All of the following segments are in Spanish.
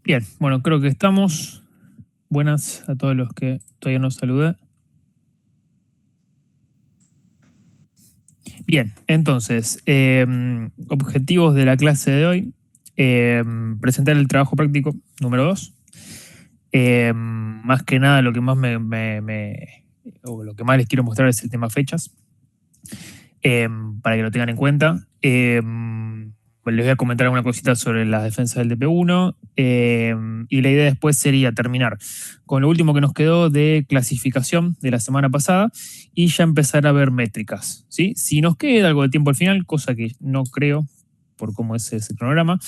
Bien, bueno, creo que estamos. Buenas a todos los que todavía no saludé. Bien, entonces, objetivos de la clase de hoy. Presentar el trabajo práctico número 2. Más que nada, lo que más o lo que más les quiero mostrar es el tema fechas, para que lo tengan en cuenta. Les voy a comentar alguna cosita sobre las defensas del TP1, y la idea después sería terminar con lo último que nos quedó de clasificación de la semana pasada y ya empezar a ver métricas, ¿sí? Si nos queda algo de tiempo al final, cosa que no creo por cómo es ese cronograma,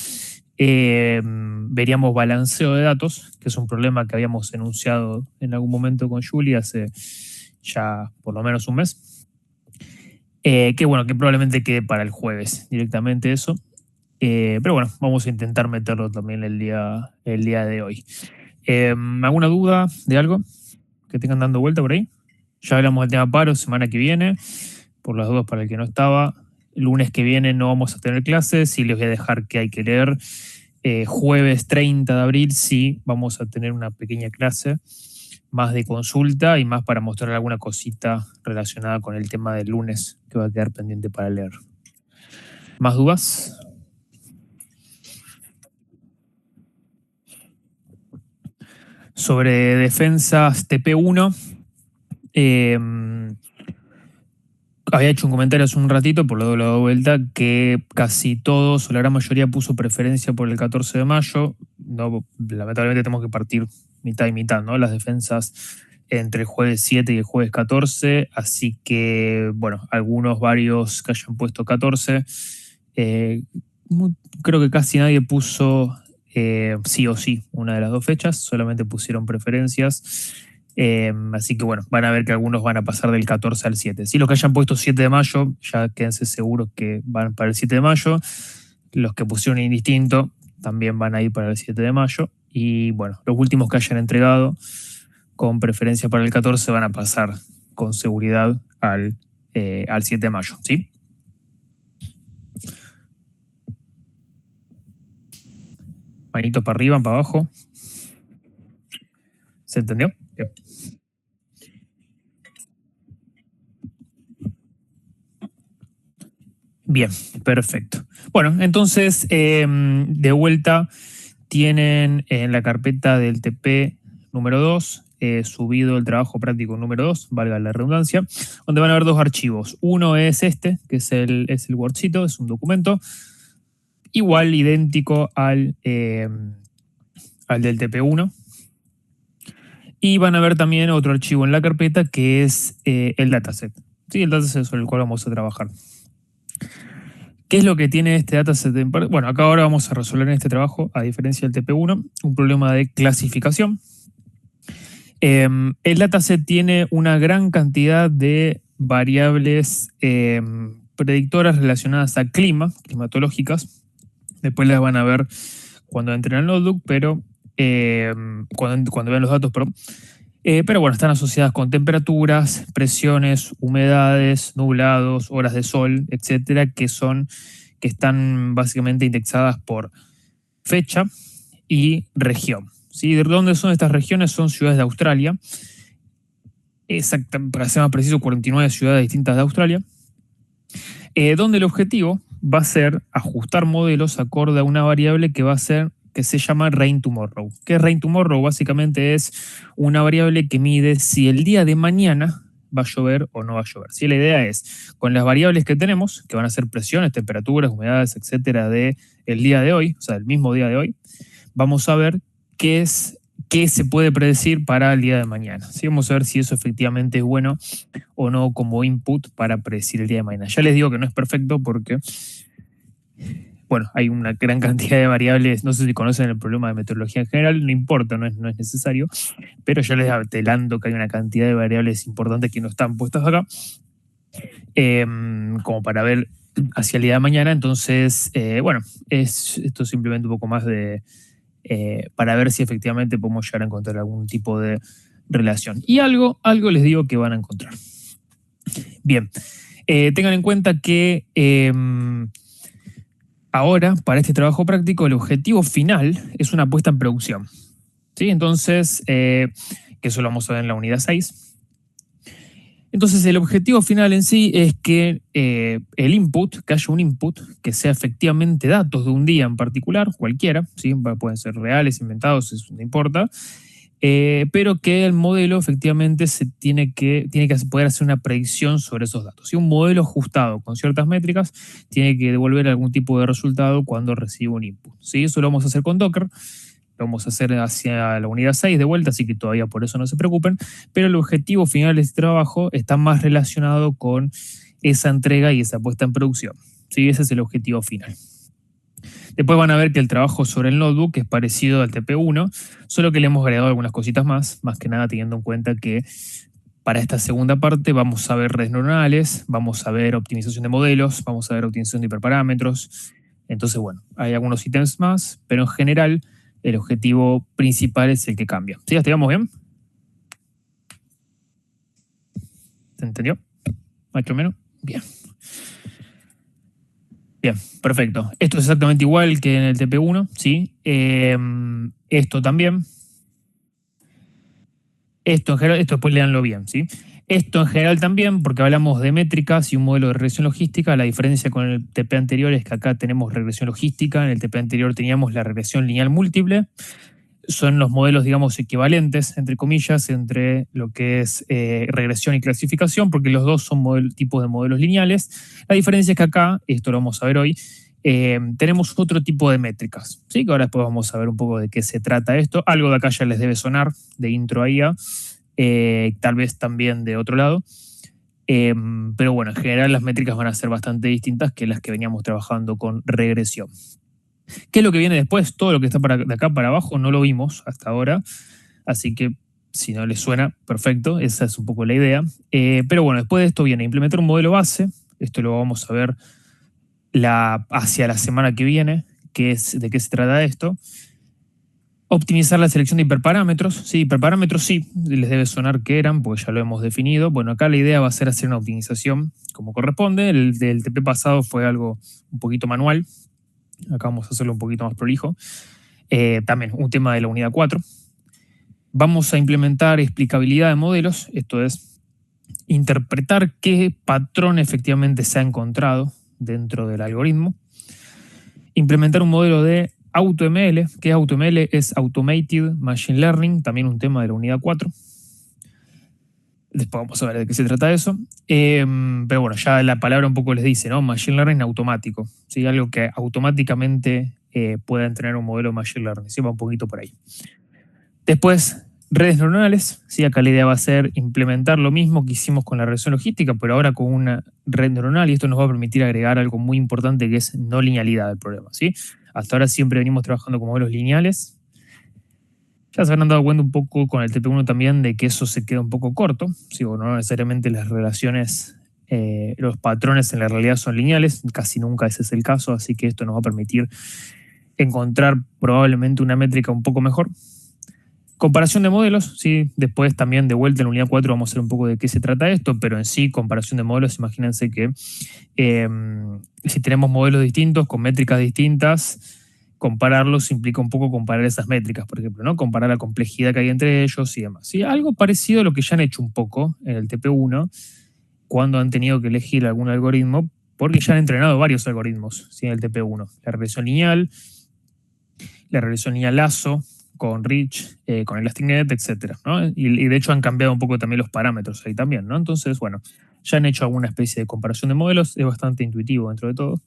veríamos balanceo de datos, que es un problema que habíamos enunciado en algún momento con Julie hace ya por lo menos un mes. Que bueno, que probablemente quede para el jueves directamente eso. Pero bueno, vamos a intentar meterlo también el día de hoy. ¿Alguna duda de algo que tengan dando vuelta por ahí? Ya hablamos del tema paro semana que viene, por las dudas para el que no estaba. El lunes que viene no vamos a tener clases y les voy a dejar que hay que leer. Jueves 30 de abril sí vamos a tener una pequeña clase más de consulta y más para mostrar alguna cosita relacionada con el tema del lunes que va a quedar pendiente para leer. ¿Más dudas? Sobre defensas TP1, había hecho un comentario hace un ratito, por lo de vuelta, que casi todos o la gran mayoría puso preferencia por el 14 de mayo. No, lamentablemente tenemos que partir mitad y mitad, ¿no? Las defensas entre el jueves 7 y el jueves 14, así que, bueno, varios que hayan puesto 14. Creo que casi nadie puso sí o sí una de las dos fechas, solamente pusieron preferencias. Así que bueno, van a ver que algunos van a pasar del 14 al 7. Si los que hayan puesto 7 de mayo, ya quédense seguros que van para el 7 de mayo. Los que pusieron indistinto también van a ir para el 7 de mayo. Y bueno, los últimos que hayan entregado con preferencia para el 14 van a pasar con seguridad al 7 de mayo, ¿sí? Manitos para arriba, para abajo. ¿Se entendió? Bien. Bien, perfecto. Bueno, entonces, de vuelta, tienen en la carpeta del TP número 2 subido el trabajo práctico número 2, valga la redundancia, donde van a haber dos archivos. Uno es este, que es el Wordcito, es un documento igual, idéntico al del TP1. Y van a ver también otro archivo en la carpeta que es el dataset. Sí, el dataset sobre el cual vamos a trabajar. ¿Qué es lo que tiene este dataset? Bueno, acá ahora vamos a resolver en este trabajo, a diferencia del TP1, un problema de clasificación. El dataset tiene una gran cantidad de variables predictoras relacionadas a climatológicas. Después las van a ver cuando entren al notebook, pero cuando vean los datos, perdón. Pero bueno, están asociadas con temperaturas, presiones, humedades, nublados, horas de sol, etcétera, que están básicamente indexadas por fecha y región. ¿Sí? ¿De dónde son estas regiones? Son ciudades de Australia. Para ser más preciso, 49 ciudades distintas de Australia. Donde el objetivo va a ser ajustar modelos acorde a una variable que se llama Rain Tomorrow. ¿Qué es Rain Tomorrow? Básicamente es una variable que mide si el día de mañana va a llover o no va a llover. ¿Sí? La idea es, con las variables que tenemos, que van a ser presiones, temperaturas, humedades, etcétera, del día de hoy, o sea, del mismo día de hoy, vamos a ver qué se puede predecir para el día de mañana. ¿Sí? Vamos a ver si eso efectivamente es bueno o no como input para predecir el día de mañana. Ya les digo que no es perfecto porque, bueno, hay una gran cantidad de variables. No sé si conocen el problema de meteorología en general, no importa, no es necesario, pero ya les adelanto que hay una cantidad de variables importantes que no están puestas acá, como para ver hacia el día de mañana. Entonces, bueno, esto es simplemente un poco más para ver si efectivamente podemos llegar a encontrar algún tipo de relación. Y algo les digo que van a encontrar. Bien, tengan en cuenta que Ahora, para este trabajo práctico, el objetivo final es una puesta en producción. ¿Sí? Entonces, que eso lo vamos a ver en la unidad 6. Entonces, el objetivo final en sí es que el input, que haya un input, que sea efectivamente datos de un día en particular, cualquiera, ¿sí? Pueden ser reales, inventados, eso no importa, pero que el modelo efectivamente tiene que poder hacer una predicción sobre esos datos. Y un modelo ajustado con ciertas métricas tiene que devolver algún tipo de resultado cuando recibe un input. ¿Sí? Eso lo vamos a hacer con Docker. Lo vamos a hacer hacia la unidad 6 de vuelta, así que todavía por eso no se preocupen, pero el objetivo final de este trabajo está más relacionado con esa entrega y esa puesta en producción. ¿Sí? Ese es el objetivo final. Después van a ver que el trabajo sobre el notebook es parecido al TP1, solo que le hemos agregado algunas cositas más que nada teniendo en cuenta que para esta segunda parte vamos a ver redes neuronales, vamos a ver optimización de modelos, vamos a ver optimización de hiperparámetros. Entonces, bueno, hay algunos ítems más, pero en general el objetivo principal es el que cambia. ¿Sí? ¿Hasta ahí vamos bien? ¿Se entendió? ¿Más o menos? Bien. Bien, perfecto. Esto es exactamente igual que en el TP1, ¿sí? Esto también. Esto en general, esto después leanlo bien, ¿sí? Esto en general también, porque hablamos de métricas y un modelo de regresión logística. La diferencia con el TP anterior es que acá tenemos regresión logística, en el TP anterior teníamos la regresión lineal múltiple. Son los modelos, digamos, equivalentes, entre comillas, entre lo que es regresión y clasificación, porque los dos son tipos de modelos lineales. La diferencia es que acá, esto lo vamos a ver hoy, tenemos otro tipo de métricas, ¿sí? Que ahora después vamos a ver un poco de qué se trata esto. Algo de acá ya les debe sonar, de intro a IA, tal vez también de otro lado. Pero bueno, en general las métricas van a ser bastante distintas que las que veníamos trabajando con regresión. ¿Qué es lo que viene después? Todo lo que está de acá para abajo no lo vimos hasta ahora, así que si no les suena, perfecto, esa es un poco la idea. Pero bueno, después de esto viene implementar un modelo base, esto lo vamos a ver hacia la semana que viene, de qué se trata esto. Optimizar la selección de hiperparámetros. Sí, hiperparámetros sí, les debe sonar que eran, porque ya lo hemos definido. Bueno, acá la idea va a ser hacer una optimización como corresponde. El del TP pasado fue algo un poquito manual. Acá vamos a hacerlo un poquito más prolijo. También un tema de la unidad 4. Vamos a implementar explicabilidad de modelos, esto es interpretar qué patrón efectivamente se ha encontrado dentro del algoritmo. Implementar un modelo de AutoML, que AutoML es Automated Machine Learning, también un tema de la unidad 4. Después vamos a ver de qué se trata eso. Pero bueno, ya la palabra un poco les dice, ¿no? Machine Learning automático, ¿sí? Algo que automáticamente pueda entrenar un modelo de Machine Learning. ¿Sí? Va un poquito por ahí. Después, redes neuronales. ¿Sí? Acá la idea va a ser implementar lo mismo que hicimos con la regresión logística, pero ahora con una red neuronal, y esto nos va a permitir agregar algo muy importante que es no linealidad del problema. ¿Sí? Hasta ahora siempre venimos trabajando con modelos lineales. Ya se habrán dado cuenta un poco con el TP1 también de que eso se queda un poco corto. ¿Sí? Bueno, no necesariamente las relaciones, los patrones en la realidad son lineales, casi nunca ese es el caso, así que esto nos va a permitir encontrar probablemente una métrica un poco mejor. Comparación de modelos, sí, después también de vuelta en la unidad 4 vamos a ver un poco de qué se trata esto, pero en sí, comparación de modelos, imagínense que si tenemos modelos distintos, con métricas distintas, compararlos implica un poco comparar esas métricas, por ejemplo, ¿no? Comparar la complejidad que hay entre ellos y demás. ¿Sí? Algo parecido a lo que ya han hecho un poco en el TP1, cuando han tenido que elegir algún algoritmo, porque ya han entrenado varios algoritmos, ¿sí? En el TP1. La regresión lineal lazo, con Rich, con ElasticNet, etc. ¿no? Y de hecho han cambiado un poco también los parámetros ahí también, ¿no? Entonces, bueno, ya han hecho alguna especie de comparación de modelos, es bastante intuitivo dentro de todo.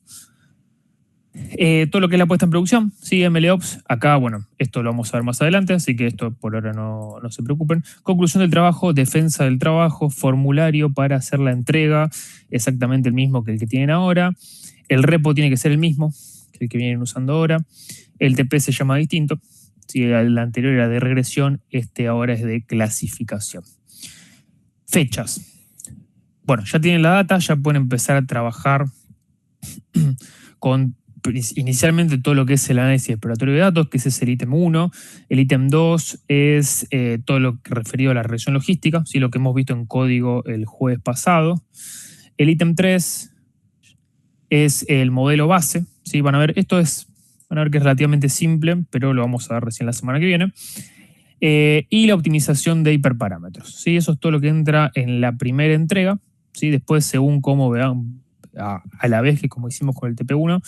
Todo lo que es la puesta en producción, sí, MLOps, acá, bueno, esto lo vamos a ver más adelante, así que esto por ahora no se preocupen. Conclusión del trabajo, defensa del trabajo, formulario para hacer la entrega, exactamente el mismo que el que tienen ahora. El repo tiene que ser el mismo que el que vienen usando ahora. El TP se llama distinto. Si el anterior era de regresión, este ahora es de clasificación. Fechas. Bueno, ya tienen la data, ya pueden empezar a trabajar con inicialmente todo lo que es el análisis exploratorio de datos, que ese es el ítem 1. El ítem 2 es todo lo referido a la regresión logística, ¿sí? Lo que hemos visto en código el jueves pasado. El ítem 3 es el modelo base, ¿sí? Van a ver que es relativamente simple, pero lo vamos a ver recién la semana que viene. Y la optimización de hiperparámetros, ¿sí? Eso es todo lo que entra en la primera entrega, ¿sí? Después, según cómo vean, a la vez que como hicimos con el TP1,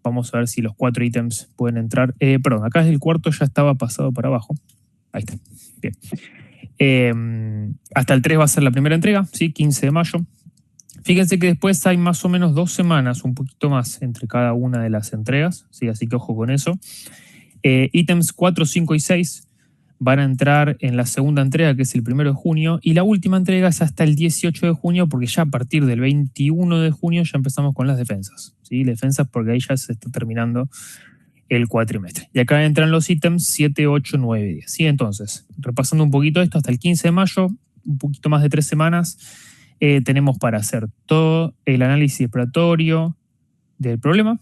vamos a ver si los 4 ítems pueden entrar. Perdón, acá el cuarto ya estaba pasado para abajo. Ahí está. Bien. Hasta el 3 va a ser la primera entrega, ¿sí? 15 de mayo. Fíjense que después hay más o menos 2 semanas, un poquito más, entre cada una de las entregas, ¿sí? Así que ojo con eso. Ítems 4, 5 y 6 van a entrar en la segunda entrega, que es el 1 de junio, y la última entrega es hasta el 18 de junio, porque ya a partir del 21 de junio ya empezamos con las defensas, ¿sí? Defensas porque ahí ya se está terminando el cuatrimestre. Y acá entran los ítems 7, 8, 9 y 10. ¿Sí? Entonces, repasando un poquito esto, hasta el 15 de mayo, un poquito más de 3 semanas, tenemos para hacer todo el análisis exploratorio del problema,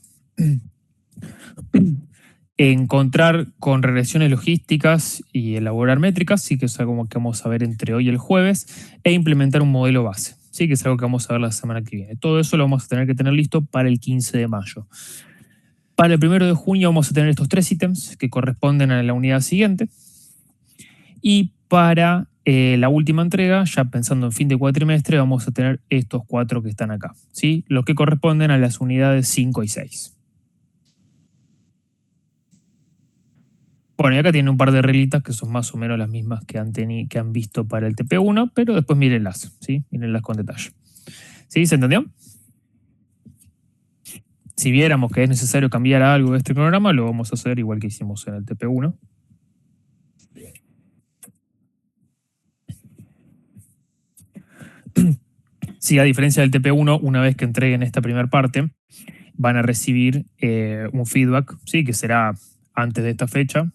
encontrar con regresiones logísticas y elaborar métricas, sí que es algo que vamos a ver entre hoy y el jueves, e implementar un modelo base, sí que es algo que vamos a ver la semana que viene. Todo eso lo vamos a tener que tener listo para el 15 de mayo. Para el 1 de junio vamos a tener estos 3 ítems que corresponden a la unidad siguiente. Y para la última entrega, ya pensando en fin de cuatrimestre, vamos a tener estos 4 que están acá, ¿sí? Los que corresponden a las unidades 5 y 6. Bueno, y acá tienen un par de reglitas que son más o menos las mismas que han visto para el TP1, pero después mírenlas, ¿sí? Mírenlas con detalle. ¿Sí? ¿Se entendió? Si viéramos que es necesario cambiar algo de este programa, lo vamos a hacer igual que hicimos en el TP1. Sí, a diferencia del TP1, una vez que entreguen esta primera parte, van a recibir un feedback, ¿sí? Que será antes de esta fecha,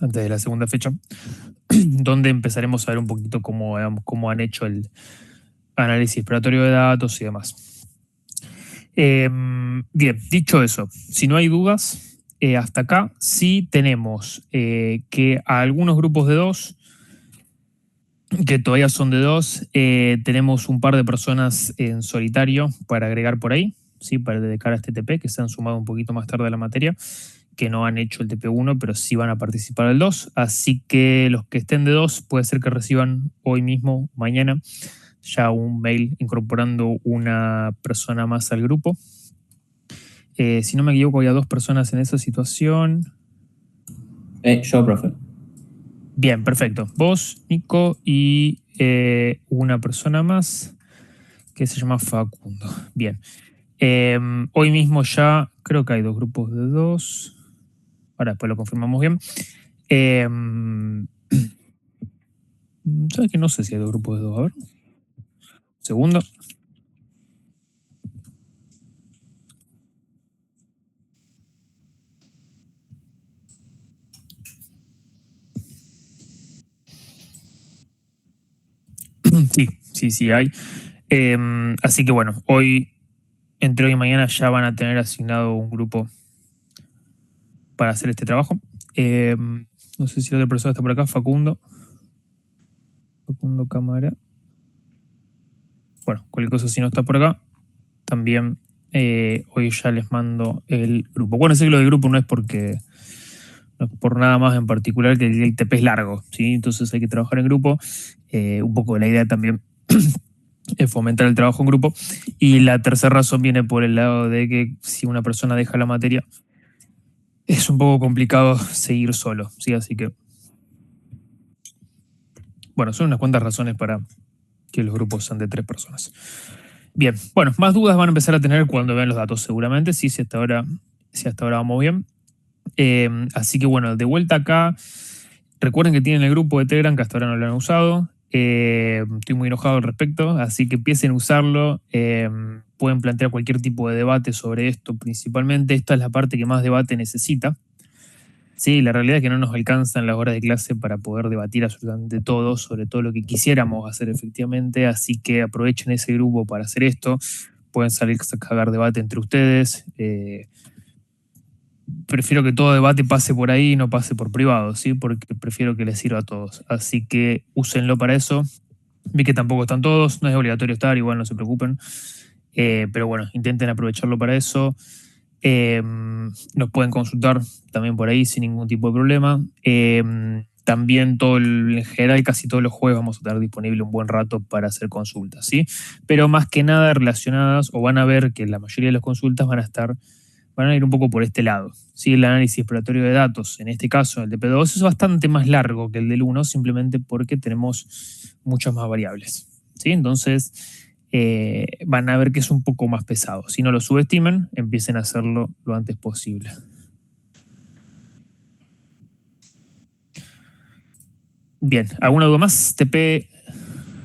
antes de la segunda fecha, donde empezaremos a ver un poquito cómo han hecho el análisis exploratorio de datos y demás. Bien, dicho eso, si no hay dudas, hasta acá sí tenemos que a algunos grupos de 2, que todavía son de 2, tenemos un par de personas en solitario para agregar por ahí, ¿sí? Para dedicar a este TP, que se han sumado un poquito más tarde a la materia, que no han hecho el TP1, pero sí van a participar del 2. Así que los que estén de 2 puede ser que reciban hoy mismo, mañana, ya un mail incorporando una persona más al grupo. Si no me equivoco, había 2 personas en esa situación. Yo, profe. Bien, perfecto. Vos, Nico, y una persona más que se llama Facundo. Bien. Hoy mismo ya creo que hay 2 grupos de 2. Ahora después lo confirmamos bien. ¿Sabes que no sé si hay 2 grupos de 2? A ver. Segundo. Sí hay. Así que bueno, entre hoy y mañana ya van a tener asignado un grupo para hacer este trabajo. No sé si la otra persona está por acá, Facundo Cámara. Bueno, cualquier cosa si no está por acá, también hoy ya les mando el grupo. Bueno, sé que lo del grupo no es por nada más en particular que el TP es largo, ¿sí? Entonces hay que trabajar en grupo. Un poco la idea también es fomentar el trabajo en grupo. Y la tercera razón viene por el lado de que si una persona deja la materia, es un poco complicado seguir solo, ¿sí? Así que, bueno, son unas cuantas razones para que los grupos sean de 3 personas. Bien, bueno, más dudas van a empezar a tener cuando vean los datos seguramente, sí, si hasta ahora vamos bien. Así que bueno, de vuelta acá, recuerden que tienen el grupo de Telegram que hasta ahora no lo han usado. Estoy muy enojado al respecto, así que empiecen a usarlo. Pueden plantear cualquier tipo de debate sobre esto, principalmente esta es la parte que más debate necesita. Sí, la realidad es que no nos alcanzan las horas de clase para poder debatir absolutamente todo, sobre todo lo que quisiéramos hacer efectivamente, así que aprovechen ese grupo para hacer esto. Pueden salir a cagar debate entre ustedes. Prefiero que todo debate pase por ahí y no pase por privado, ¿sí? Porque prefiero que les sirva a todos. Así que úsenlo para eso. Vi que tampoco están todos, no es obligatorio estar, igual no se preocupen. Pero bueno, intenten aprovecharlo para eso. Nos pueden consultar también por ahí sin ningún tipo de problema. También en general casi todos los jueves vamos a tener disponible un buen rato para hacer consultas, ¿sí? Pero más que nada relacionadas, o van a ver que la mayoría de las consultas van a ir un poco por este lado, ¿sí? El análisis exploratorio de datos, en este caso el de P2, es bastante más largo que el del 1, simplemente porque tenemos muchas más variables, ¿sí? Entonces van a ver que es un poco más pesado. Si no lo subestimen, empiecen a hacerlo lo antes posible. Bien, ¿alguna duda más?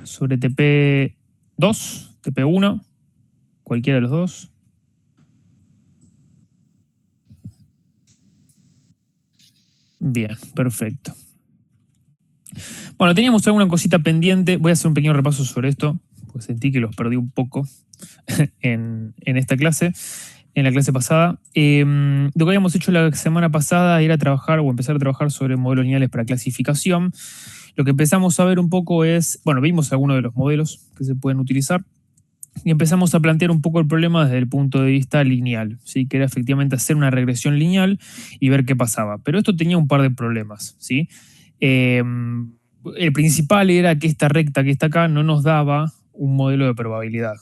Sobre TP2, TP1, cualquiera de los dos. Bien, perfecto. Bueno, teníamos alguna cosita pendiente. Voy a hacer un pequeño repaso sobre esto, porque sentí que los perdí un poco en esta clase, en la clase pasada. Lo que habíamos hecho la semana pasada era trabajar o empezar a trabajar sobre modelos lineales para clasificación. Lo que empezamos a ver un poco es, bueno, vimos algunos de los modelos que se pueden utilizar y empezamos a plantear un poco el problema desde el punto de vista lineal, ¿sí? Que era efectivamente hacer una regresión lineal y ver qué pasaba. Pero esto tenía un par de problemas, ¿sí? El principal era que esta recta que está acá no nos daba un modelo de probabilidad,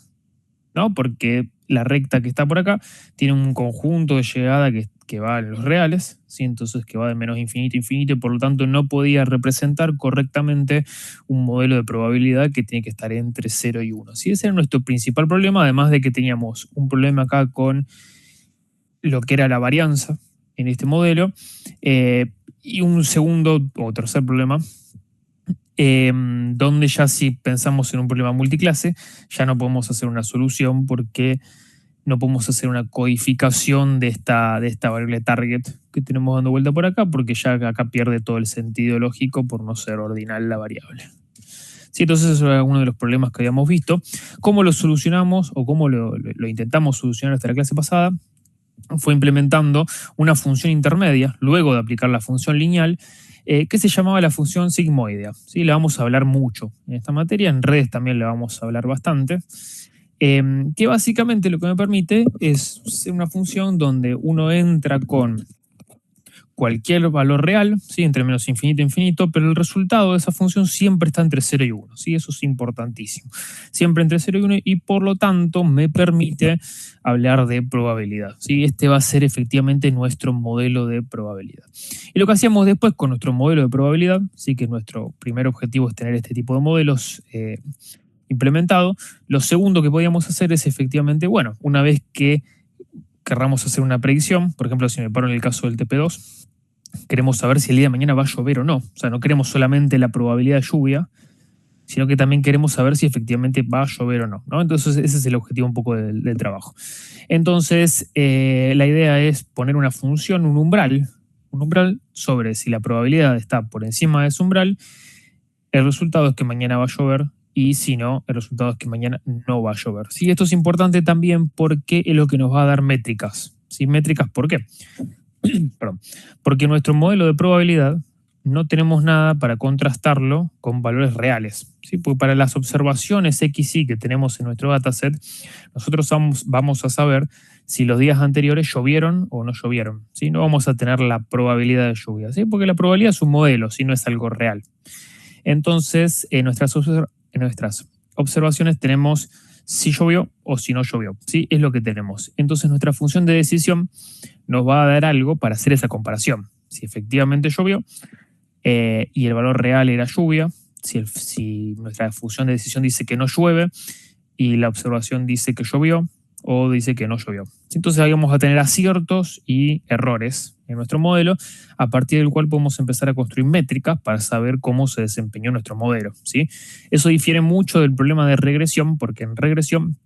¿no? Porque la recta que está por acá tiene un conjunto de llegada que va en los reales, ¿sí? Entonces que va de menos infinito a infinito, y por lo tanto no podía representar correctamente un modelo de probabilidad que tiene que estar entre 0 y 1. ¿Sí? Ese era nuestro principal problema, además de que teníamos un problema acá con lo que era la varianza en este modelo, y un segundo o tercer problema, donde ya si pensamos en un problema multiclase, ya no podemos hacer una solución porque no podemos hacer una codificación de esta variable target que tenemos dando vuelta por acá, porque ya acá pierde todo el sentido lógico por no ser ordinal la variable. Sí, entonces eso era uno de los problemas que habíamos visto. ¿Cómo lo solucionamos o cómo lo intentamos solucionar hasta la clase pasada? Fue implementando una función intermedia, luego de aplicar la función lineal, que se llamaba la función sigmoidea. ¿Sí? La vamos a hablar mucho en esta materia, en redes también la vamos a hablar bastante. Que básicamente lo que me permite es ser una función donde uno entra con cualquier valor real, ¿sí? Entre menos infinito e infinito, pero el resultado de esa función siempre está entre 0 y 1. ¿Sí? Eso es importantísimo. Siempre entre 0 y 1, y por lo tanto me permite hablar de probabilidad. ¿Sí? Este va a ser efectivamente nuestro modelo de probabilidad. Y lo que hacíamos después con nuestro modelo de probabilidad, ¿sí? Que nuestro primer objetivo es tener este tipo de modelos implementado. Lo segundo que podíamos hacer es efectivamente, bueno, una vez que querramos hacer una predicción, por ejemplo, si me paro en el caso del TP2, queremos saber si el día de mañana va a llover o no. O sea, no queremos solamente la probabilidad de lluvia, sino que también queremos saber si efectivamente va a llover o no, ¿no? Entonces ese es el objetivo un poco del trabajo. Entonces la idea es poner una función, un umbral sobre si la probabilidad está por encima de ese umbral, el resultado es que mañana va a llover, y si no, el resultado es que mañana no va a llover. ¿Sí? Esto es importante también porque es lo que nos va a dar métricas. ¿Sí? ¿Métricas por qué? Perdón. Porque nuestro modelo de probabilidad no tenemos nada para contrastarlo con valores reales. ¿Sí? Porque para las observaciones XY que tenemos en nuestro dataset, nosotros vamos a saber si los días anteriores llovieron o no llovieron. ¿Sí? No vamos a tener la probabilidad de lluvia, ¿sí? Porque la probabilidad es un modelo, ¿sí? No es algo real. Entonces, en nuestras observaciones tenemos si llovió o si no llovió. ¿Sí? Es lo que tenemos. Entonces, nuestra función de decisión nos va a dar algo para hacer esa comparación. Si efectivamente llovió y el valor real era lluvia, si nuestra función de decisión dice que no llueve y la observación dice que llovió o dice que no llovió. Entonces ahí vamos a tener aciertos y errores en nuestro modelo, a partir del cual podemos empezar a construir métricas para saber cómo se desempeñó nuestro modelo. ¿Sí? Eso difiere mucho del problema de regresión, porque en regresión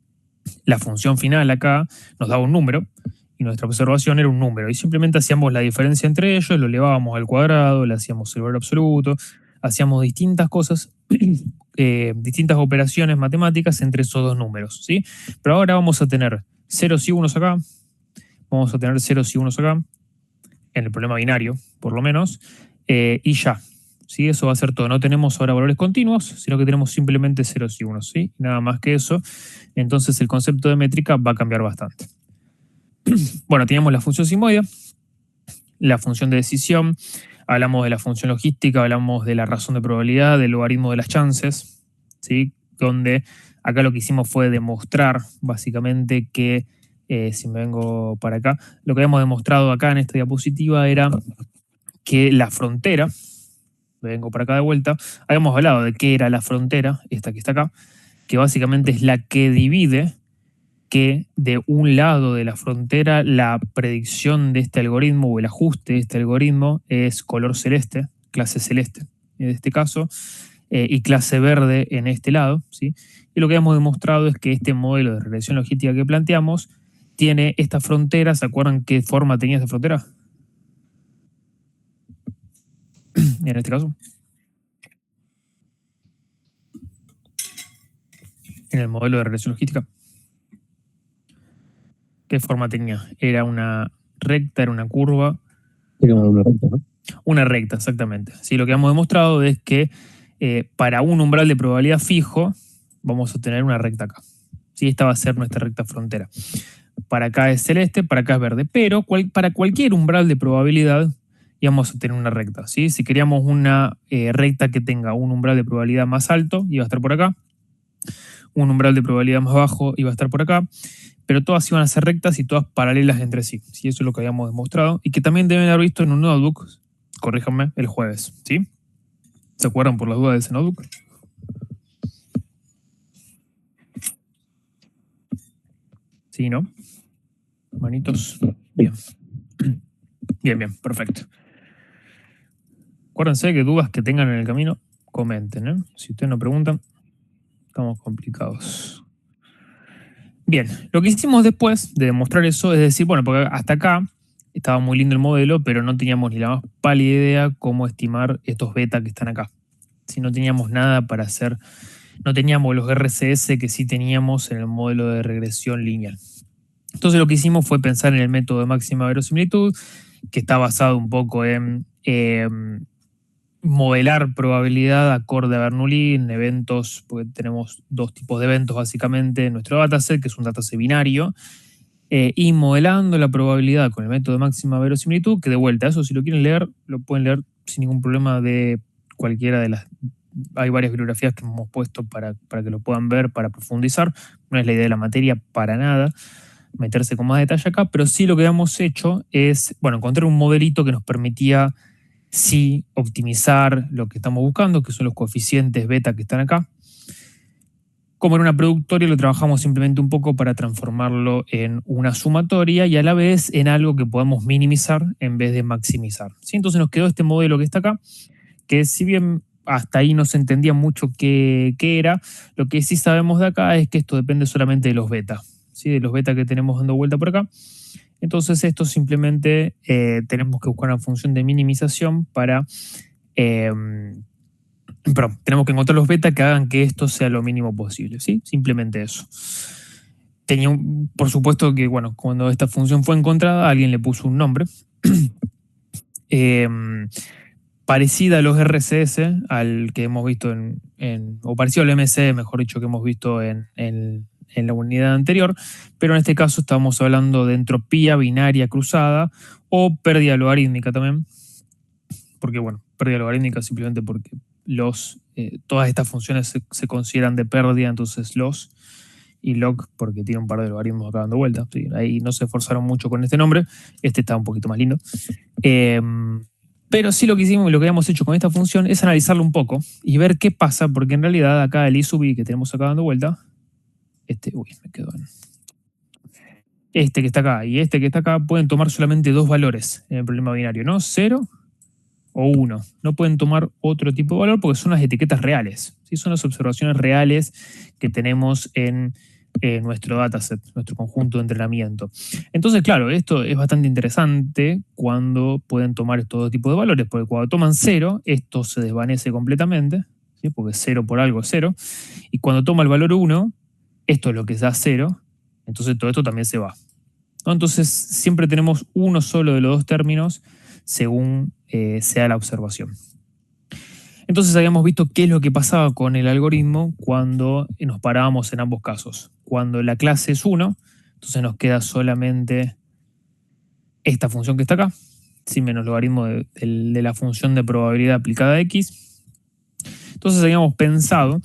la función final acá nos daba un número y nuestra observación era un número, y simplemente hacíamos la diferencia entre ellos, lo elevábamos al cuadrado, le hacíamos el valor absoluto, hacíamos distintas cosas, distintas operaciones matemáticas entre esos dos números. ¿Sí? Pero ahora vamos a tener ceros y unos acá, vamos a tener ceros y unos acá, en el problema binario, por lo menos, y ya. ¿Sí? Eso va a ser todo. No tenemos ahora valores continuos, sino que tenemos simplemente ceros y unos. ¿Sí? Nada más que eso. Entonces el concepto de métrica va a cambiar bastante. Bueno, teníamos la función sigmoidea, la función de decisión, hablamos de la función logística, hablamos de la razón de probabilidad, del logaritmo de las chances, ¿sí? Donde acá lo que hicimos fue demostrar básicamente que, si me vengo para acá, lo que habíamos demostrado acá en esta diapositiva era que la frontera, me vengo para acá de vuelta, habíamos hablado de qué era la frontera, esta que está acá, que básicamente es la que divide que de un lado de la frontera la predicción de este algoritmo o el ajuste de este algoritmo es color celeste, clase celeste en este caso, y clase verde en este lado, ¿sí? Y lo que hemos demostrado es que este modelo de regresión logística que planteamos tiene esta frontera. ¿Se acuerdan qué forma tenía esta frontera? En este caso, en el modelo de regresión logística, ¿qué forma tenía? ¿Era una recta, era una curva? Era una recta, ¿no? Una recta, exactamente. Sí, lo que hemos demostrado es que para un umbral de probabilidad fijo vamos a tener una recta acá. ¿Sí? Esta va a ser nuestra recta frontera. Para acá es celeste, para acá es verde. Pero para cualquier umbral de probabilidad íbamos a tener una recta. ¿Sí? Si queríamos una recta que tenga un umbral de probabilidad más alto, iba a estar por acá. Un umbral de probabilidad más bajo iba a estar por acá. Pero todas iban a ser rectas y todas paralelas entre sí. ¿Sí? Eso es lo que habíamos demostrado. Y que también deben haber visto en un notebook, corríjanme, el jueves. ¿Sí? ¿Se acuerdan por las dudas de ese notebook? Sí, ¿no? Manitos. Bien. Bien, bien, perfecto. Acuérdense que dudas que tengan en el camino, comenten, ¿eh? Si ustedes no preguntan, estamos complicados. Bien, lo que hicimos después de demostrar eso es decir, bueno, porque hasta acá estaba muy lindo el modelo, pero no teníamos ni la más pálida idea cómo estimar estos beta que están acá. Si no teníamos nada para hacer, no teníamos los RCS que sí teníamos en el modelo de regresión lineal. Entonces lo que hicimos fue pensar en el método de máxima verosimilitud, que está basado un poco en modelar probabilidad acorde a Bernoulli en eventos, porque tenemos dos tipos de eventos básicamente en nuestro dataset, que es un dataset binario, y modelando la probabilidad con el método de máxima verosimilitud, que de vuelta, eso si lo quieren leer, lo pueden leer sin ningún problema de cualquiera de las... Hay varias bibliografías que hemos puesto para que lo puedan ver, para profundizar. No es la idea de la materia para nada meterse con más detalle acá, pero sí lo que hemos hecho es, bueno, encontrar un modelito que nos permitía sí optimizar lo que estamos buscando, que son los coeficientes beta que están acá. Como en una productoria lo trabajamos simplemente un poco para transformarlo en una sumatoria y a la vez en algo que podamos minimizar en vez de maximizar. ¿Sí? Entonces nos quedó este modelo que está acá, que si bien hasta ahí no se entendía mucho qué era, lo que sí sabemos de acá es que esto depende solamente de los beta, ¿sí? De los beta que tenemos dando vuelta por acá. Entonces esto simplemente tenemos que buscar una función de minimización para... perdón, tenemos que encontrar los beta que hagan que esto sea lo mínimo posible, ¿sí? Simplemente eso. Por supuesto que, bueno, cuando esta función fue encontrada, alguien le puso un nombre. Parecida a los RCS, al que hemos visto o parecido al MC, mejor dicho, que hemos visto en la unidad anterior, pero en este caso estamos hablando de entropía binaria cruzada o pérdida logarítmica también, porque bueno, pérdida logarítmica simplemente porque todas estas funciones se consideran de pérdida, entonces y log porque tiene un par de logaritmos acá dando vuelta. ¿Sí? Ahí no se esforzaron mucho con este nombre, este está un poquito más lindo. Pero sí lo que hicimos y lo que habíamos hecho con esta función es analizarlo un poco y ver qué pasa, porque en realidad acá el i sub i que tenemos acá dando vuelta, me quedó en... Este que está acá y este que está acá pueden tomar solamente dos valores en el problema binario, ¿no? 0 o 1. No pueden tomar otro tipo de valor porque son las etiquetas reales. ¿Sí? Son las observaciones reales que tenemos en nuestro dataset, nuestro conjunto de entrenamiento. Entonces, claro, esto es bastante interesante cuando pueden tomar estos dos tipos de valores, porque cuando toman 0, esto se desvanece completamente, ¿sí? Porque 0 por algo es 0, y cuando toma el valor 1, esto es lo que da 0, entonces todo esto también se va. ¿No? Entonces, siempre tenemos uno solo de los dos términos según sea la observación. Entonces habíamos visto qué es lo que pasaba con el algoritmo cuando nos parábamos en ambos casos. Cuando la clase es 1, entonces nos queda solamente esta función que está acá, ¿sí? Menos logaritmo de la función de probabilidad aplicada a x. Entonces habíamos pensado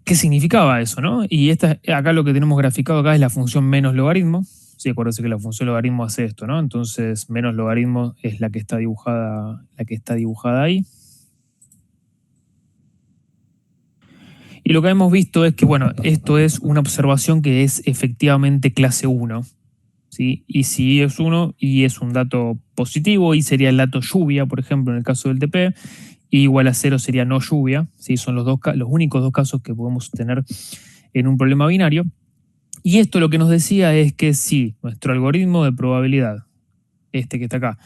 qué significaba eso, ¿no? Y acá lo que tenemos graficado acá es la función menos logaritmo. Sí, acuérdense que la función logaritmo hace esto, ¿no? Entonces menos logaritmo es la que está dibujada ahí. Y lo que hemos visto es que, bueno, esto es una observación que es efectivamente clase 1. ¿Sí? Y si es 1 y es un dato positivo, y sería el dato lluvia, por ejemplo, en el caso del TP, y igual a 0 sería no lluvia, ¿sí? Son los únicos dos casos que podemos tener en un problema binario. Y esto lo que nos decía es que si nuestro algoritmo de probabilidad, este que está acá,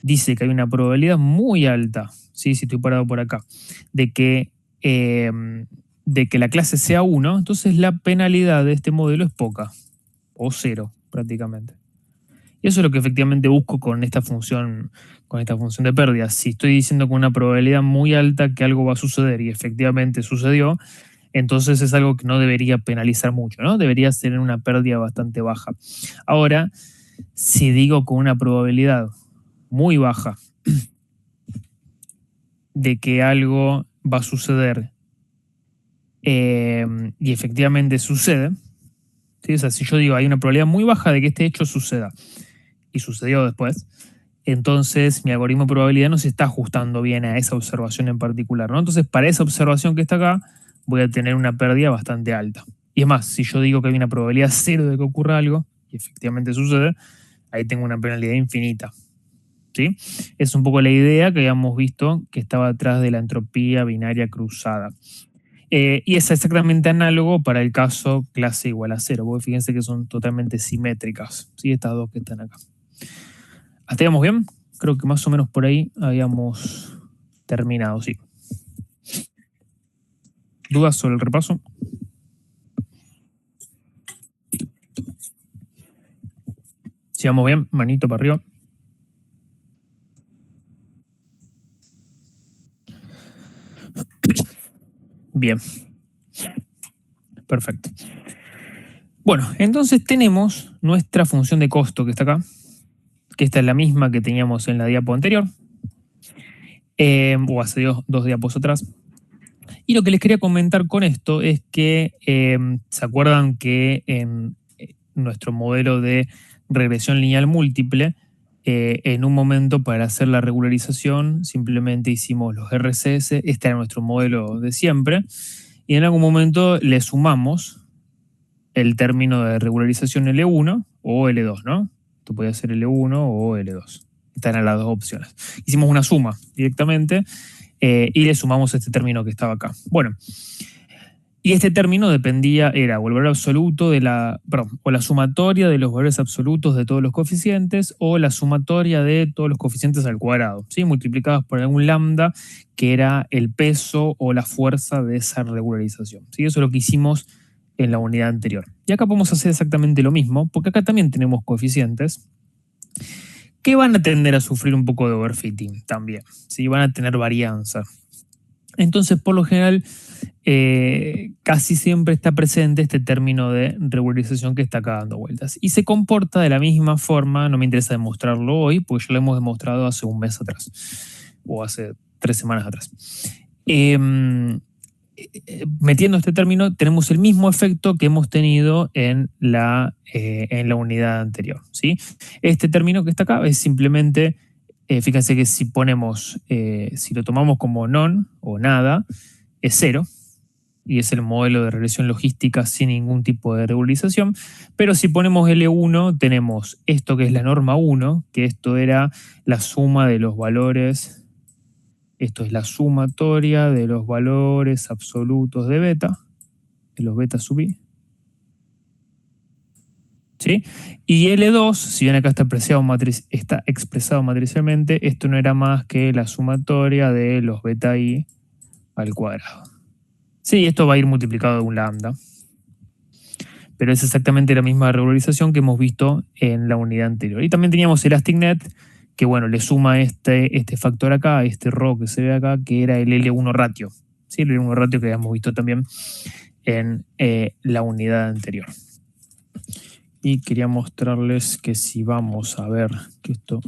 dice que hay una probabilidad muy alta, ¿sí? Si estoy parado por acá, de que la clase sea 1, entonces la penalidad de este modelo es poca, o 0 prácticamente. Y eso es lo que efectivamente busco con esta función de pérdida. Si estoy diciendo con una probabilidad muy alta que algo va a suceder y efectivamente sucedió, entonces es algo que no debería penalizar mucho, ¿no? Debería ser una pérdida bastante baja. Ahora, si digo con una probabilidad muy baja de que algo va a suceder y efectivamente sucede, ¿sí? O sea, si yo digo hay una probabilidad muy baja de que este hecho suceda y sucedió después, entonces mi algoritmo de probabilidad no se está ajustando bien a esa observación en particular, ¿no? Entonces, para esa observación que está acá, voy a tener una pérdida bastante alta. Y es más, si yo digo que hay una probabilidad 0 de que ocurra algo, y efectivamente sucede, ahí tengo una penalidad infinita. ¿Sí? Es un poco la idea que habíamos visto que estaba atrás de la entropía binaria cruzada. Y es exactamente análogo para el caso clase igual a 0, porque fíjense que son totalmente simétricas, ¿sí? Estas dos que están acá. ¿Hasta ahí vamos bien? Creo que más o menos por ahí habíamos terminado, sí. ¿Dudas sobre el repaso? Si vamos bien, manito para arriba. Bien. Perfecto. Bueno, entonces tenemos nuestra función de costo que está acá, que esta es la misma que teníamos en la diapo anterior, o hace dos diapos atrás. Y lo que les quería comentar con esto es que, ¿se acuerdan que en nuestro modelo de regresión lineal múltiple, en un momento para hacer la regularización simplemente hicimos los RCS, este era nuestro modelo de siempre, y en algún momento le sumamos el término de regularización L1 o L2, ¿no? Esto puede ser L1 o L2. Están en las dos opciones. Hicimos una suma directamente y le sumamos este término que estaba acá. Bueno, y este término era o el valor absoluto o la sumatoria de los valores absolutos de todos los coeficientes o la sumatoria de todos los coeficientes al cuadrado, ¿sí? Multiplicados por algún lambda que era el peso o la fuerza de esa regularización, ¿sí? Eso es lo que hicimos en la unidad anterior. Y acá podemos hacer exactamente lo mismo, porque acá también tenemos coeficientes que van a tender a sufrir un poco de overfitting también, ¿sí? Van a tener varianza. Entonces, por lo general, casi siempre está presente este término de regularización que está acá dando vueltas. Y se comporta de la misma forma, no me interesa demostrarlo hoy, porque ya lo hemos demostrado hace un mes atrás, o hace 3 semanas atrás. Metiendo este término, tenemos el mismo efecto que hemos tenido en la unidad anterior, ¿sí? Este término que está acá es simplemente, fíjense que si lo tomamos como non o nada, es 0, y es el modelo de regresión logística sin ningún tipo de regularización, pero si ponemos L1 tenemos esto que es la norma 1, que esto era la suma de los valores. Esto es la sumatoria de los valores absolutos de beta, de los beta sub i. ¿Sí? Y L2, si bien acá está expresado matricialmente, esto no era más que la sumatoria de los beta i al cuadrado. Sí, esto va a ir multiplicado de un lambda. Pero es exactamente la misma regularización que hemos visto en la unidad anterior. Y también teníamos ElasticNet, que bueno, le suma este factor acá, este ρ que se ve acá, que era el L1 ratio. ¿Sí? El L1 ratio que habíamos visto también en la unidad anterior. Y quería mostrarles que si vamos a ver que esto,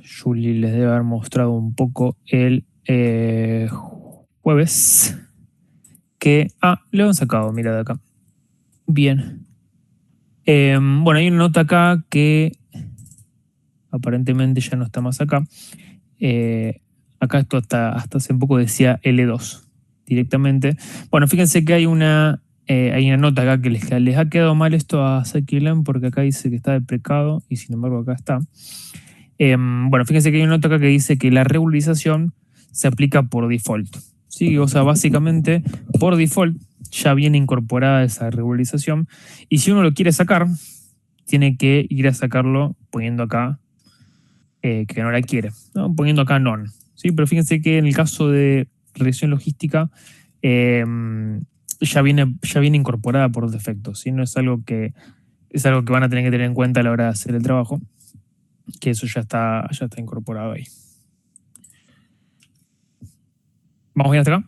Julie les debe haber mostrado un poco el jueves, que, lo han sacado, mira de acá. Bien. Bueno, hay una nota acá que aparentemente ya no está más acá. Acá esto hasta hace poco decía L2 directamente. Bueno, fíjense que hay una nota acá que les ha quedado mal esto a Sakilan porque acá dice que está deprecado y sin embargo acá está. Bueno, fíjense que hay una nota acá que dice que la regularización se aplica por default. ¿Sí? O sea, básicamente por default ya viene incorporada esa regularización y si uno lo quiere sacar, tiene que ir a sacarlo poniendo acá que no la quiere, ¿no? Poniendo acá non. ¿Sí? Pero fíjense que en el caso de regresión logística ya viene incorporada por defecto. ¿Sí? No es algo que van a tener que tener en cuenta a la hora de hacer el trabajo, que eso ya está incorporado ahí. ¿Vamos bien hasta acá?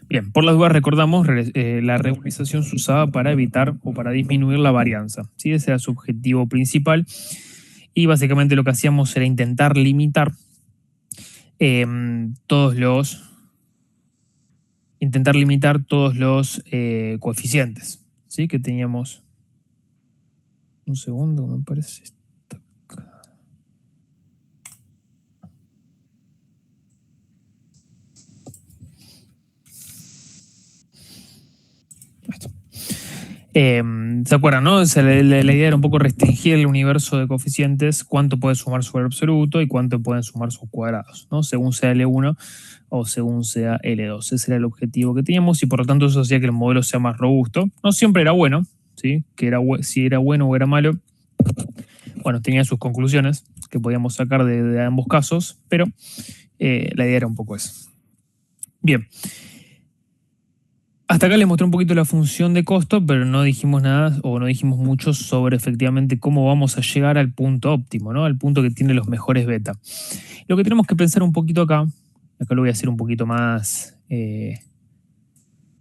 Bien, por las dudas recordamos, la regularización se usaba para evitar o para disminuir la varianza. ¿Sí? Ese era su objetivo principal. Y básicamente lo que hacíamos era intentar limitar todos los coeficientes, ¿sí? Que teníamos. Un segundo, me parece. ¿Se acuerdan, no? O sea, la idea era un poco restringir el universo de coeficientes, cuánto puede sumar su valor absoluto y cuánto pueden sumar sus cuadrados, ¿no? Según sea L1 o según sea L2. Ese era el objetivo que teníamos y por lo tanto eso hacía que el modelo sea más robusto. No siempre era bueno, ¿sí? Si era bueno o era malo, bueno, tenía sus conclusiones que podíamos sacar de ambos casos, pero la idea era un poco eso. Bien. Hasta acá les mostré un poquito la función de costo, pero no dijimos nada o no dijimos mucho sobre efectivamente cómo vamos a llegar al punto óptimo, ¿no? Al punto que tiene los mejores beta. Lo que tenemos que pensar un poquito acá lo voy a hacer un poquito más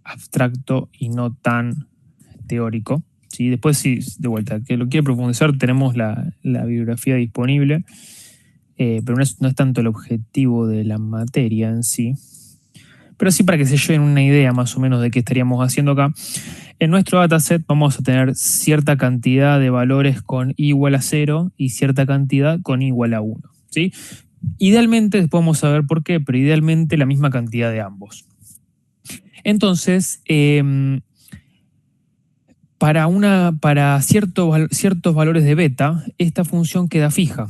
abstracto y no tan teórico. ¿Sí? Después, sí, de vuelta, que lo quiere profundizar, tenemos la bibliografía disponible, pero no es tanto el objetivo de la materia en sí. Pero sí para que se lleven una idea más o menos de qué estaríamos haciendo acá. En nuestro dataset vamos a tener cierta cantidad de valores con i igual a 0 y cierta cantidad con i igual a 1. ¿Sí? Idealmente, después vamos a ver por qué, pero idealmente la misma cantidad de ambos. Entonces, para ciertos valores de beta, esta función queda fija.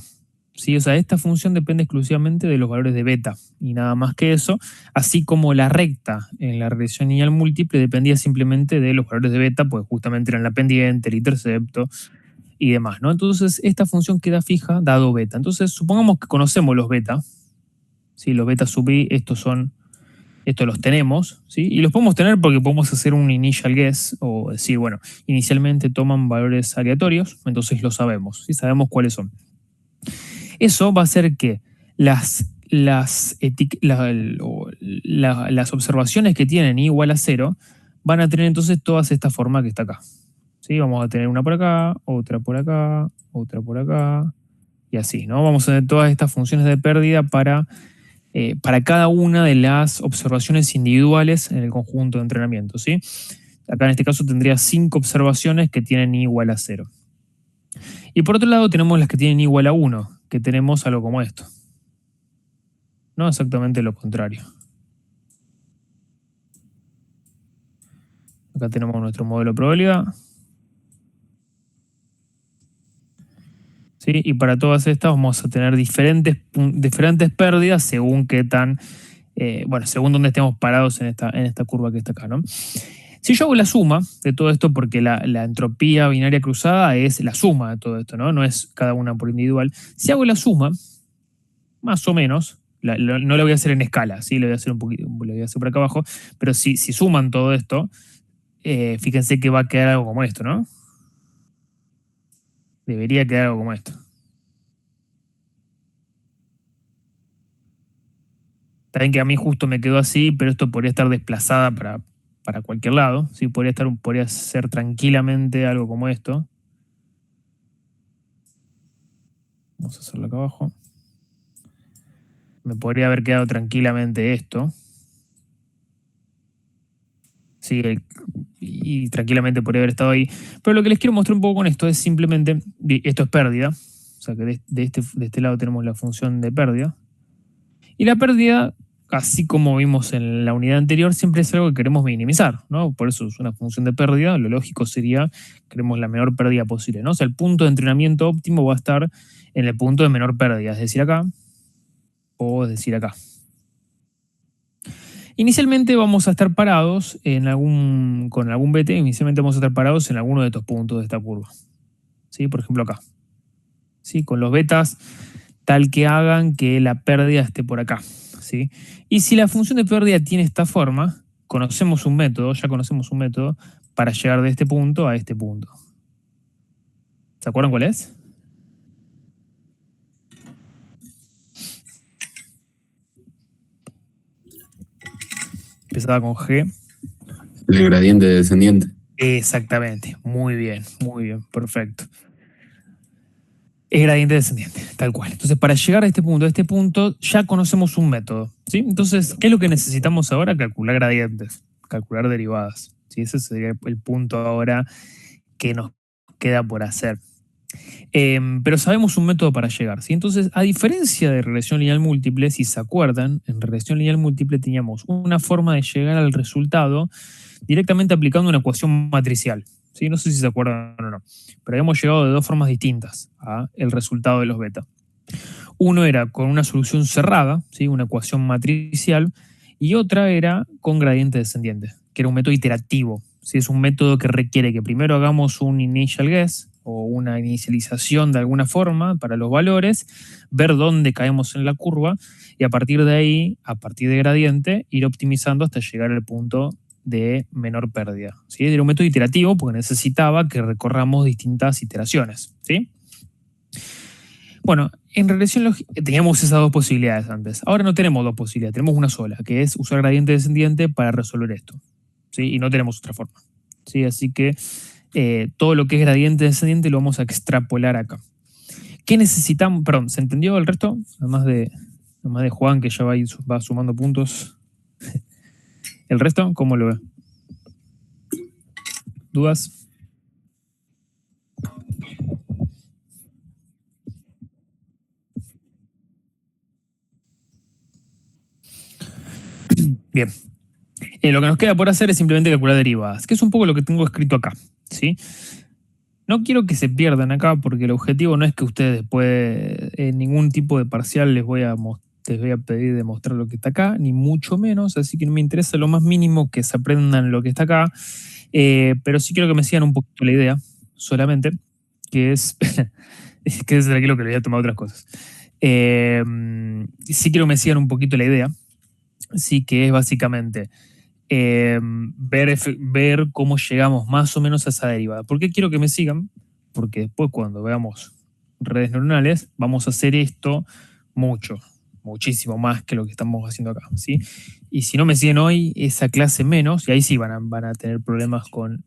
¿Sí? O sea, esta función depende exclusivamente de los valores de beta y nada más que eso, así como la recta en la regresión lineal múltiple dependía simplemente de los valores de beta, pues justamente eran la pendiente, el intercepto y demás, ¿no? Entonces, esta función queda fija dado beta. Entonces, supongamos que conocemos los beta, ¿sí? Los beta sub i, estos los tenemos, ¿sí? Y los podemos tener porque podemos hacer un initial guess o decir, bueno, inicialmente toman valores aleatorios, entonces lo sabemos, ¿sí? Sabemos cuáles son. Eso va a hacer que las observaciones que tienen i igual a 0 van a tener entonces todas esta forma que está acá. ¿Sí? Vamos a tener una por acá, otra por acá, otra por acá, y así, ¿no? Vamos a tener todas estas funciones de pérdida para cada una de las observaciones individuales en el conjunto de entrenamiento, ¿sí? Acá en este caso tendría 5 observaciones que tienen i igual a 0. Y por otro lado tenemos las que tienen i igual a 1, que tenemos algo como esto. No exactamente lo contrario. Acá tenemos nuestro modelo de probabilidad. ¿Sí? Y para todas estas vamos a tener diferentes pérdidas según qué tan, según dónde estemos parados en esta curva que está acá, ¿no? Si yo hago la suma de todo esto, porque la entropía binaria cruzada es la suma de todo esto, ¿no? No es cada una por individual. Si hago la suma, más o menos, no la voy a hacer en escala, ¿sí? Le voy a hacer un poquito, lo voy a hacer por acá abajo, pero si suman todo esto, fíjense que va a quedar algo como esto, ¿no? Debería quedar algo como esto. También que a mí justo me quedó así, pero esto podría estar desplazada para cualquier lado. ¿Sí? Podría ser tranquilamente algo como esto. Vamos a hacerlo acá abajo. Me podría haber quedado tranquilamente esto. Sí, y tranquilamente podría haber estado ahí. Pero lo que les quiero mostrar un poco con esto es simplemente, esto es pérdida. O sea que de este lado tenemos la función de pérdida. Y la pérdida, así como vimos en la unidad anterior, siempre es algo que queremos minimizar, ¿no? Por eso es una función de pérdida. Lo lógico sería, queremos la menor pérdida posible, ¿no? O sea, el punto de entrenamiento óptimo va a estar en el punto de menor pérdida, es decir, acá o es decir, acá. Inicialmente vamos a estar parados con algún BT, inicialmente vamos a estar parados en alguno de estos puntos de esta curva. ¿Sí? Por ejemplo, acá. ¿Sí? Con los betas tal que hagan que la pérdida esté por acá. ¿Sí? Y si la función de pérdida tiene esta forma, ya conocemos un método para llegar de este punto a este punto. ¿Se acuerdan cuál es? Empezaba con G. El gradiente descendiente. Exactamente, muy bien, perfecto. Es gradiente descendiente, tal cual. Entonces, para llegar a este punto ya conocemos un método, ¿sí? Entonces, ¿qué es lo que necesitamos ahora? Calcular gradientes, calcular derivadas, ¿sí? Ese sería el punto ahora que nos queda por hacer. Pero sabemos un método para llegar, ¿sí? Entonces, a diferencia de regresión lineal múltiple, si se acuerdan, en regresión lineal múltiple teníamos una forma de llegar al resultado directamente aplicando una ecuación matricial. ¿Sí? No sé si se acuerdan o no, pero habíamos llegado de dos formas distintas a el resultado de los beta. Uno era con una solución cerrada, ¿sí? Una ecuación matricial, y otra era con gradiente descendiente, que era un método iterativo. ¿Sí? Es un método que requiere que primero hagamos un initial guess o una inicialización de alguna forma para los valores, ver dónde caemos en la curva y a partir de ahí, a partir de gradiente, ir optimizando hasta llegar al punto de menor pérdida. ¿Sí? Era un método iterativo porque necesitaba que recorramos distintas iteraciones. ¿Sí? Bueno, en regresión lógica teníamos esas dos posibilidades antes. Ahora no tenemos dos posibilidades, tenemos una sola, que es usar gradiente descendiente para resolver esto. ¿Sí? Y no tenemos otra forma. ¿Sí? Así que todo lo que es gradiente descendiente lo vamos a extrapolar acá. ¿Qué necesitamos? Perdón, ¿se entendió el resto? Además de Juan, que ya va sumando puntos. ¿El resto? ¿Cómo lo ve? ¿Dudas? Bien. Lo que nos queda por hacer es simplemente calcular derivadas, que es un poco lo que tengo escrito acá. ¿Sí? No quiero que se pierdan acá porque el objetivo no es que ustedes después en ningún tipo de parcial les voy a pedir demostrar lo que está acá, ni mucho menos, así que no me interesa lo más mínimo que se aprendan lo que está acá, pero sí quiero que me sigan un poquito la idea, solamente, que es que es tranquilo que le voy a tomar otras cosas. Sí quiero que me sigan un poquito la idea, sí que es básicamente ver cómo llegamos más o menos a esa derivada. ¿Por qué quiero que me sigan? Porque después cuando veamos redes neuronales vamos a hacer esto muchísimo más que lo que estamos haciendo acá, ¿sí? Y si no me siguen hoy, esa clase menos, y ahí sí van a tener problemas con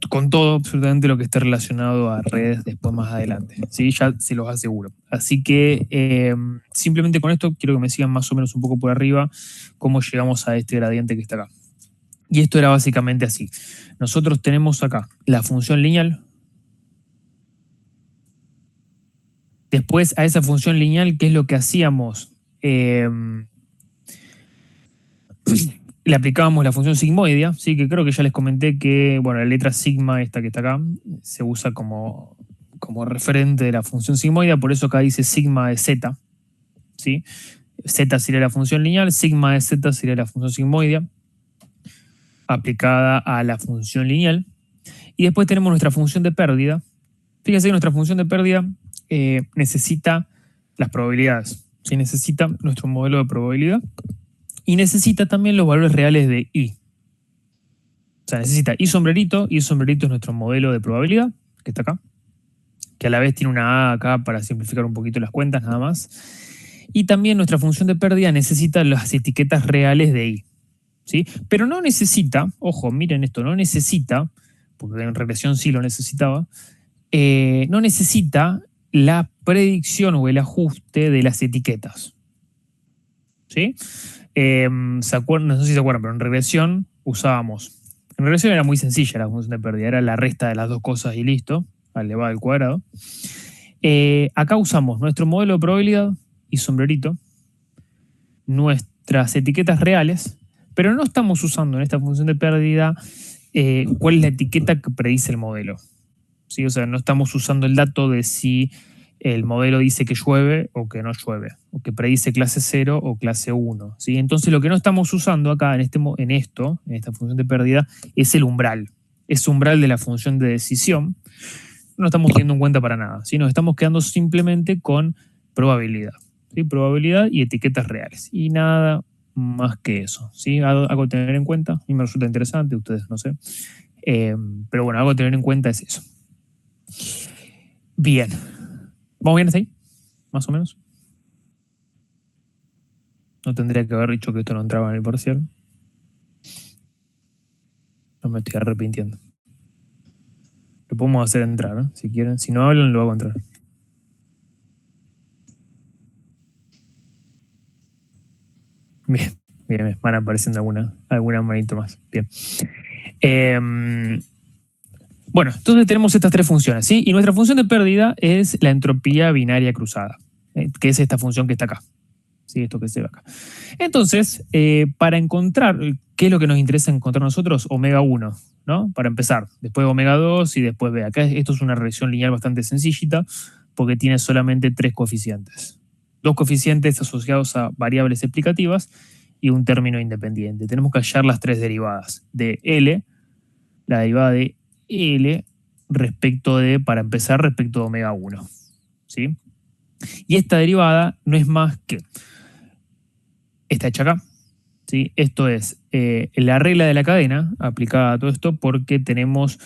con todo absolutamente lo que esté relacionado a redes después más adelante, ¿sí? Ya se los aseguro. Así que simplemente con esto quiero que me sigan más o menos un poco por arriba cómo llegamos a este gradiente que está acá. Y esto era básicamente así. Nosotros tenemos acá la función lineal. Después a esa función lineal, ¿qué es lo que hacíamos? Le aplicábamos la función sigmoidea, ¿sí? Que creo que ya les comenté que, bueno, la letra sigma, esta que está acá, se usa como referente de la función sigmoidea, por eso acá dice sigma de z, ¿sí? Z sería la función lineal, sigma de z sería la función sigmoidea, aplicada a la función lineal. Y después tenemos nuestra función de pérdida. Fíjense que nuestra función de pérdida necesita las probabilidades, ¿sí? Necesita nuestro modelo de probabilidad. Y necesita también los valores reales de I. O sea, necesita I sombrerito es nuestro modelo de probabilidad, que está acá, que a la vez tiene una A acá para simplificar un poquito las cuentas nada más. Y también nuestra función de pérdida necesita las etiquetas reales de I, ¿sí? Pero no necesita, ojo, miren esto, no necesita, porque en regresión sí lo necesitaba, no necesita la predicción o el ajuste de las etiquetas, ¿sí? No sé si se acuerdan, pero en regresión usábamos. En regresión era muy sencilla la función de pérdida, era la resta de las dos cosas y listo, elevado al cuadrado. Acá usamos nuestro modelo de probabilidad y sombrerito, nuestras etiquetas reales, pero no estamos usando en esta función de pérdida cuál es la etiqueta que predice el modelo, ¿sí? O sea, no estamos usando el dato de si el modelo dice que llueve o que no llueve, o que predice clase 0 o clase 1, ¿sí? Entonces lo que no estamos usando acá en esta función de pérdida, es el umbral. Es umbral de la función de decisión. No estamos teniendo en cuenta para nada, ¿sí? Nos estamos quedando simplemente con probabilidad, ¿sí? Probabilidad y etiquetas reales. Y nada más que eso, ¿sí? Algo a tener en cuenta. A mí me resulta interesante, ustedes no sé. Pero bueno, algo a tener en cuenta es eso. Bien. ¿Vamos bien hasta ahí? Más o menos. No tendría que haber dicho que esto no entraba en el parcial. No me estoy arrepintiendo. Lo podemos hacer entrar, ¿eh? Si quieren. Si no hablan, lo hago entrar. Bien, bien, van apareciendo alguna manito más. Bien. Bueno, entonces tenemos estas tres funciones, ¿sí? Y nuestra función de pérdida es la entropía binaria cruzada, que es esta función que está acá. ¿Sí? Esto que se ve acá. Entonces, para encontrar, ¿qué es lo que nos interesa encontrar nosotros? Omega 1, ¿no? Para empezar. Después omega 2 y después B. Acá esto es una regresión lineal bastante sencillita porque tiene solamente 3 coeficientes. 2 coeficientes asociados a variables explicativas y un término independiente. Tenemos que hallar las 3 derivadas de L, la derivada de L para empezar, respecto de omega 1. ¿Sí? Y esta derivada no es más que esta hecha acá. ¿Sí? Esto es la regla de la cadena aplicada a todo esto porque tenemos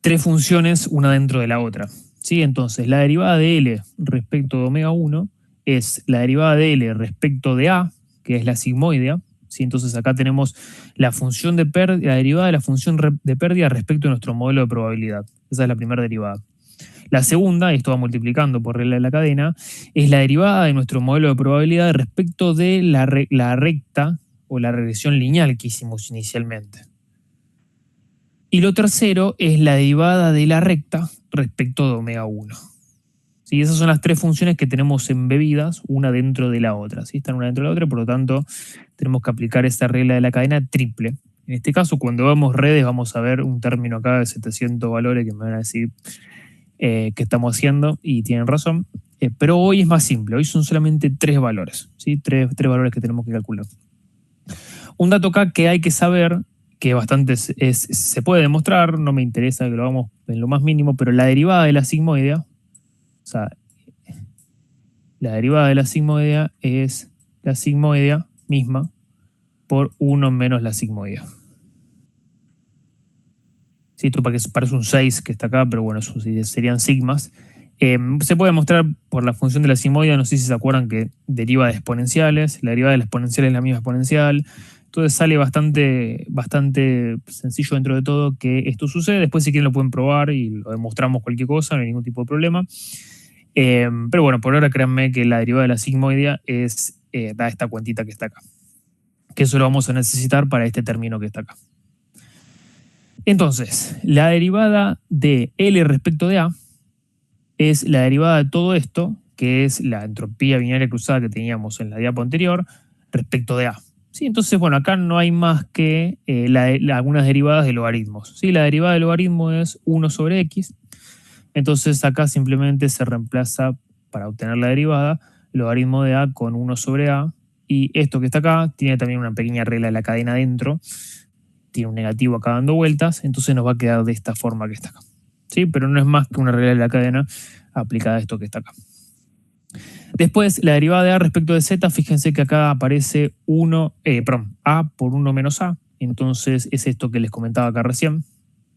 3 funciones una dentro de la otra. ¿Sí? Entonces, la derivada de L respecto de omega 1 es la derivada de L respecto de A, que es la sigmoidea. ¿Sí? Entonces, acá tenemos la función de pérdida, la derivada de la función de pérdida respecto a nuestro modelo de probabilidad. Esa es la primera derivada. La segunda, y esto va multiplicando por regla de la cadena, es la derivada de nuestro modelo de probabilidad respecto de la recta o la regresión lineal que hicimos inicialmente. Y lo tercero es la derivada de la recta respecto de omega 1. ¿Sí? Esas son las 3 funciones que tenemos embebidas, una dentro de la otra. ¿Sí? Están una dentro de la otra, por lo tanto, tenemos que aplicar esta regla de la cadena triple. En este caso, cuando vemos redes, vamos a ver un término acá de 700 valores que me van a decir qué estamos haciendo, y tienen razón. Pero hoy es más simple, hoy son solamente 3 valores, ¿sí? 3 valores que tenemos que calcular. Un dato acá que hay que saber, que bastante se puede demostrar, no me interesa que lo hagamos en lo más mínimo, pero la derivada de la sigmoidea, o sea, la derivada de la sigmoidea es la sigmoidea misma por 1 menos la sigmoidea. Sí, esto parece un 6 que está acá, pero bueno, eso serían sigmas. Se puede demostrar por la función de la sigmoidea, no sé si se acuerdan que deriva de exponenciales, la derivada de la exponencial es la misma exponencial. Entonces sale bastante sencillo dentro de todo que esto sucede. Después si quieren lo pueden probar y lo demostramos cualquier cosa, no hay ningún tipo de problema. Pero bueno, por ahora créanme que la derivada de la sigmoidea da esta cuentita que está acá. Que eso lo vamos a necesitar para este término que está acá. Entonces, la derivada de L respecto de A es la derivada de todo esto, que es la entropía binaria cruzada que teníamos en la diapo anterior, respecto de A. ¿Sí? Entonces, bueno, acá no hay más que algunas derivadas de logaritmos. ¿Sí? La derivada de logaritmo es 1 sobre X. Entonces, acá simplemente se reemplaza, para obtener la derivada, el logaritmo de A con 1 sobre A. Y esto que está acá tiene también una pequeña regla de la cadena dentro. Tiene un negativo acá dando vueltas, entonces nos va a quedar de esta forma que está acá. ¿Sí? Pero no es más que una regla de la cadena aplicada a esto que está acá. Después, la derivada de A respecto de Z, fíjense que acá aparece A por 1 menos A, entonces es esto que les comentaba acá recién.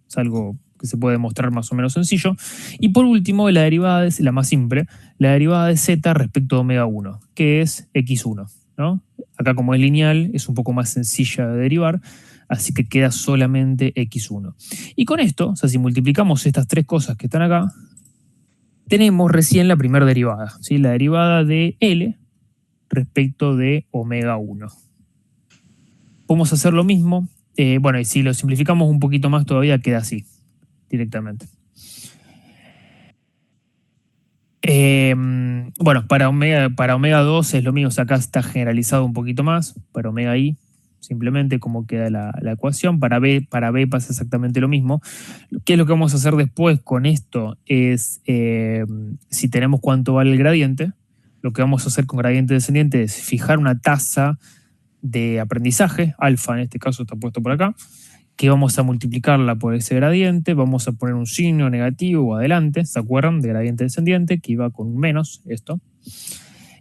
Es algo que se puede demostrar más o menos sencillo. Y por último, la derivada es la más simple, la derivada de z respecto a omega 1, que es x1, ¿no? Acá como es lineal, es un poco más sencilla de derivar, así que queda solamente x1. Y con esto, o sea, si multiplicamos estas tres cosas que están acá, tenemos recién la primera derivada, ¿sí? La derivada de L respecto de omega 1. Podemos hacer lo mismo. Bueno, y si lo simplificamos un poquito más todavía, queda así, directamente. Bueno, para omega 2 es lo mismo, o sea, acá está generalizado un poquito más. Para omega i, simplemente como queda la ecuación. Para B pasa exactamente lo mismo. ¿Qué es lo que vamos a hacer después con esto? Es, si tenemos cuánto vale el gradiente, lo que vamos a hacer con gradiente descendiente es fijar una tasa de aprendizaje, alfa en este caso está puesto por acá, que vamos a multiplicarla por ese gradiente, vamos a poner un signo negativo adelante, ¿se acuerdan? De gradiente descendiente, que iba con un menos, esto.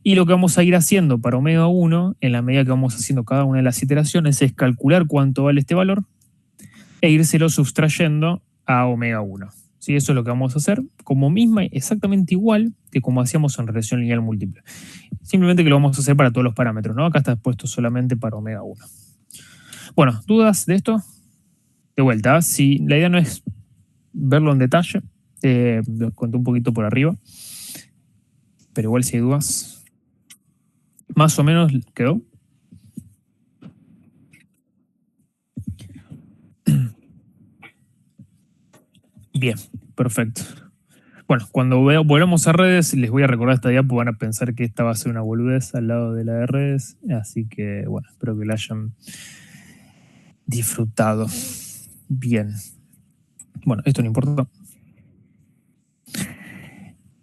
Y lo que vamos a ir haciendo para omega 1, en la medida que vamos haciendo cada una de las iteraciones, es calcular cuánto vale este valor e írselo sustrayendo a omega 1. ¿Sí? Eso es lo que vamos a hacer, como misma, exactamente igual que como hacíamos en regresión lineal múltiple. Simplemente que lo vamos a hacer para todos los parámetros, ¿no? Acá está puesto solamente para omega 1. Bueno, ¿dudas de esto? De vuelta, si la idea no es verlo en detalle, lo conté un poquito por arriba, pero igual si hay dudas, más o menos quedó. Bien, perfecto. Bueno, cuando volvamos a redes, les voy a recordar esta diapo, van a pensar que esta va a ser una boludez al lado de la de redes, así que, bueno, espero que la hayan disfrutado. Bien. Bueno, esto no importa.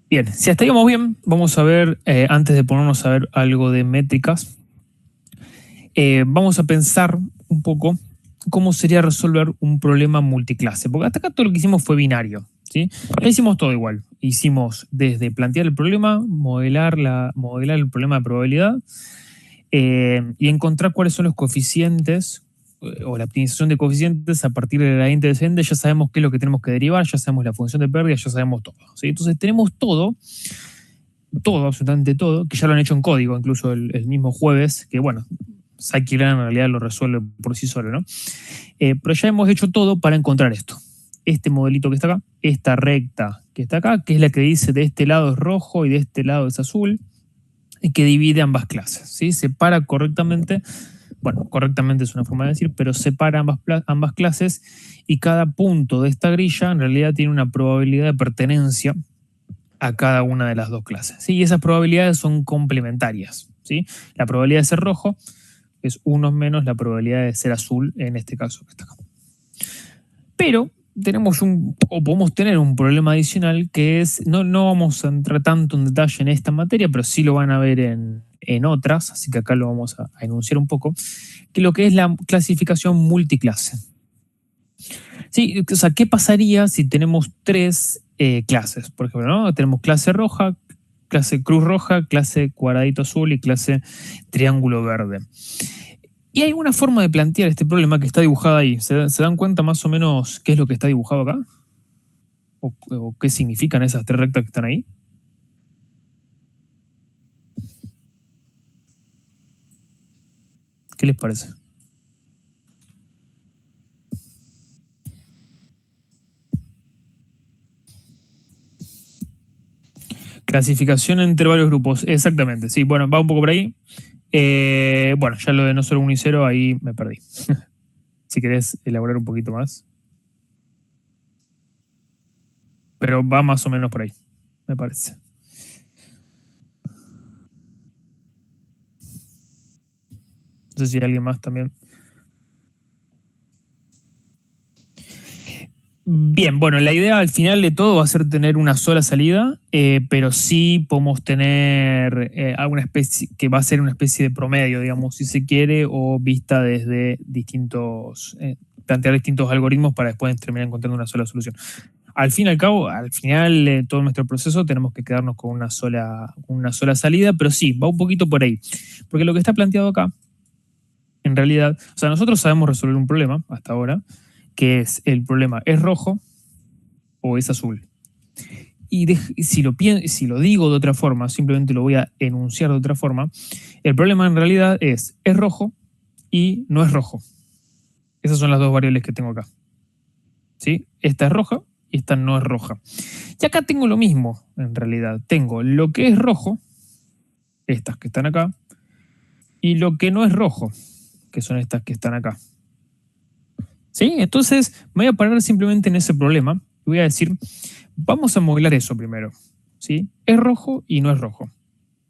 Bien, si hasta ahí vamos bien, vamos a ver, antes de ponernos a ver algo de métricas, vamos a pensar un poco cómo sería resolver un problema multiclase, porque hasta acá todo lo que hicimos fue binario, ¿sí? Ya hicimos todo igual. Hicimos desde plantear el problema, modelar el problema de probabilidad y encontrar cuáles son los coeficientes o la optimización de coeficientes a partir del gradiente descendente. Ya sabemos qué es lo que tenemos que derivar, ya sabemos la función de pérdida, ya sabemos todo, ¿sí? Entonces tenemos todo, absolutamente todo, que ya lo han hecho en código, incluso el mismo jueves, que bueno, Scikit-Learn en realidad lo resuelve por sí solo, ¿no? Pero ya hemos hecho todo para encontrar esto. Este modelito que está acá, esta recta que está acá, que es la que dice de este lado es rojo y de este lado es azul, y que divide ambas clases, ¿sí? Separa correctamente, bueno, correctamente es una forma de decir, pero separa ambas clases y cada punto de esta grilla en realidad tiene una probabilidad de pertenencia a cada una de las dos clases, ¿sí? Y esas probabilidades son complementarias, ¿sí? La probabilidad de ser rojo es 1 menos la probabilidad de ser azul, en este caso que está acá. Pero podemos tener un problema adicional que es, no vamos a entrar tanto en detalle en esta materia, pero sí lo van a ver en otras, así que acá lo vamos a enunciar un poco, que lo que es la clasificación multiclase. Sí, o sea, ¿qué pasaría si tenemos tres clases? Por ejemplo, ¿no? Tenemos clase roja, clase cruz roja, clase cuadradito azul y clase triángulo verde. Y hay una forma de plantear este problema que está dibujada ahí. ¿Se dan cuenta más o menos qué es lo que está dibujado acá? ¿O qué significan esas tres rectas que están ahí? ¿Qué les parece? Clasificación entre varios grupos. Exactamente, sí. Bueno, va un poco por ahí. Bueno, ya lo de no solo 1 y 0, ahí me perdí. Si querés elaborar un poquito más. Pero va más o menos por ahí, me parece. No sé si hay alguien más también. Bien, bueno, la idea al final de todo va a ser tener una sola salida, pero sí podemos tener alguna especie, que va a ser una especie de promedio, digamos, si se quiere, o vista desde distintos, plantear distintos algoritmos para después terminar encontrando una sola solución. Al fin y al cabo, al final de todo nuestro proceso tenemos que quedarnos con una sola salida, pero sí, va un poquito por ahí. Porque lo que está planteado acá, en realidad, o sea, nosotros sabemos resolver un problema hasta ahora, que es el problema es rojo, o es azul. Y si lo digo de otra forma, simplemente lo voy a enunciar de otra forma, el problema en realidad es rojo y no es rojo. Esas son las dos variables que tengo acá. ¿Sí? Esta es roja y esta no es roja. Y acá tengo lo mismo, en realidad. Tengo lo que es rojo, estas que están acá, y lo que no es rojo, que son estas que están acá. ¿Sí? Entonces me voy a parar simplemente en ese problema y voy a decir, vamos a modelar eso primero. ¿Sí? Es rojo y no es rojo.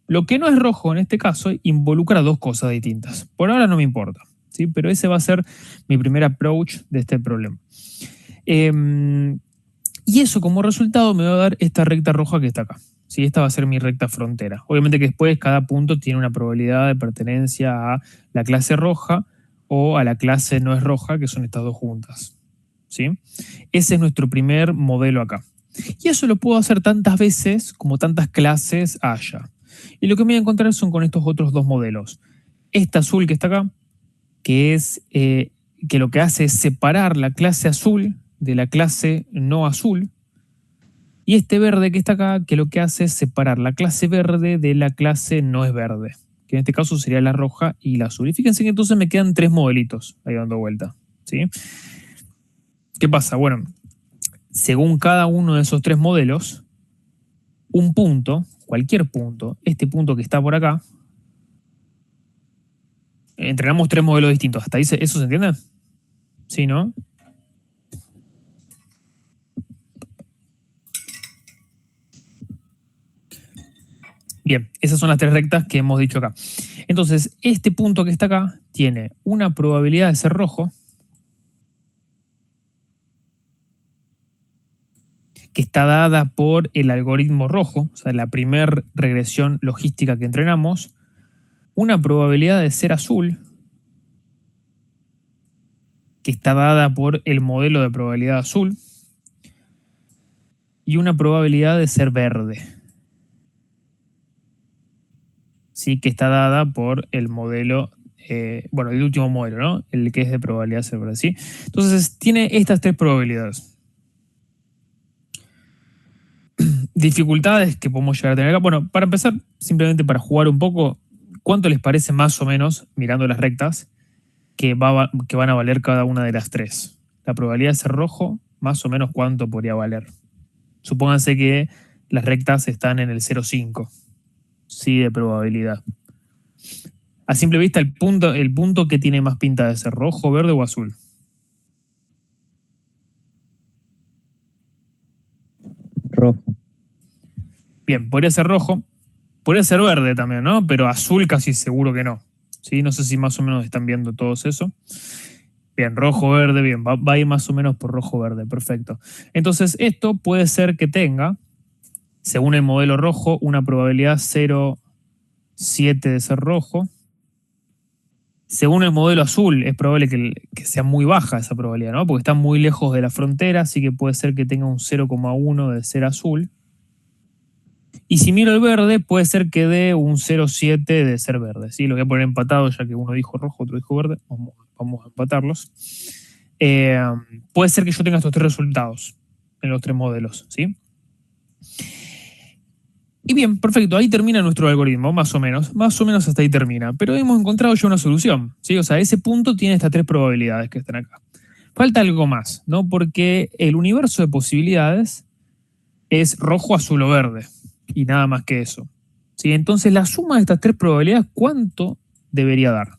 Lo que no es rojo en este caso involucra dos cosas distintas. Por ahora no me importa, ¿sí? Pero ese va a ser mi primer approach de este problema. Y eso como resultado me va a dar esta recta roja que está acá. ¿Sí? Esta va a ser mi recta frontera. Obviamente que después cada punto tiene una probabilidad de pertenencia a la clase roja o a la clase no es roja, que son estas dos juntas. ¿Sí? Ese es nuestro primer modelo acá. Y eso lo puedo hacer tantas veces como tantas clases haya. Y lo que me voy a encontrar son con estos otros dos modelos. Esta azul que está acá, que es que lo que hace es separar la clase azul de la clase no azul. Y este verde que está acá, que lo que hace es separar la clase verde de la clase no es verde. Que en este caso sería la roja y la azul. Y fíjense que entonces me quedan tres modelitos ahí dando vuelta. ¿Sí? ¿Qué pasa? Bueno, según cada uno de esos tres modelos, un punto, cualquier punto, este punto que está por acá, entrenamos tres modelos distintos. ¿Hasta ahí eso se entiende? ¿Sí, no? Bien, esas son las tres rectas que hemos dicho acá. Entonces, este punto que está acá tiene una probabilidad de ser rojo, que está dada por el algoritmo rojo, o sea, la primera regresión logística que entrenamos, una probabilidad de ser azul, que está dada por el modelo de probabilidad azul, y una probabilidad de ser verde, ¿sí? Que está dada por el modelo, bueno, el último modelo, ¿no? El que es de probabilidad de ser verde, ¿sí? Entonces, tiene estas tres probabilidades. Dificultades que podemos llegar a tener acá. Bueno, para empezar, simplemente para jugar un poco, ¿cuánto les parece más o menos, mirando las rectas, que van a valer cada una de las tres? La probabilidad de ser rojo, más o menos cuánto podría valer. Supónganse que las rectas están en el 0,5, sí, de probabilidad. A simple vista, el punto que tiene más pinta de ser rojo, verde o azul. Rojo. Bien, podría ser rojo, podría ser verde también, ¿no? Pero azul casi seguro que no. ¿Sí? No sé si más o menos están viendo todos eso. Bien, rojo, verde, bien, va a ir más o menos por rojo, verde, perfecto. Entonces, esto puede ser que tenga, según el modelo rojo, una probabilidad 0,7 de ser rojo. Según el modelo azul, es probable que sea muy baja esa probabilidad, ¿no? Porque está muy lejos de la frontera, así que puede ser que tenga un 0,1 de ser azul. Y si miro el verde, puede ser que dé un 0,7 de ser verde. ¿Sí? Lo voy a poner empatado, ya que uno dijo rojo, otro dijo verde. Vamos a empatarlos. Puede ser que yo tenga estos tres resultados en los tres modelos. ¿Sí? Y bien, perfecto. Ahí termina nuestro algoritmo, más o menos. Más o menos hasta ahí termina. Pero hemos encontrado ya una solución. ¿Sí? O sea, ese punto tiene estas tres probabilidades que están acá. Falta algo más, ¿no? Porque el universo de posibilidades es rojo, azul o verde. Y nada más que eso. ¿Sí? Entonces, la suma de estas tres probabilidades, ¿cuánto debería dar?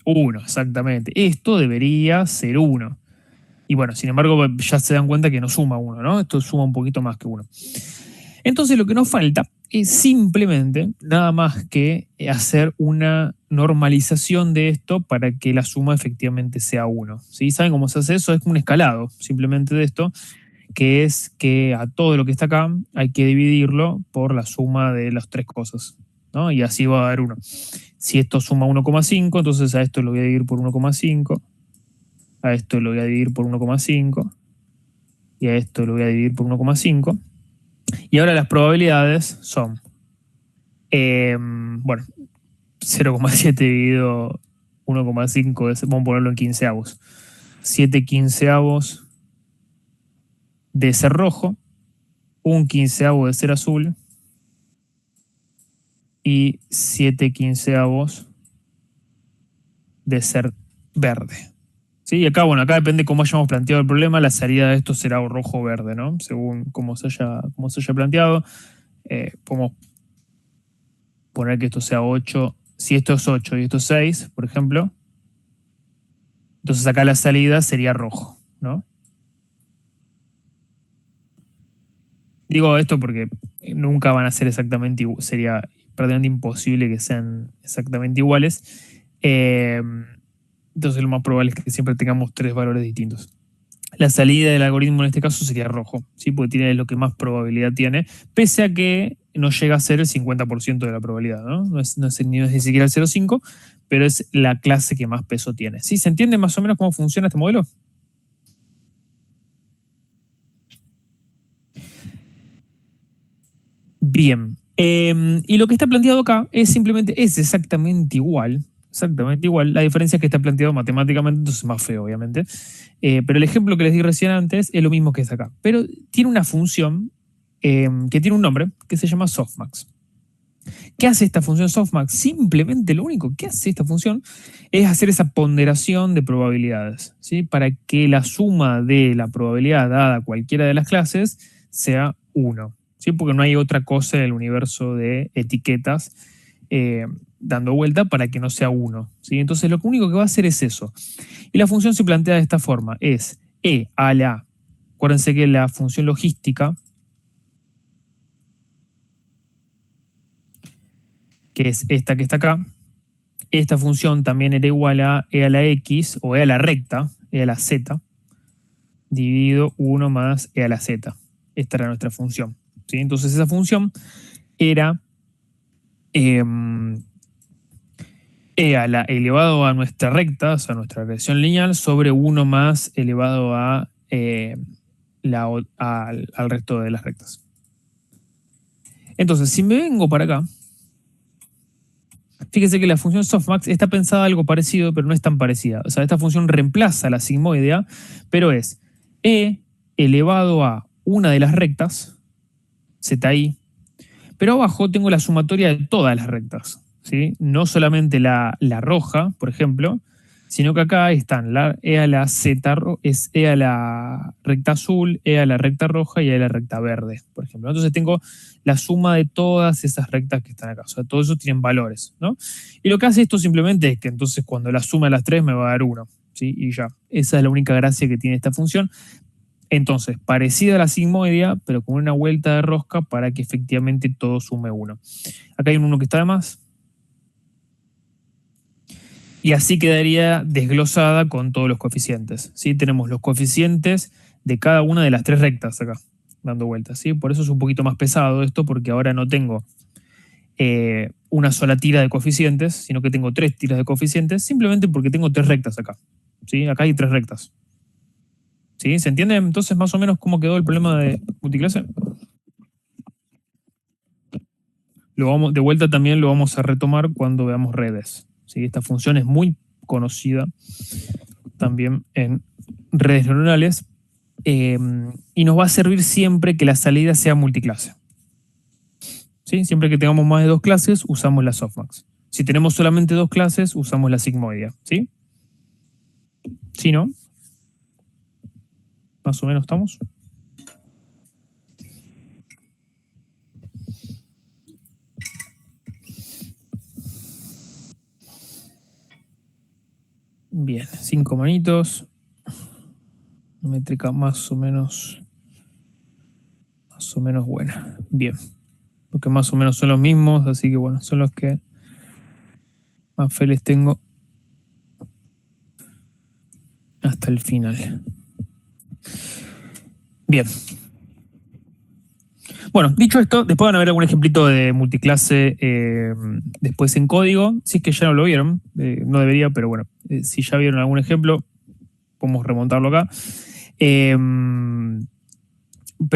1, exactamente. Esto debería ser 1. Y bueno, sin embargo, ya se dan cuenta que no suma 1, ¿no? Esto suma un poquito más que 1. Entonces, lo que nos falta es simplemente nada más que hacer una normalización de esto para que la suma efectivamente sea 1. ¿Sí? ¿Saben cómo se hace eso? Es un escalado, simplemente de esto, que es que a todo lo que está acá hay que dividirlo por la suma de las tres cosas, ¿no? Y así va a dar 1. Si esto suma 1,5, entonces a esto lo voy a dividir por 1,5, a esto lo voy a dividir por 1,5 y a esto lo voy a dividir por 1,5. Y ahora las probabilidades son, bueno, 0,7 dividido 1,5, vamos a ponerlo en quinceavos. 7/15 de ser rojo, 1/15 de ser azul y 7/15 de ser verde. ¿Sí? Y acá, bueno, acá depende cómo hayamos planteado el problema, la salida de esto será o rojo o verde, ¿no? Según cómo se haya planteado. Podemos poner que esto sea 8. Si esto es 8 y esto es 6, por ejemplo, entonces acá la salida sería rojo, ¿no? Digo esto porque nunca van a ser exactamente iguales, sería prácticamente imposible que sean exactamente iguales. Entonces lo más probable es que siempre tengamos 3 valores distintos. La salida del algoritmo en este caso sería rojo, ¿sí? Porque tiene lo que más probabilidad tiene, pese a que no llega a ser el 50% de la probabilidad, ¿no? No es ni siquiera el 0,5, pero es la clase que más peso tiene. ¿Sí? ¿Se entiende más o menos cómo funciona este modelo? Bien. Y lo que está planteado acá es exactamente igual. Exactamente igual. La diferencia es que está planteado matemáticamente, entonces es más feo, obviamente. Pero el ejemplo que les di recién antes es lo mismo que está acá. Pero tiene una función que tiene un nombre que se llama softmax. ¿Qué hace esta función softmax? Simplemente lo único que hace esta función es hacer esa ponderación de probabilidades, ¿sí? Para que la suma de la probabilidad dada a cualquiera de las clases sea 1. ¿Sí? Porque no hay otra cosa en el universo de etiquetas dando vuelta para que no sea 1. ¿Sí? Entonces lo único que va a hacer es eso. Y la función se plantea de esta forma. Es e a la, acuérdense que la función logística, que es esta que está acá, esta función también era igual a e a la x, o e a la recta, e a la z, dividido 1 más e a la z. Esta era nuestra función. ¿Sí? Entonces esa función era e a la elevado a nuestra recta, o sea, nuestra regresión lineal, sobre 1 más elevado a al resto de las rectas. Entonces, si me vengo para acá, fíjese que la función softmax está pensada algo parecido, pero no es tan parecida. O sea, esta función reemplaza la sigmoidea, pero es e elevado a una de las rectas, zi, pero abajo tengo la sumatoria de todas las rectas, ¿sí? No solamente la roja, por ejemplo, sino que acá están la e a la z, es e a la recta azul, e a la recta roja y e a la recta verde, por ejemplo. Entonces tengo la suma de todas esas rectas que están acá. O sea, todos esos tienen valores, ¿no? Y lo que hace esto simplemente es que entonces cuando la suma de las 3 me va a dar 1, ¿sí? Y ya. Esa es la única gracia que tiene esta función. Entonces, parecida a la sigmoidea, pero con una vuelta de rosca para que efectivamente todo sume 1. Acá hay un 1 que está de más. Y así quedaría desglosada con todos los coeficientes, ¿sí? Tenemos los coeficientes de cada una de las 3 rectas acá, dando vueltas, ¿sí? Por eso es un poquito más pesado esto, porque ahora no tengo una sola tira de coeficientes, sino que tengo 3 tiras de coeficientes, simplemente porque tengo 3 rectas acá, ¿sí? Acá hay 3 rectas. ¿Sí? ¿Se entiende entonces más o menos cómo quedó el problema de multiclase? De vuelta también lo vamos a retomar cuando veamos redes. ¿Sí? Esta función es muy conocida también en redes neuronales y nos va a servir siempre que la salida sea multiclase. ¿Sí? Siempre que tengamos más de 2 clases, usamos la softmax. Si tenemos solamente 2 clases, usamos la sigmoidea. ¿Sí? ¿Sí, no? Más o menos estamos. Bien, 5 manitos. Métrica más o menos buena. Bien. Porque más o menos son los mismos, así que bueno, son los que más fe les tengo hasta el final. Bien. Bueno, dicho esto, después van a ver algún ejemplito de multiclase después en código. Si es que ya no lo vieron, no debería, pero bueno, si ya vieron algún ejemplo, podemos remontarlo acá. Pero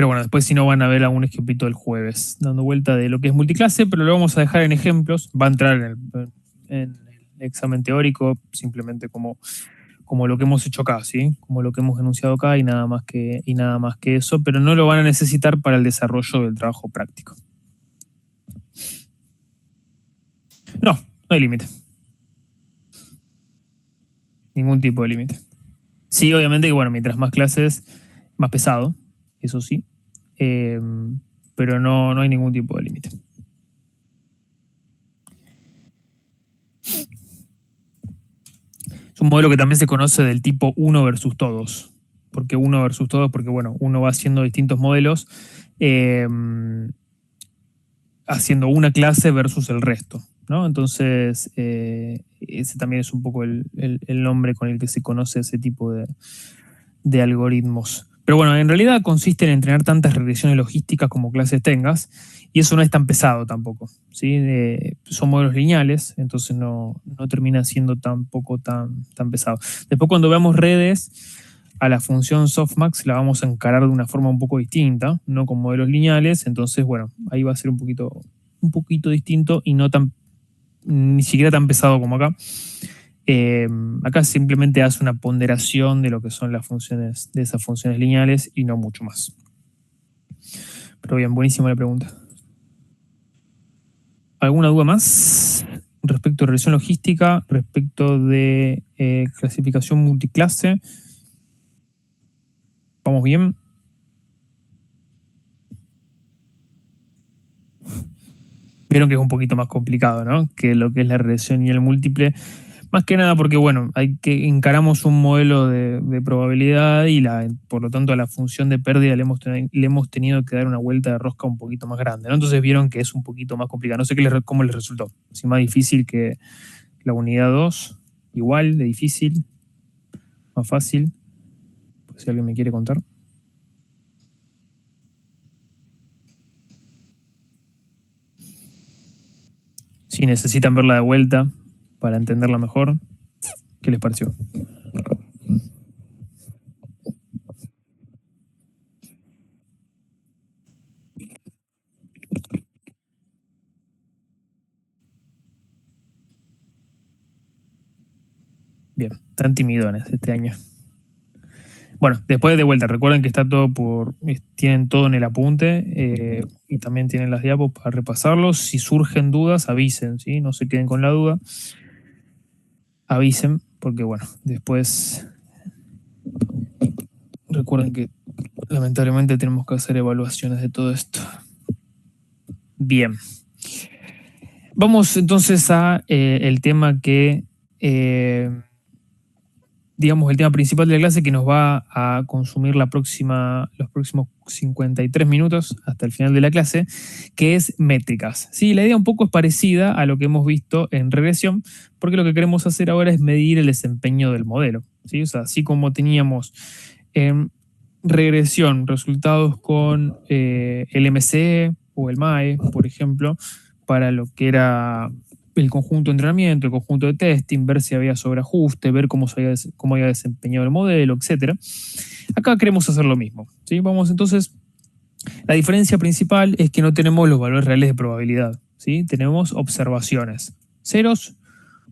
bueno, después si no van a ver algún ejemplito del jueves, dando vuelta de lo que es multiclase, pero lo vamos a dejar en ejemplos. Va a entrar en el examen teórico, simplemente como como lo que hemos hecho acá, ¿sí? Como lo que hemos enunciado acá y nada más que eso, pero no lo van a necesitar para el desarrollo del trabajo práctico. No hay límite. Ningún tipo de límite. Sí, obviamente que, bueno, mientras más clases, más pesado, eso sí, pero no hay ningún tipo de límite. Es un modelo que también se conoce del tipo 1 versus todos. ¿Por qué 1 versus todos? Porque, bueno, uno va haciendo distintos modelos, haciendo una clase versus el resto, ¿no? Entonces, ese también es un poco el nombre con el que se conoce ese tipo de algoritmos. Pero bueno, en realidad consiste en entrenar tantas regresiones logísticas como clases tengas, y eso no es tan pesado tampoco, ¿sí? Son modelos lineales, entonces no termina siendo tampoco tan pesado. Después, cuando veamos redes, a la función softmax la vamos a encarar de una forma un poco distinta, no con modelos lineales, entonces, bueno, ahí va a ser un poquito distinto y ni siquiera tan pesado como acá. Acá simplemente hace una ponderación de lo que son las funciones, de esas funciones lineales y no mucho más. Pero bien, buenísima la pregunta. ¿Alguna duda más respecto de regresión logística, respecto de clasificación multiclase? ¿Vamos bien? Vieron que es un poquito más complicado, ¿no? Que lo que es la regresión lineal múltiple. Más que nada porque, bueno, encaramos un modelo de probabilidad y por lo tanto a la función de pérdida le hemos tenido que dar una vuelta de rosca un poquito más grande, ¿no? Entonces vieron que es un poquito más complicado. No sé cómo les resultó. Si más difícil que la unidad 2, igual de difícil, más fácil. Pues si alguien me quiere contar. Si necesitan verla de vuelta para entenderla mejor, ¿qué les pareció? Bien, están timidones este año. Bueno, después de vuelta, recuerden que está todo tienen todo en el apunte y también tienen las diapos para repasarlos. Si surgen dudas, avisen, ¿sí? No se queden con la duda. Avisen, porque bueno, después recuerden que lamentablemente tenemos que hacer evaluaciones de todo esto. Bien. Vamos entonces a el tema que... digamos, el tema principal de la clase que nos va a consumir los próximos 53 minutos hasta el final de la clase, que es métricas. ¿Sí? La idea un poco es parecida a lo que hemos visto en regresión, porque lo que queremos hacer ahora es medir el desempeño del modelo. ¿Sí? O sea, así como teníamos en regresión resultados con el MCE o el MAE, por ejemplo, para lo que era el conjunto de entrenamiento, el conjunto de testing, ver si había sobreajuste, ver cómo había desempeñado el modelo, etc. Acá queremos hacer lo mismo, ¿sí? Vamos entonces, la diferencia principal es que no tenemos los valores reales de probabilidad, ¿sí? Tenemos observaciones, ceros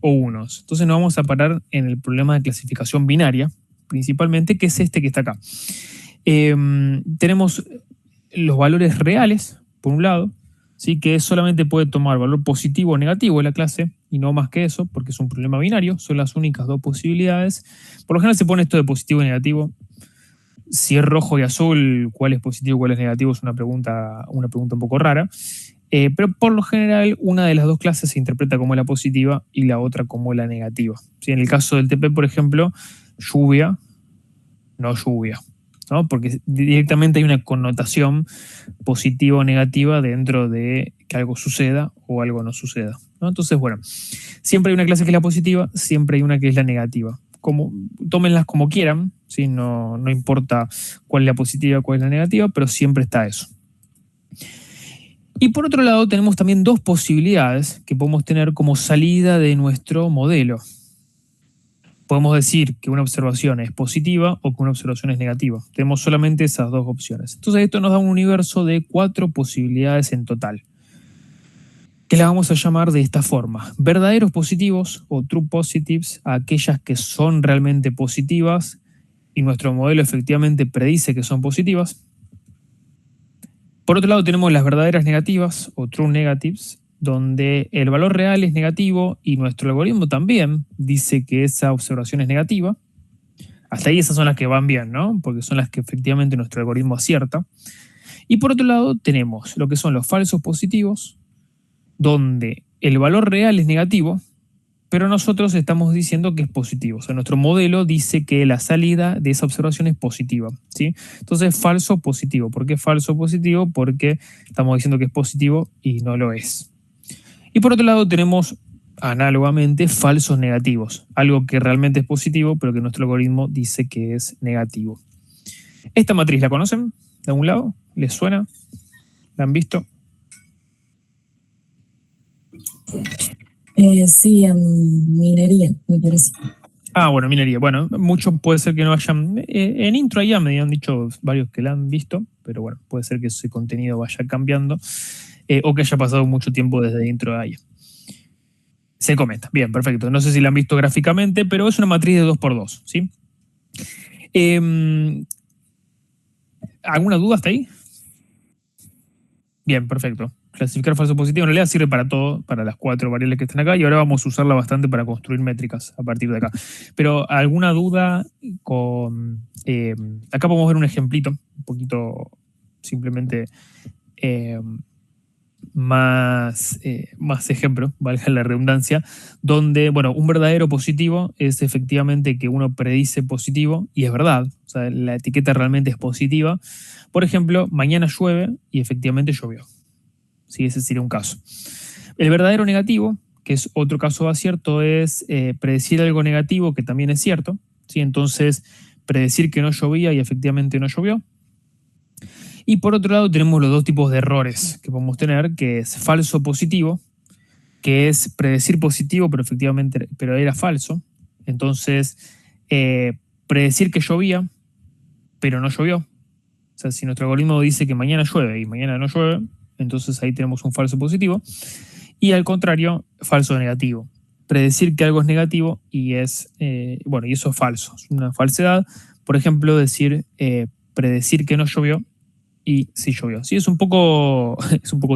o unos. Entonces nos vamos a parar en el problema de clasificación binaria, principalmente, que es este que está acá. Tenemos los valores reales, por un lado, ¿sí? Que solamente puede tomar valor positivo o negativo en la clase, y no más que eso, porque es un problema binario, son las únicas dos posibilidades. Por lo general se pone esto de positivo y negativo. Si es rojo y azul, cuál es positivo y cuál es negativo es una pregunta un poco rara. Pero por lo general, una de las dos clases se interpreta como la positiva y la otra como la negativa. ¿Sí? En el caso del TP, por ejemplo, lluvia, no lluvia, ¿no? Porque directamente hay una connotación positiva o negativa dentro de que algo suceda o algo no suceda, ¿no? Entonces, bueno, siempre hay una clase que es la positiva, siempre hay una que es la negativa. Tómenlas como quieran, ¿sí? No importa cuál es la positiva, cuál es la negativa, pero siempre está eso. Y por otro lado, tenemos también dos posibilidades que podemos tener como salida de nuestro modelo. Podemos decir que una observación es positiva o que una observación es negativa. Tenemos solamente esas dos opciones. Entonces esto nos da un universo de 4 posibilidades en total. que la vamos a llamar de esta forma. Verdaderos positivos o true positives, a aquellas que son realmente positivas y nuestro modelo efectivamente predice que son positivas. Por otro lado tenemos las verdaderas negativas o true negatives, donde el valor real es negativo y nuestro algoritmo también dice que esa observación es negativa. Hasta ahí esas son las que van bien, ¿no? Porque son las que efectivamente nuestro algoritmo acierta. Y por otro lado tenemos lo que son los falsos positivos, donde el valor real es negativo, pero nosotros estamos diciendo que es positivo. O sea, nuestro modelo dice que la salida de esa observación es positiva, ¿sí? Entonces, falso positivo. ¿Por qué falso positivo? Porque estamos diciendo que es positivo y no lo es. Y por otro lado tenemos, análogamente, falsos negativos. Algo que realmente es positivo, pero que nuestro algoritmo dice que es negativo. ¿Esta matriz la conocen de algún lado? ¿Les suena? ¿La han visto? Sí, en minería, me parece. Bueno, minería. Bueno, muchos puede ser que no hayan... en intro ya me han dicho varios que la han visto, pero bueno, puede ser que ese contenido vaya cambiando o que haya pasado mucho tiempo desde intro a allá. Se comenta. Bien, perfecto. No sé si la han visto gráficamente, pero es una matriz de 2x2, ¿sí? ¿Alguna duda hasta ahí? Bien, perfecto. Clasificar falso positivo en realidad sirve para todo, para las 4 variables que están acá, y ahora vamos a usarla bastante para construir métricas a partir de acá. Pero ¿alguna duda con... acá podemos ver un ejemplito, un poquito simplemente más ejemplo, valga la redundancia, donde, bueno, un verdadero positivo es efectivamente que uno predice positivo, y es verdad, o sea, la etiqueta realmente es positiva. Por ejemplo, mañana llueve y efectivamente llovió. Sí, ese sería un caso. El verdadero negativo, que es otro caso de acierto, es predecir algo negativo que también es cierto, ¿sí? Entonces, predecir que no llovía y efectivamente no llovió. Y por otro lado tenemos los dos tipos de errores que podemos tener, que es falso positivo, que es predecir positivo pero era falso. Entonces, predecir que llovía, pero no llovió. O sea, si nuestro algoritmo dice que mañana llueve y mañana no llueve, entonces ahí tenemos un falso positivo. Y al contrario, falso negativo. Predecir que algo es negativo y es, y eso es falso. Es una falsedad. Por ejemplo, predecir que no llovió y sí llovió. Sí, es un poco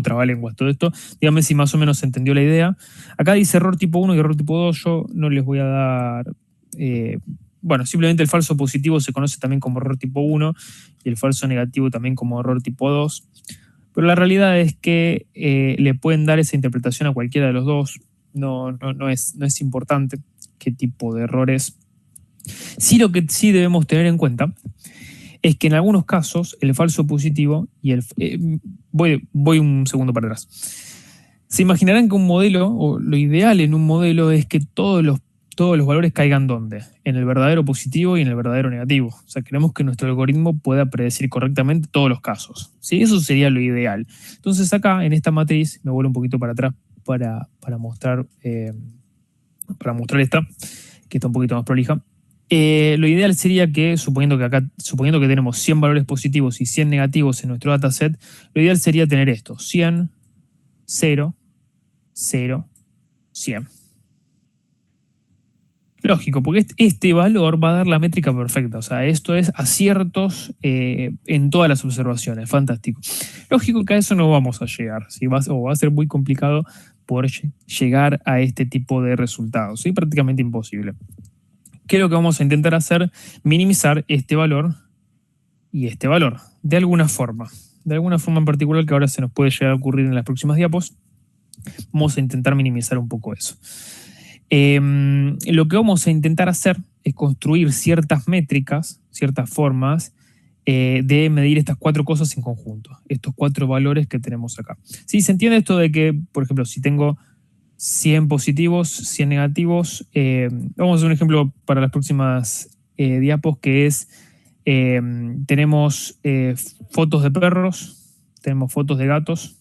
trabalenguas todo esto. Dígame si más o menos se entendió la idea. Acá dice error tipo 1 y error tipo 2. Yo no les voy a dar... simplemente el falso positivo se conoce también como error tipo 1 y el falso negativo también como error tipo 2. Pero la realidad es que le pueden dar esa interpretación a cualquiera de los dos. No es importante qué tipo de error es. Sí, lo que sí debemos tener en cuenta es que en algunos casos el falso positivo y el... voy un segundo para atrás. Se imaginarán que un modelo, o lo ideal en un modelo, es que todos los valores caigan ¿dónde? En el verdadero positivo y en el verdadero negativo. O sea, queremos que nuestro algoritmo pueda predecir correctamente todos los casos. ¿Sí? Eso sería lo ideal. Entonces acá, en esta matriz, me vuelvo un poquito para atrás para mostrar esta, que está un poquito más prolija. Lo ideal sería que, suponiendo que tenemos 100 valores positivos y 100 negativos en nuestro dataset, lo ideal sería tener esto: 100, 0, 0, 100. Lógico, porque este valor va a dar la métrica perfecta. O sea, esto es aciertos en todas las observaciones. Fantástico. Lógico que a eso no vamos a llegar, ¿sí? Va a ser muy complicado poder llegar a este tipo de resultados, ¿sí? Prácticamente imposible. ¿Qué es lo que vamos a intentar hacer? Minimizar este valor y este valor, de alguna forma. De alguna forma en particular que ahora se nos puede llegar a ocurrir en las próximas diapos. Vamos a intentar minimizar un poco eso. Lo que vamos a intentar hacer es construir ciertas métricas, ciertas formas de medir estas 4 cosas en conjunto, estos 4 valores que tenemos acá. ¿Sí? ¿Se entiende esto de que, por ejemplo, si tengo 100 positivos, 100 negativos, vamos a hacer un ejemplo para las próximas diapos, que es, tenemos fotos de perros, tenemos fotos de gatos,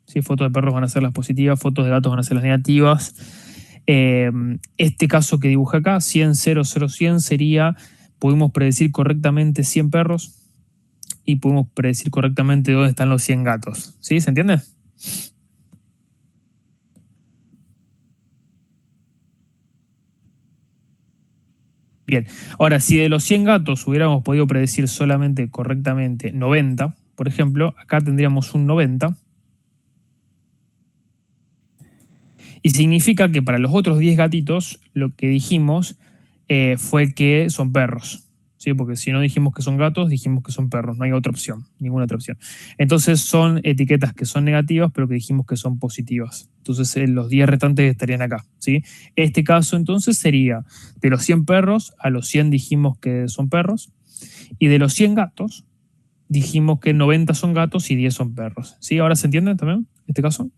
¿sí? Fotos de perros van a ser las positivas, fotos de gatos van a ser las negativas. Este caso que dibuja acá, 100, 0, 0, 100, sería, pudimos predecir correctamente 100 perros y pudimos predecir correctamente dónde están los 100 gatos. ¿Sí? ¿Se entiende? Bien, ahora si de los 100 gatos hubiéramos podido predecir solamente correctamente 90, por ejemplo, acá tendríamos un 90. Y significa que para los otros 10 gatitos lo que dijimos fue que son perros. ¿Sí? Porque si no dijimos que son gatos, dijimos que son perros. No hay otra opción, ninguna otra opción. Entonces son etiquetas que son negativas, pero que dijimos que son positivas. Entonces los 10 restantes estarían acá. ¿Sí? Este caso entonces sería de los 100 perros, a los 100 dijimos que son perros. Y de los 100 gatos, dijimos que 90 son gatos y 10 son perros. ¿Sí? ¿Ahora se entiende también este caso?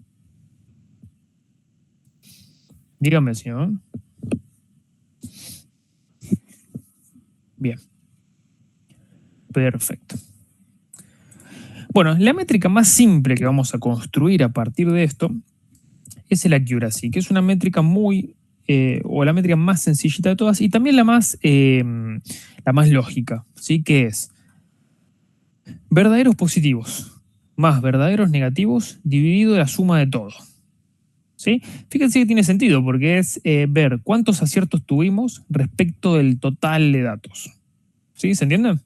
Dígame, señor. Bien. Perfecto. Bueno, la métrica más simple que vamos a construir a partir de esto es el accuracy, que es una métrica o la métrica más sencillita de todas y también la más lógica, ¿sí? Que es verdaderos positivos más verdaderos negativos dividido la suma de todo. ¿Sí? Fíjense que tiene sentido porque es ver cuántos aciertos tuvimos respecto del total de datos. ¿Sí? ¿Se entiende?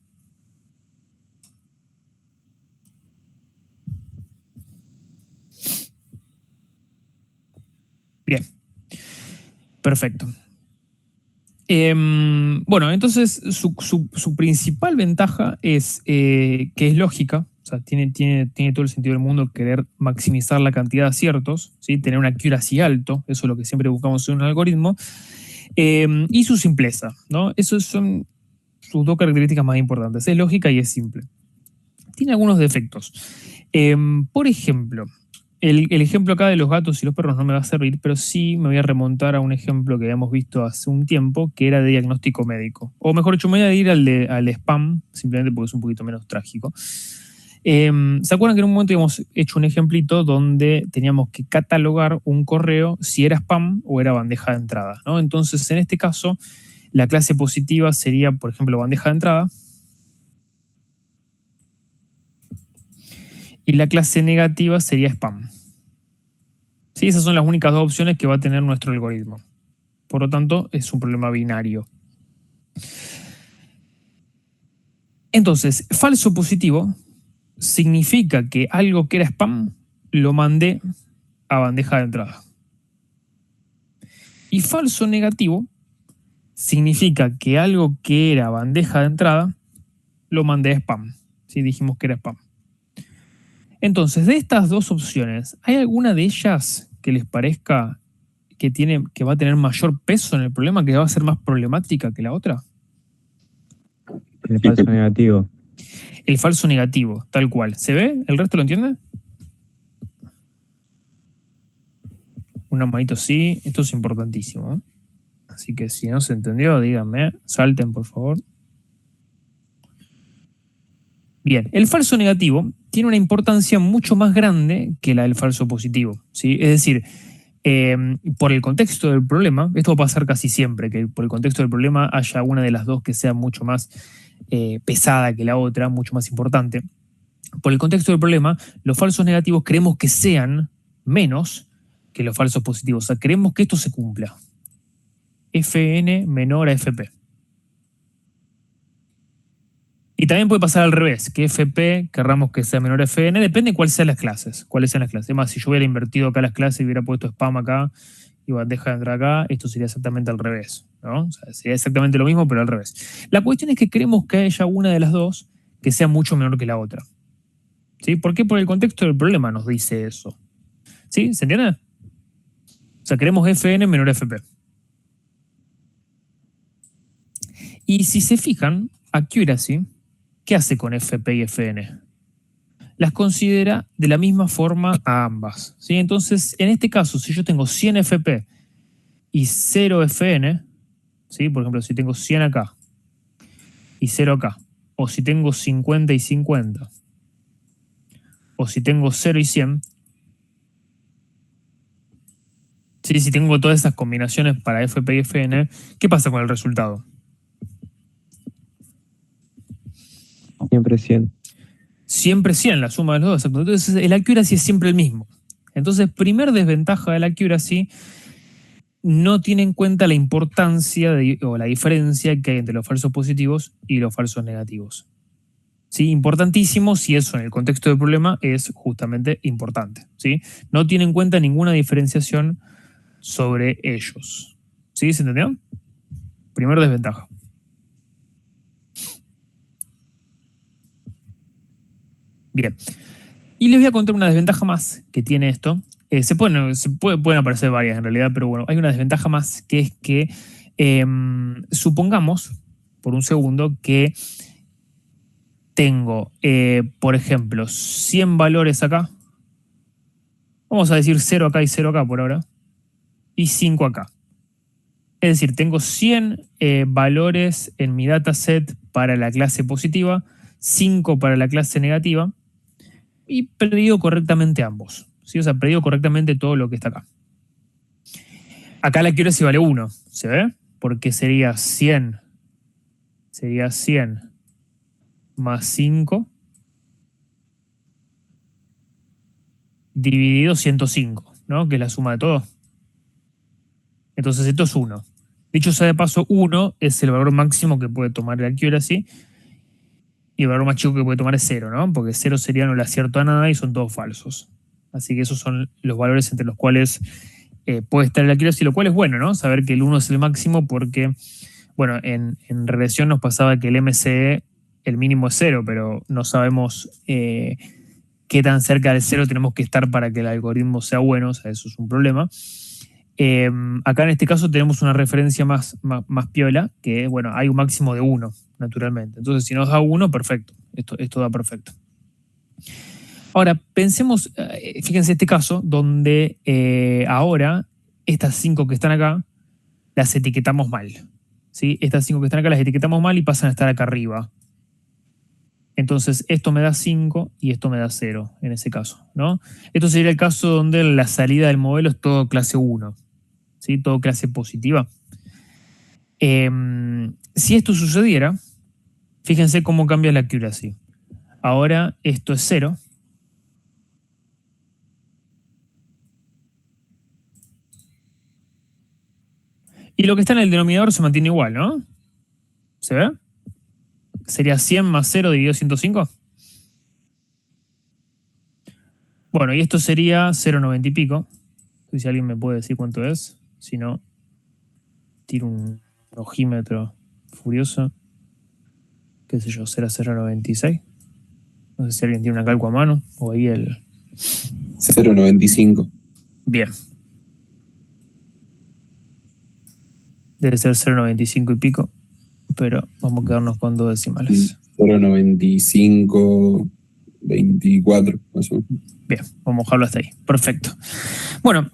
Bien. Perfecto. Bueno, entonces su principal ventaja es que es lógica. O sea, tiene todo el sentido del mundo querer maximizar la cantidad de aciertos, ¿sí? Tener una accuracy alto, eso es lo que siempre buscamos en un algoritmo, y su simpleza, ¿no? Esas son sus dos características más importantes, es lógica y es simple. Tiene algunos defectos. Por ejemplo, el ejemplo acá de los gatos y los perros no me va a servir, pero sí me voy a remontar a un ejemplo que habíamos visto hace un tiempo, que era de diagnóstico médico. O mejor dicho, me voy a ir al spam, simplemente porque es un poquito menos trágico. ¿Se acuerdan que en un momento habíamos hecho un ejemplito donde teníamos que catalogar un correo si era spam o era bandeja de entrada, ¿no? Entonces, en este caso, la clase positiva sería, por ejemplo, bandeja de entrada. Y la clase negativa sería spam. ¿Sí? Esas son las únicas dos opciones que va a tener nuestro algoritmo. Por lo tanto, es un problema binario. Entonces, falso positivo significa que algo que era spam lo mandé a bandeja de entrada. Y falso negativo significa que algo que era bandeja de entrada lo mandé a spam. ¿Sí? Dijimos que era spam. Entonces, de estas dos opciones, ¿hay alguna de ellas que les parezca que va a tener mayor peso en el problema, que va a ser más problemática que la otra? El falso negativo. El falso negativo, tal cual. ¿Se ve? ¿El resto lo entiende? Una manito sí. Esto es importantísimo, ¿eh? Así que si no se entendió, díganme. Salten, por favor. Bien, el falso negativo tiene una importancia mucho más grande que la del falso positivo, ¿sí? Es decir, por el contexto del problema, esto va a pasar casi siempre, que por el contexto del problema haya una de las dos que sea mucho más pesada que la otra, mucho más importante. Por el contexto del problema, los falsos negativos queremos que sean menos que los falsos positivos. O sea, queremos que esto se cumpla. Fn menor a Fp. Y también puede pasar al revés, que Fp querramos que sea menor a Fn, depende de cuáles sean las clases. Además, si yo hubiera invertido acá las clases y hubiera puesto spam acá y bandeja de entrada acá, esto sería exactamente al revés, ¿no? O sea, sería exactamente lo mismo, pero al revés. La cuestión es que queremos que haya una de las dos que sea mucho menor que la otra. ¿Sí? ¿Por qué? Por el contexto del problema nos dice eso. ¿Sí? ¿Se entiende? O sea, queremos Fn menor a Fp. Y si se fijan, accuracy, ¿qué hace con Fp y Fn? Las considera de la misma forma a ambas, ¿sí? Entonces, en este caso, si yo tengo 100 Fp y 0 Fn, ¿sí? Por ejemplo, si tengo 100 acá y 0 acá, o si tengo 50 y 50, o si tengo 0 y 100, ¿sí? Si tengo todas esas combinaciones para Fp y Fn, ¿qué pasa con el resultado? Siempre 100. Siempre 100, la suma de los dos. Entonces, el accuracy es siempre el mismo. Entonces, primer desventaja del accuracy no tiene en cuenta la importancia o la diferencia que hay entre los falsos positivos y los falsos negativos. ¿Sí? Importantísimo si eso en el contexto del problema es justamente importante. ¿Sí? No tiene en cuenta ninguna diferenciación sobre ellos. ¿Sí? ¿Se entendió? Primera desventaja. Bien. Y les voy a contar una desventaja más que tiene esto. Pueden aparecer varias en realidad, pero bueno, hay una desventaja más, que es que supongamos, por un segundo, que tengo, por ejemplo, 100 valores acá. Vamos a decir 0 acá y 0 acá por ahora. Y 5 acá. Es decir, tengo 100 valores en mi dataset para la clase positiva, 5 para la clase negativa, y predigo correctamente ambos. ¿Sí? O sea, predigo correctamente todo lo que está acá. Acá la accuracy vale 1, ¿se ve? Porque sería 100 más 5 dividido 105, ¿no? Que es la suma de todo. Entonces esto es 1. Dicho sea de paso, 1 es el valor máximo que puede tomar el accuracy y el valor más chico que puede tomar es 0, ¿no? Porque 0 sería no le acierto a nada y son todos falsos. Así que esos son los valores entre los cuales puede estar el accuracy, lo cual es bueno, ¿no? Saber que el 1 es el máximo porque, bueno, en regresión nos pasaba que el MCE, el mínimo es 0, pero no sabemos qué tan cerca del 0 tenemos que estar para que el algoritmo sea bueno, o sea, eso es un problema. Acá en este caso tenemos una referencia más piola, que bueno, hay un máximo de 1, naturalmente. Entonces, si nos da 1, perfecto. Esto da perfecto. Ahora, pensemos, fíjense este caso, donde ahora estas 5 que están acá las etiquetamos mal. ¿Sí? Estas 5 que están acá las etiquetamos mal y pasan a estar acá arriba. Entonces, esto me da 5 y esto me da 0 en ese caso, ¿no? Esto sería el caso donde la salida del modelo es todo clase 1, ¿sí? Todo clase positiva. Si esto sucediera, fíjense cómo cambia la accuracy. Ahora esto es 0. Y lo que está en el denominador se mantiene igual, ¿no? ¿Se ve? Sería 100 más 0 dividido 105. Bueno, y esto sería 0,90 y pico. Si alguien me puede decir cuánto es. Si no, tiro un ojímetro furioso. Qué sé yo, será 0,96. No sé si alguien tiene una calco a mano. O ahí el... 0,95. Bien. Debe ser 0,95 y pico. Pero vamos a quedarnos con 2 decimales. 0,95, 24, más o menos. Bien, vamos a dejarlo hasta ahí. Perfecto. Bueno,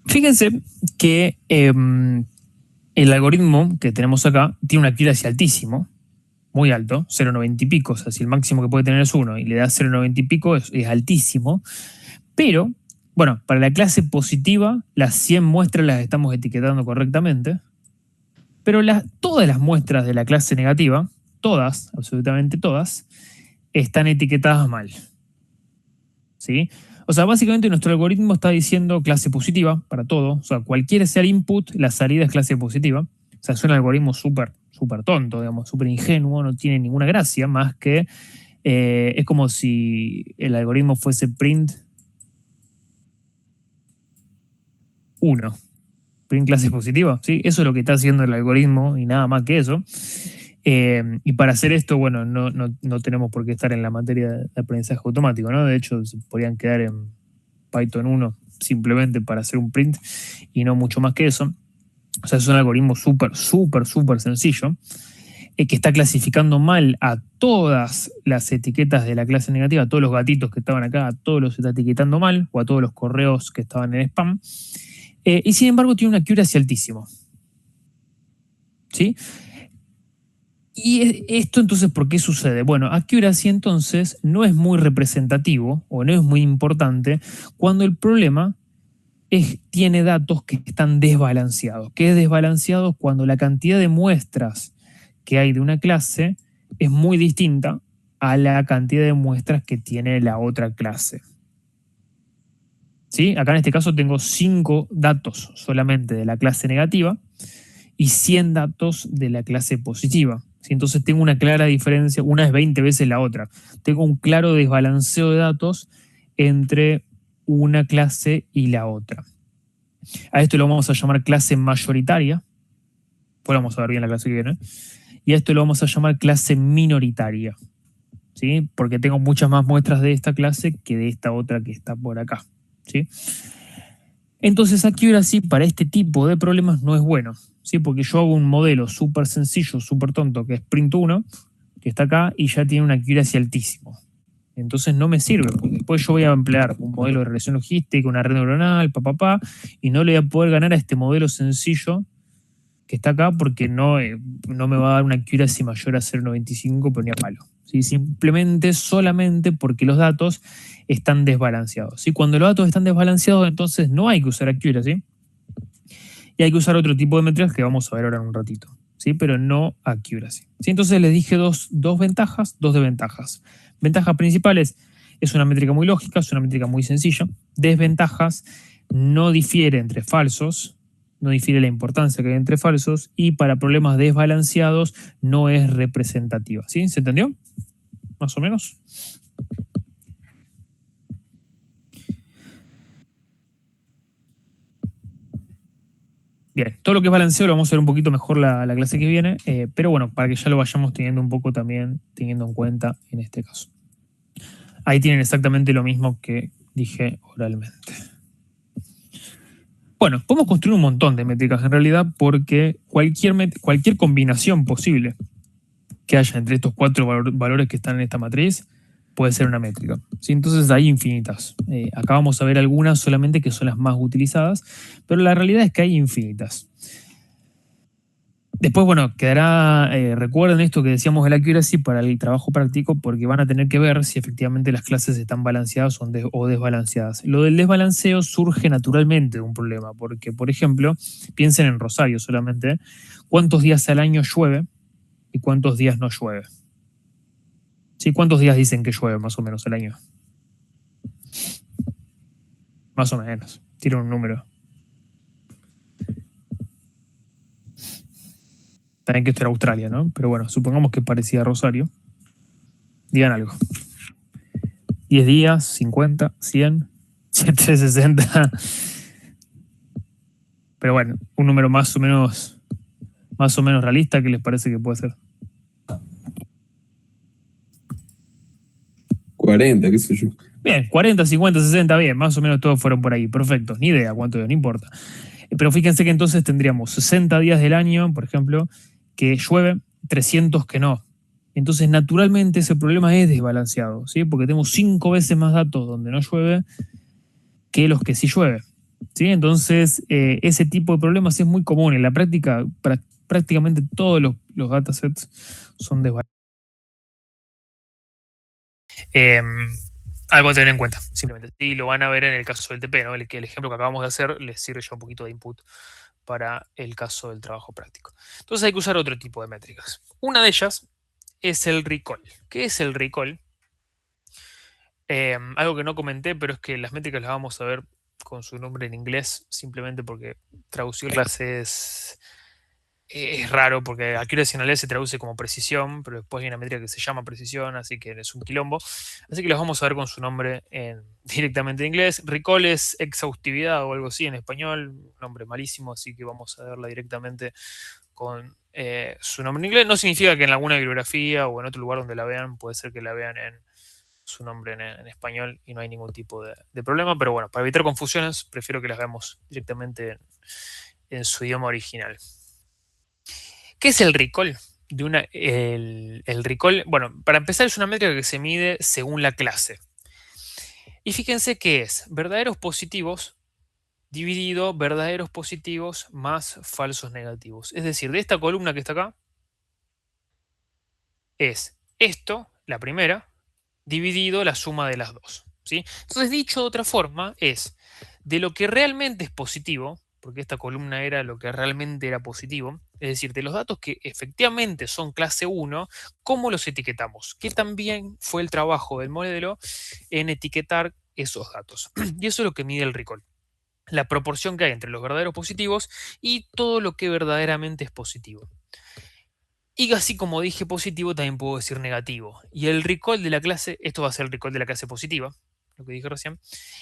fíjense que el algoritmo que tenemos acá tiene una accuracy altísimo, muy alto, 0,90 y pico. O sea, si el máximo que puede tener es 1 y le da 0,90 y pico, es altísimo. Pero, bueno, para la clase positiva, las 100 muestras las estamos etiquetando correctamente. Pero todas las muestras de la clase negativa, todas, absolutamente todas, están etiquetadas mal. ¿Sí? O sea, básicamente nuestro algoritmo está diciendo clase positiva para todo. O sea, cualquiera sea el input, la salida es clase positiva. O sea, es un algoritmo súper tonto, digamos, súper ingenuo, no tiene ninguna gracia, más que es como si el algoritmo fuese print 1. Print clase positiva, ¿sí? Eso es lo que está haciendo el algoritmo y nada más que eso. Y para hacer esto, bueno, no tenemos por qué estar en la materia de aprendizaje automático, ¿no? De hecho, se podrían quedar en Python 1 simplemente para hacer un print y no mucho más que eso. O sea, es un algoritmo súper sencillo que está clasificando mal a todas las etiquetas de la clase negativa, a todos los gatitos que estaban acá, a todos los está etiquetando mal, o a todos los correos que estaban en spam. Y sin embargo tiene una accuracy altísimo. ¿Sí? Y esto entonces, ¿por qué sucede? Bueno, accuracy entonces no es muy representativo o no es muy importante cuando el problema tiene datos que están desbalanceados. ¿Qué es desbalanceado? Cuando la cantidad de muestras que hay de una clase es muy distinta a la cantidad de muestras que tiene la otra clase. ¿Sí? Acá en este caso tengo 5 datos solamente de la clase negativa y 100 datos de la clase positiva. ¿Sí? Entonces tengo una clara diferencia, una es 20 veces la otra. Tengo un claro desbalanceo de datos entre una clase y la otra. A esto lo vamos a llamar clase mayoritaria. Pues vamos a ver bien la clase que viene. Y a esto lo vamos a llamar clase minoritaria. ¿Sí? Porque tengo muchas más muestras de esta clase que de esta otra que está por acá. ¿Sí? Entonces accuracy para este tipo de problemas no es bueno, ¿sí? Porque yo hago un modelo súper sencillo, súper tonto, que es print1, que está acá, y ya tiene una accuracy altísimo. Entonces no me sirve, porque después yo voy a emplear un modelo de regresión logística, una red neuronal, y no le voy a poder ganar a este modelo sencillo que está acá porque no me va a dar una accuracy mayor a 0.95, pero ni a palo. ¿Sí? Simplemente, solamente porque los datos están desbalanceados. ¿Sí? Cuando los datos están desbalanceados, entonces no hay que usar accuracy. Y hay que usar otro tipo de métricas que vamos a ver ahora en un ratito. ¿Sí? Pero no accuracy. ¿Sí? Entonces les dije dos ventajas, dos desventajas. Ventajas principales: es una métrica muy lógica, es una métrica muy sencilla. Desventajas: no difiere entre falsos, no difiere la importancia que hay entre falsos, y para problemas desbalanceados no es representativa. ¿Sí? ¿Se entendió? Más o menos. Bien, todo lo que es balanceo lo vamos a ver un poquito mejor la clase que viene, pero bueno, para que ya lo vayamos teniendo un poco también, teniendo en cuenta en este caso. Ahí tienen exactamente lo mismo que dije oralmente. Bueno, podemos construir un montón de métricas en realidad, porque cualquier combinación posible que haya entre estos 4 valores que están en esta matriz puede ser una métrica. ¿Sí? Entonces hay infinitas. Acá vamos a ver algunas solamente que son las más utilizadas, pero la realidad es que hay infinitas. Después, bueno, quedará, recuerden esto que decíamos de la accuracy para el trabajo práctico, porque van a tener que ver si efectivamente las clases están balanceadas o desbalanceadas. Lo del desbalanceo surge naturalmente de un problema, porque, por ejemplo, piensen en Rosario solamente, ¿cuántos días al año llueve y cuántos días no llueve? ¿Sí? ¿Cuántos días dicen que llueve más o menos al año? Más o menos. Tiro un número. También que esto era Australia, ¿no? Pero bueno, supongamos que parecía a Rosario. Digan algo. 10 días, 50, 100, 160. Pero bueno, un número más o menos realista, ¿qué les parece que puede ser? 40, qué sé yo. Bien, 40, 50, 60, bien, más o menos todos fueron por ahí. Perfecto, ni idea cuánto, no importa. Pero fíjense que entonces tendríamos 60 días del año, por ejemplo, que llueve, 300 que no. Entonces, naturalmente, ese problema es desbalanceado, ¿sí? Porque tenemos 5 veces más datos donde no llueve que los que sí llueve, ¿sí? Entonces, ese tipo de problemas es muy común. En la práctica, prácticamente todos los datasets son desbalanceados. Algo a tener en cuenta, simplemente. Y lo van a ver en el caso del TP, ¿no? El ejemplo que acabamos de hacer les sirve ya un poquito de input para el caso del trabajo práctico. Entonces hay que usar otro tipo de métricas. Una de ellas es el recall. ¿Qué es el recall? Algo que no comenté, pero es que las métricas las vamos a ver con su nombre en inglés, simplemente porque traducirlas es raro, porque accuracy en inglés se traduce como precisión, pero después hay una métrica que se llama precisión, así que es un quilombo. Así que las vamos a ver con su nombre directamente en inglés. Recall es exhaustividad o algo así en español, un nombre malísimo, así que vamos a verla directamente con su nombre en inglés. No significa que en alguna bibliografía o en otro lugar donde la vean, puede ser que la vean en su nombre en español y no hay ningún tipo de problema, pero bueno, para evitar confusiones, prefiero que las veamos directamente en su idioma original. ¿Qué es el recall? El recall, bueno, para empezar es una métrica que se mide según la clase. Y fíjense que es verdaderos positivos dividido verdaderos positivos más falsos negativos. Es decir, de esta columna que está acá, es esto, la primera, dividido la suma de las dos. ¿Sí? Entonces, dicho de otra forma, es de lo que realmente es positivo, porque esta columna era lo que realmente era positivo, es decir, de los datos que efectivamente son clase 1, ¿cómo los etiquetamos? Que también fue el trabajo del modelo en etiquetar esos datos. Y eso es lo que mide el recall. La proporción que hay entre los verdaderos positivos y todo lo que verdaderamente es positivo. Y así como dije positivo, también puedo decir negativo. Y el recall de la clase, esto va a ser el recall de la clase positiva, lo que dije recién.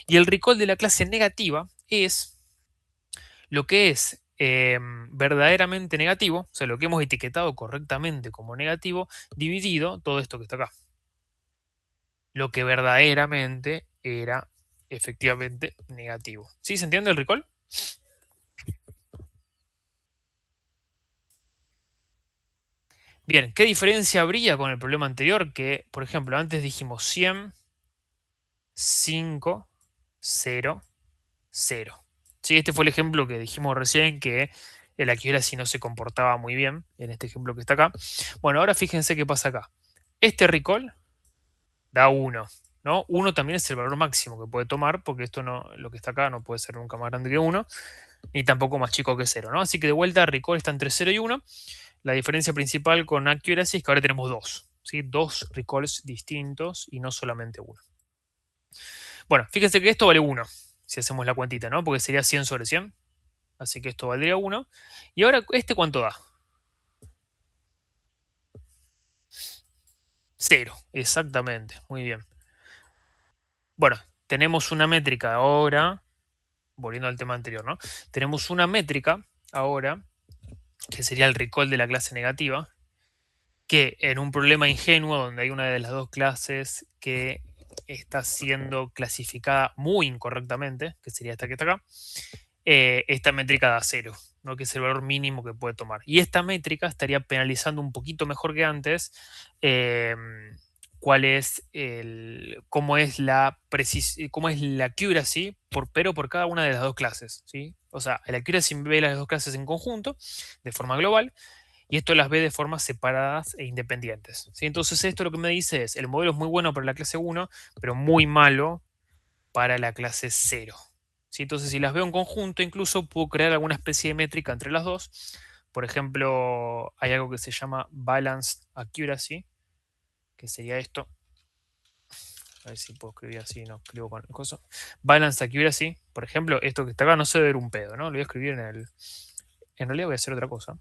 Y el recall de la clase negativa es lo que es verdaderamente negativo, o sea, lo que hemos etiquetado correctamente como negativo, dividido todo esto que está acá. Lo que verdaderamente era efectivamente negativo. ¿Sí se entiende el recall? Bien, ¿qué diferencia habría con el problema anterior? Que, por ejemplo, antes dijimos 100, 5, 0, 0. Sí, este fue el ejemplo que dijimos recién, que el accuracy no se comportaba muy bien, en este ejemplo que está acá. Bueno, ahora fíjense qué pasa acá. Este recall da 1, ¿no? 1 también es el valor máximo que puede tomar, porque esto no, lo que está acá no puede ser nunca más grande que 1, ni tampoco más chico que 0, ¿no? Así que de vuelta, recall está entre 0 y 1. La diferencia principal con accuracy es que ahora tenemos 2, ¿sí? 2 recalls distintos y no solamente uno. Bueno, fíjense que esto vale 1, si hacemos la cuentita, ¿no? Porque sería 100 sobre 100. Así que esto valdría 1. Y ahora, ¿este cuánto da? 0, exactamente. Muy bien. Bueno, tenemos una métrica ahora, volviendo al tema anterior, ¿no? Tenemos una métrica ahora, que sería el recall de la clase negativa, que en un problema ingenuo donde hay una de las dos clases que está siendo clasificada muy incorrectamente, que sería esta que está acá, esta métrica da 0, ¿no? Que es el valor mínimo que puede tomar. Y esta métrica estaría penalizando un poquito mejor que antes cómo es la accuracy, pero por cada una de las dos clases, ¿sí? O sea, el accuracy ve las dos clases en conjunto, de forma global, y esto las ve de formas separadas e independientes, ¿sí? Entonces esto lo que me dice es, el modelo es muy bueno para la clase 1, pero muy malo para la clase 0. ¿Sí? Entonces si las veo en conjunto, incluso puedo crear alguna especie de métrica entre las dos. Por ejemplo, hay algo que se llama Balanced Accuracy, que sería esto. A ver si puedo escribir así, no escribo con cosa. Balanced Accuracy, por ejemplo, esto que está acá no se debe ver un pedo, ¿no? Lo voy a escribir en el... En realidad voy a hacer otra cosa.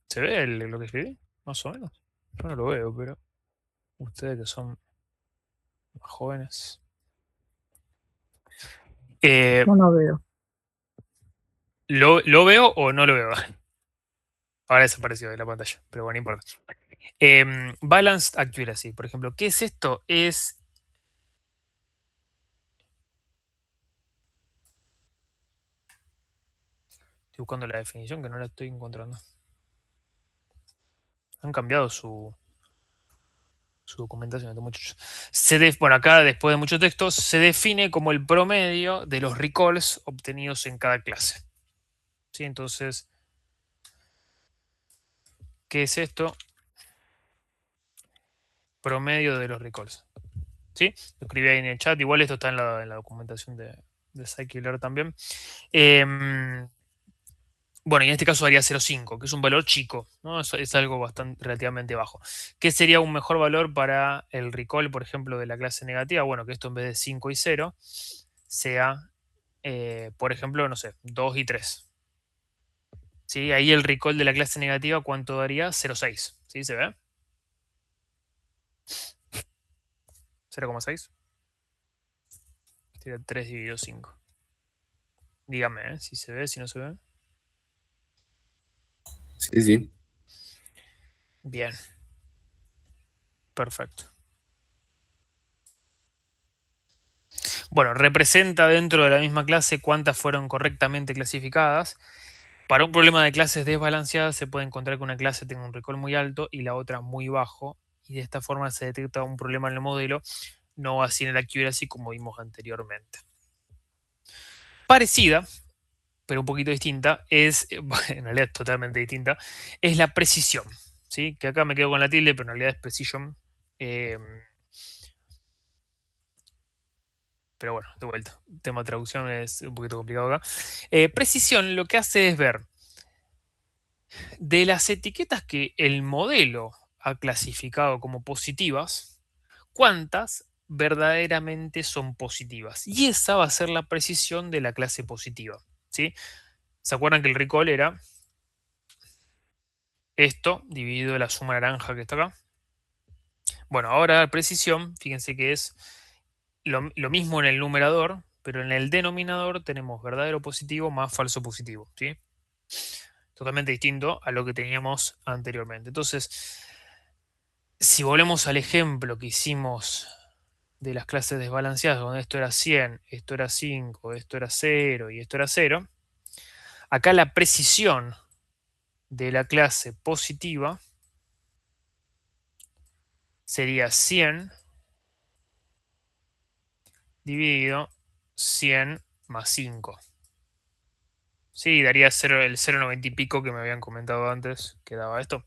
¿Se ve lo que escribí? Más o menos. Yo no lo veo, pero ustedes que son más jóvenes. No lo veo. ¿Lo veo o no lo veo? Ahora desapareció de la pantalla, pero bueno, no importa. Balanced Accuracy, por ejemplo. ¿Qué es esto? Estoy buscando la definición que no la estoy encontrando. Han cambiado su documentación, estos muchachos. Bueno, acá después de muchos textos, se define como el promedio de los recalls obtenidos en cada clase. ¿Sí? Entonces, ¿qué es esto? Promedio de los recalls. ¿Sí? Lo escribí ahí en el chat. Igual esto está en la documentación de Scikit-Learn también. Bueno, y en este caso daría 0,5, que es un valor chico, ¿no? Es algo bastante relativamente bajo. ¿Qué sería un mejor valor para el recall, por ejemplo, de la clase negativa? Bueno, que esto en vez de 5 y 0 sea, por ejemplo, no sé, 2 y 3. ¿Sí? Ahí el recall de la clase negativa, ¿cuánto daría? 0,6. ¿Sí? ¿Se ve? 0,6. Sería 3 dividido 5. Dígame, si se ve, si no se ve. Sí, sí. Bien. Perfecto. Bueno, representa dentro de la misma clase cuántas fueron correctamente clasificadas. Para un problema de clases desbalanceadas se puede encontrar que una clase tenga un recall muy alto y la otra muy bajo, y de esta forma se detecta un problema en el modelo, no así en el accuracy como vimos anteriormente. Parecida, pero un poquito distinta, en realidad totalmente distinta, es la precisión. ¿Sí? Que acá me quedo con la tilde, pero en realidad es precision. Pero bueno, de vuelta, el tema de traducción es un poquito complicado acá. Precisión lo que hace es ver de las etiquetas que el modelo ha clasificado como positivas, cuántas verdaderamente son positivas. Y esa va a ser la precisión de la clase positiva, ¿sí? ¿Se acuerdan que el recall era esto dividido la suma naranja que está acá? Bueno, ahora la precisión, fíjense que es lo mismo en el numerador, pero en el denominador tenemos verdadero positivo más falso positivo, ¿sí? Totalmente distinto a lo que teníamos anteriormente. Entonces, si volvemos al ejemplo que hicimos de las clases desbalanceadas, donde esto era 100, esto era 5, esto era 0 y esto era 0, acá la precisión de la clase positiva sería 100 dividido 100 más 5. Sí, daría 0, el 0,90 y pico que me habían comentado antes que daba esto.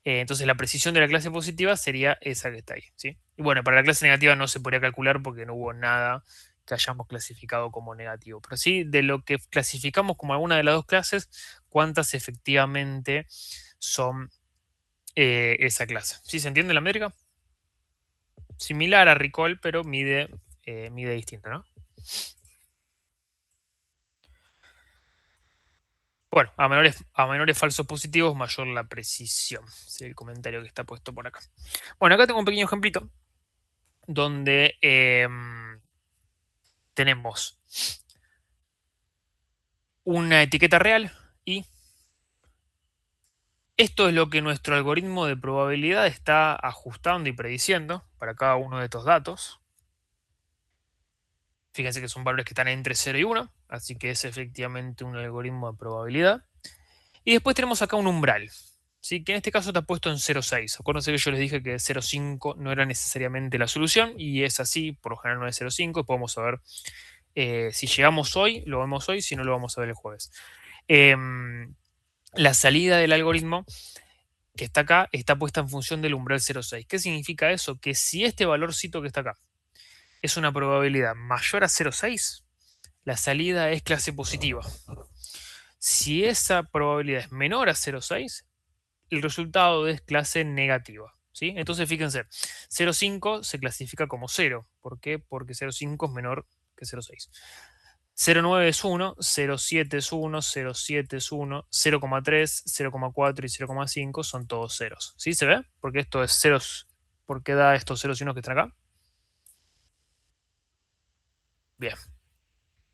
Entonces la precisión de la clase positiva sería esa que está ahí, ¿sí? Y bueno, para la clase negativa no se podría calcular porque no hubo nada que hayamos clasificado como negativo. Pero sí, de lo que clasificamos como alguna de las dos clases, cuántas efectivamente son esa clase. ¿Sí se entiende la métrica? Similar a recall, pero mide distinto, ¿no? Bueno, a menores falsos positivos, mayor la precisión. Es el comentario que está puesto por acá. Bueno, acá tengo un pequeño ejemplito donde tenemos una etiqueta real y esto es lo que nuestro algoritmo de probabilidad está ajustando y prediciendo para cada uno de estos datos. Fíjense que son valores que están entre 0 y 1, así que es efectivamente un algoritmo de probabilidad. Y después tenemos acá un umbral, ¿sí? Que en este caso está puesto en 0,6. Acuérdense que yo les dije que 0,5 no era necesariamente la solución, y es así, por lo general no es 0,5. Podemos saber si llegamos hoy, lo vemos hoy, si no lo vamos a ver el jueves. La salida del algoritmo que está acá está puesta en función del umbral 0,6. ¿Qué significa eso? Que si este valorcito que está acá es una probabilidad mayor a 0,6, la salida es clase positiva. Si esa probabilidad es menor a 0,6, el resultado es clase negativa, ¿sí? Entonces fíjense, 0,5 se clasifica como 0. ¿Por qué? Porque 0,5 es menor que 0,6. 0,9 es 1, 0,7 es 1, 0,7 es 1, 0,3, 0,4 y 0,5 son todos ceros. ¿Sí se ve? Porque esto es ceros. ¿Por qué da estos ceros y unos que están acá? Bien.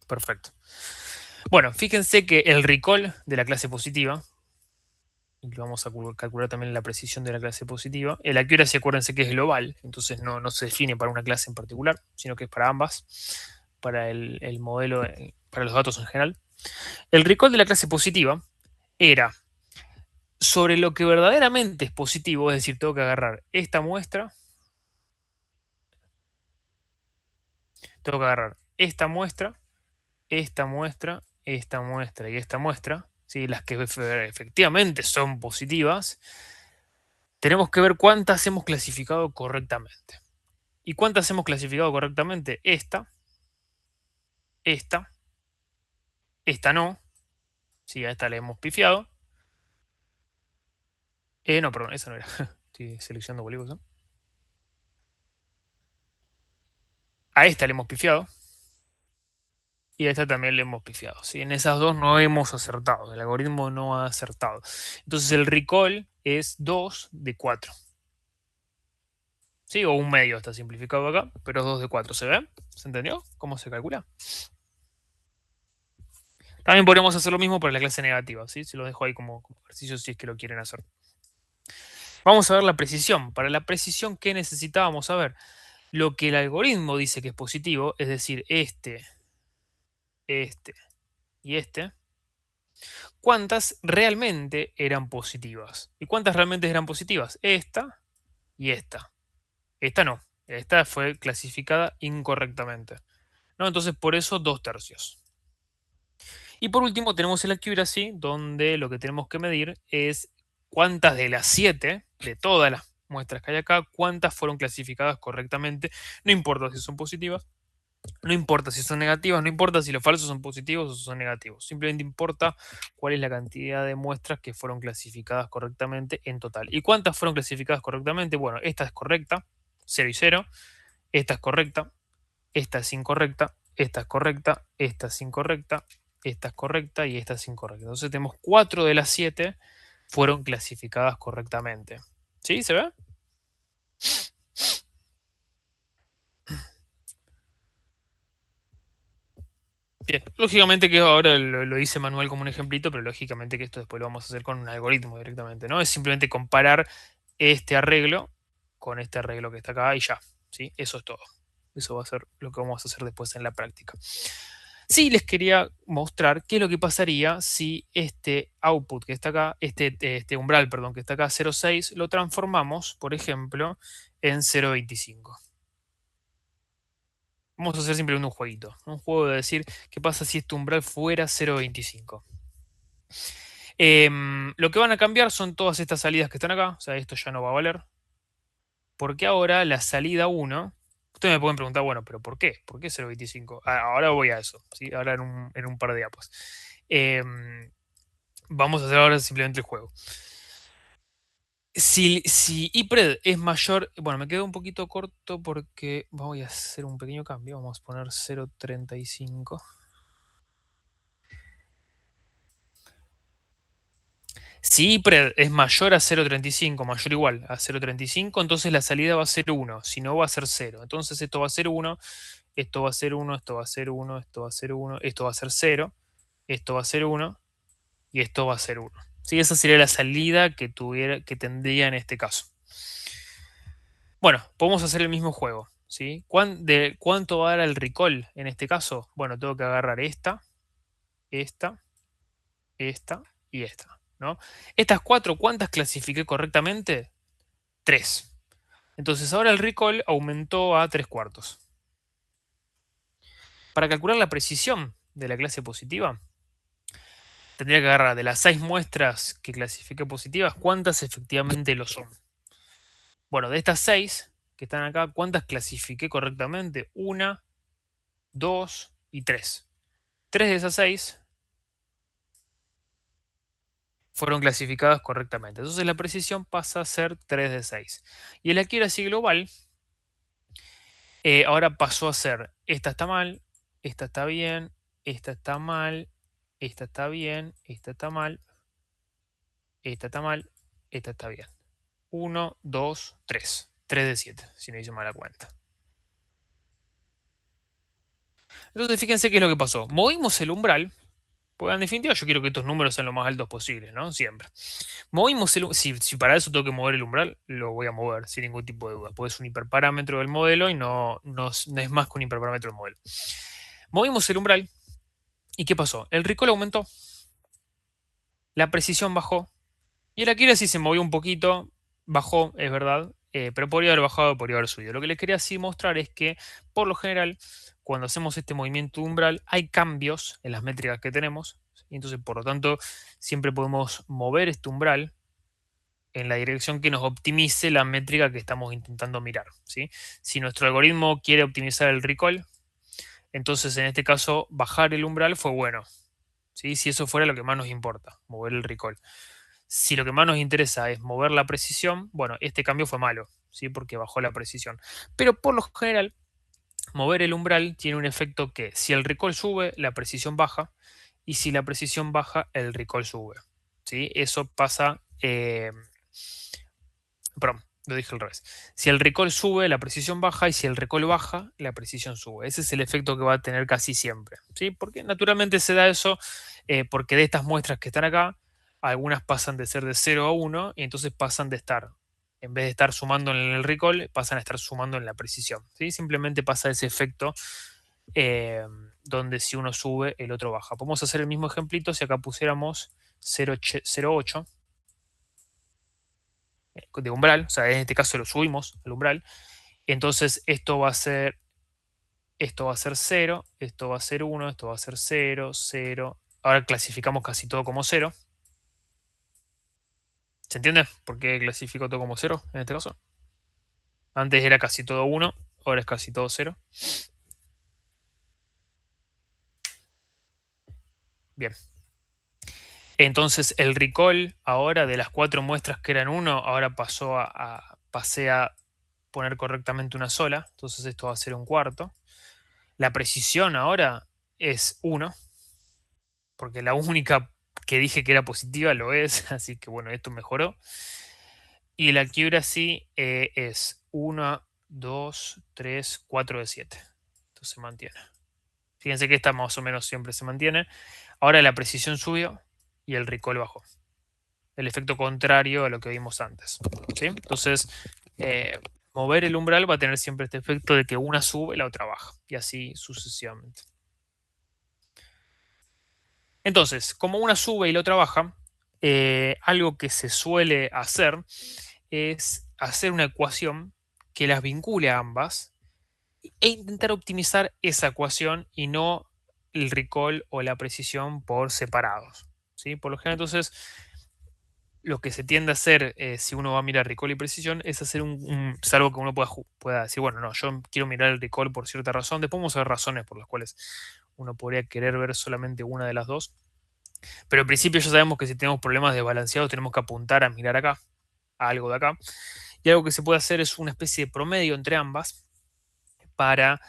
Perfecto. Bueno, fíjense que el recall de la clase positiva, y lo vamos a calcular también la precisión de la clase positiva, el accuracy, acuérdense que es global, entonces no se define para una clase en particular, sino que es para ambas, para el modelo, para los datos en general. El recall de la clase positiva era sobre lo que verdaderamente es positivo, es decir, tengo que agarrar esta muestra, tengo que agarrar esta muestra, esta muestra, esta muestra y esta muestra, ¿sí? Las que efectivamente son positivas, tenemos que ver cuántas hemos clasificado correctamente. ¿Y cuántas hemos clasificado correctamente? Esta no, sí, a esta le hemos pifiado. No, perdón, esa no era. Estoy seleccionando cualquier cosa. A esta le hemos pifiado. Y a esta también le hemos pifiado. ¿Sí? En esas dos no hemos acertado. El algoritmo no ha acertado. Entonces el recall es 2 de 4. ¿Sí? O un medio está simplificado acá, pero es 2 de 4. ¿Se ve? ¿Se entendió? ¿Cómo se calcula? También podríamos hacer lo mismo para la clase negativa. ¿Sí? Se lo dejo ahí como ejercicio si es que lo quieren hacer. Vamos a ver la precisión. Para la precisión, ¿qué necesitábamos saber? Lo que el algoritmo dice que es positivo, es decir, este y este, ¿cuántas realmente eran positivas? ¿Y cuántas realmente eran positivas? Esta y esta. Esta no. Esta fue clasificada incorrectamente, ¿no? Entonces, por eso 2/3. Y por último, tenemos el accuracy, donde lo que tenemos que medir es cuántas de las 7, de todas las muestras que hay acá, cuántas fueron clasificadas correctamente. No importa si son positivas, no importa si son negativas, no importa si los falsos son positivos o son negativos. Simplemente importa cuál es la cantidad de muestras que fueron clasificadas correctamente en total. ¿Y cuántas fueron clasificadas correctamente? Bueno, esta es correcta. 0 y 0. Esta es correcta, esta es incorrecta, esta es correcta, esta es incorrecta, esta es correcta y esta es incorrecta. Entonces tenemos 4 de las 7 fueron clasificadas correctamente. ¿Sí? ¿Se ve? Bien, lógicamente que ahora lo hice manual como un ejemplito, pero lógicamente que esto después lo vamos a hacer con un algoritmo directamente, ¿no? Es simplemente comparar este arreglo con este arreglo que está acá y ya, ¿sí? Eso es todo. Eso va a ser lo que vamos a hacer después en la práctica. Sí, les quería mostrar qué es lo que pasaría si este output que está acá, este umbral, perdón, que está acá, 0,6, lo transformamos, por ejemplo, en 0,25. Vamos a hacer simplemente un jueguito. Un juego de decir qué pasa si este umbral fuera 0,25. Lo que van a cambiar son todas estas salidas que están acá. O sea, esto ya no va a valer. Porque ahora la salida 1... Ustedes me pueden preguntar, bueno, ¿pero por qué? ¿Por qué 0,25? Ahora voy a eso. ¿Sí? Ahora en un par de diapos. Vamos a hacer ahora simplemente el juego. Si IPRED es mayor... Bueno, me quedo un poquito corto porque voy a hacer un pequeño cambio. Vamos a poner 0,35. Si IPRED es mayor a 0,35, mayor o igual a 0,35, entonces la salida va a ser 1, si no va a ser 0. Entonces esto va a ser 1, esto va a ser 1, esto va a ser 1, esto va a ser 1, esto va a ser 0, esto va a ser 1 y esto va a ser 1. ¿Sí? Esa sería la salida que tendría en este caso. Bueno, podemos hacer el mismo juego. ¿Sí? ¿Cuánto va a dar el recall en este caso? Bueno, tengo que agarrar esta, esta, esta y esta. ¿No? Estas 4, ¿cuántas clasifiqué correctamente? 3. Entonces ahora el recall aumentó a 3/4. Para calcular la precisión de la clase positiva, tendría que agarrar de las 6 muestras que clasifique positivas, ¿cuántas efectivamente lo son? Bueno, de estas 6 que están acá, ¿cuántas clasifiqué correctamente? 1, 2 y 3. 3 de esas 6 fueron clasificadas correctamente. Entonces la precisión pasa a ser 3 de 6. Y el accuracy global ahora pasó a ser, esta está mal, esta está bien, esta está mal, esta está bien, esta está mal, esta está mal, esta está bien. 1, 2, 3. 3 de 7, si no hice mala cuenta. Entonces fíjense qué es lo que pasó. Movimos el umbral, porque en definitiva yo quiero que estos números sean lo más altos posibles, ¿no? Siempre. Movimos si para eso tengo que mover el umbral, lo voy a mover sin ningún tipo de duda, porque es un hiperparámetro del modelo y no es más que un hiperparámetro del modelo. Movimos el umbral, ¿y qué pasó? El recall aumentó, la precisión bajó, y el accuracy se movió un poquito, bajó, es verdad, pero podría haber bajado, podría haber subido. Lo que les quería así mostrar es que, por lo general, cuando hacemos este movimiento umbral, hay cambios en las métricas que tenemos, y entonces, por lo tanto, siempre podemos mover este umbral en la dirección que nos optimice la métrica que estamos intentando mirar, ¿sí? Si nuestro algoritmo quiere optimizar el recall, entonces en este caso bajar el umbral fue bueno, ¿sí? Si eso fuera lo que más nos importa, mover el recall. Si lo que más nos interesa es mover la precisión, bueno, este cambio fue malo, ¿sí? Porque bajó la precisión. Pero por lo general, mover el umbral tiene un efecto que si el recall sube, la precisión baja, y si la precisión baja, el recall sube, ¿sí? Eso pasa... perdón, lo dije al revés. Si el recall sube, la precisión baja, y si el recall baja, la precisión sube. Ese es el efecto que va a tener casi siempre, ¿sí? Porque naturalmente se da eso porque de estas muestras que están acá, algunas pasan de ser de 0 a 1 y entonces pasan de estar, en vez de estar sumando en el recall, pasan a estar sumando en la precisión, ¿sí? Simplemente pasa ese efecto donde si uno sube, el otro baja. Podemos hacer el mismo ejemplito si acá pusiéramos 0,8 de umbral, o sea, en este caso lo subimos al umbral, entonces esto va a ser 0, esto va a ser 1, esto va a ser 0, 0. Ahora clasificamos casi todo como 0. ¿Se entiende por qué clasifico todo como 0 en este caso? Antes era casi todo 1, ahora es casi todo 0. Bien. Entonces el recall ahora de las 4 muestras que eran 1, ahora pasé a poner correctamente una sola. Entonces esto va a ser un cuarto. La precisión ahora es 1, porque la única que dije que era positiva lo es, así que bueno, esto mejoró. Y la accuracy es 1, 2, 3, 4 de 7. Entonces se mantiene. Fíjense que esta más o menos siempre se mantiene. Ahora la precisión subió y el recall bajó. El efecto contrario a lo que vimos antes. ¿Sí? Entonces, mover el umbral va a tener siempre este efecto de que una sube y la otra baja. Y así sucesivamente. Entonces, como una sube y la otra baja, algo que se suele hacer es hacer una ecuación que las vincule a ambas e intentar optimizar esa ecuación y no el recall o la precisión por separados. ¿Sí? Por lo general, entonces, lo que se tiende a hacer si uno va a mirar recall y precisión es hacer salvo que uno pueda decir, bueno, no, yo quiero mirar el recall por cierta razón. Después vamos a ver razones por las cuales uno podría querer ver solamente una de las dos. Pero al principio ya sabemos que si tenemos problemas desbalanceados tenemos que apuntar a mirar acá, a algo de acá. Y algo que se puede hacer es una especie de promedio entre ambas para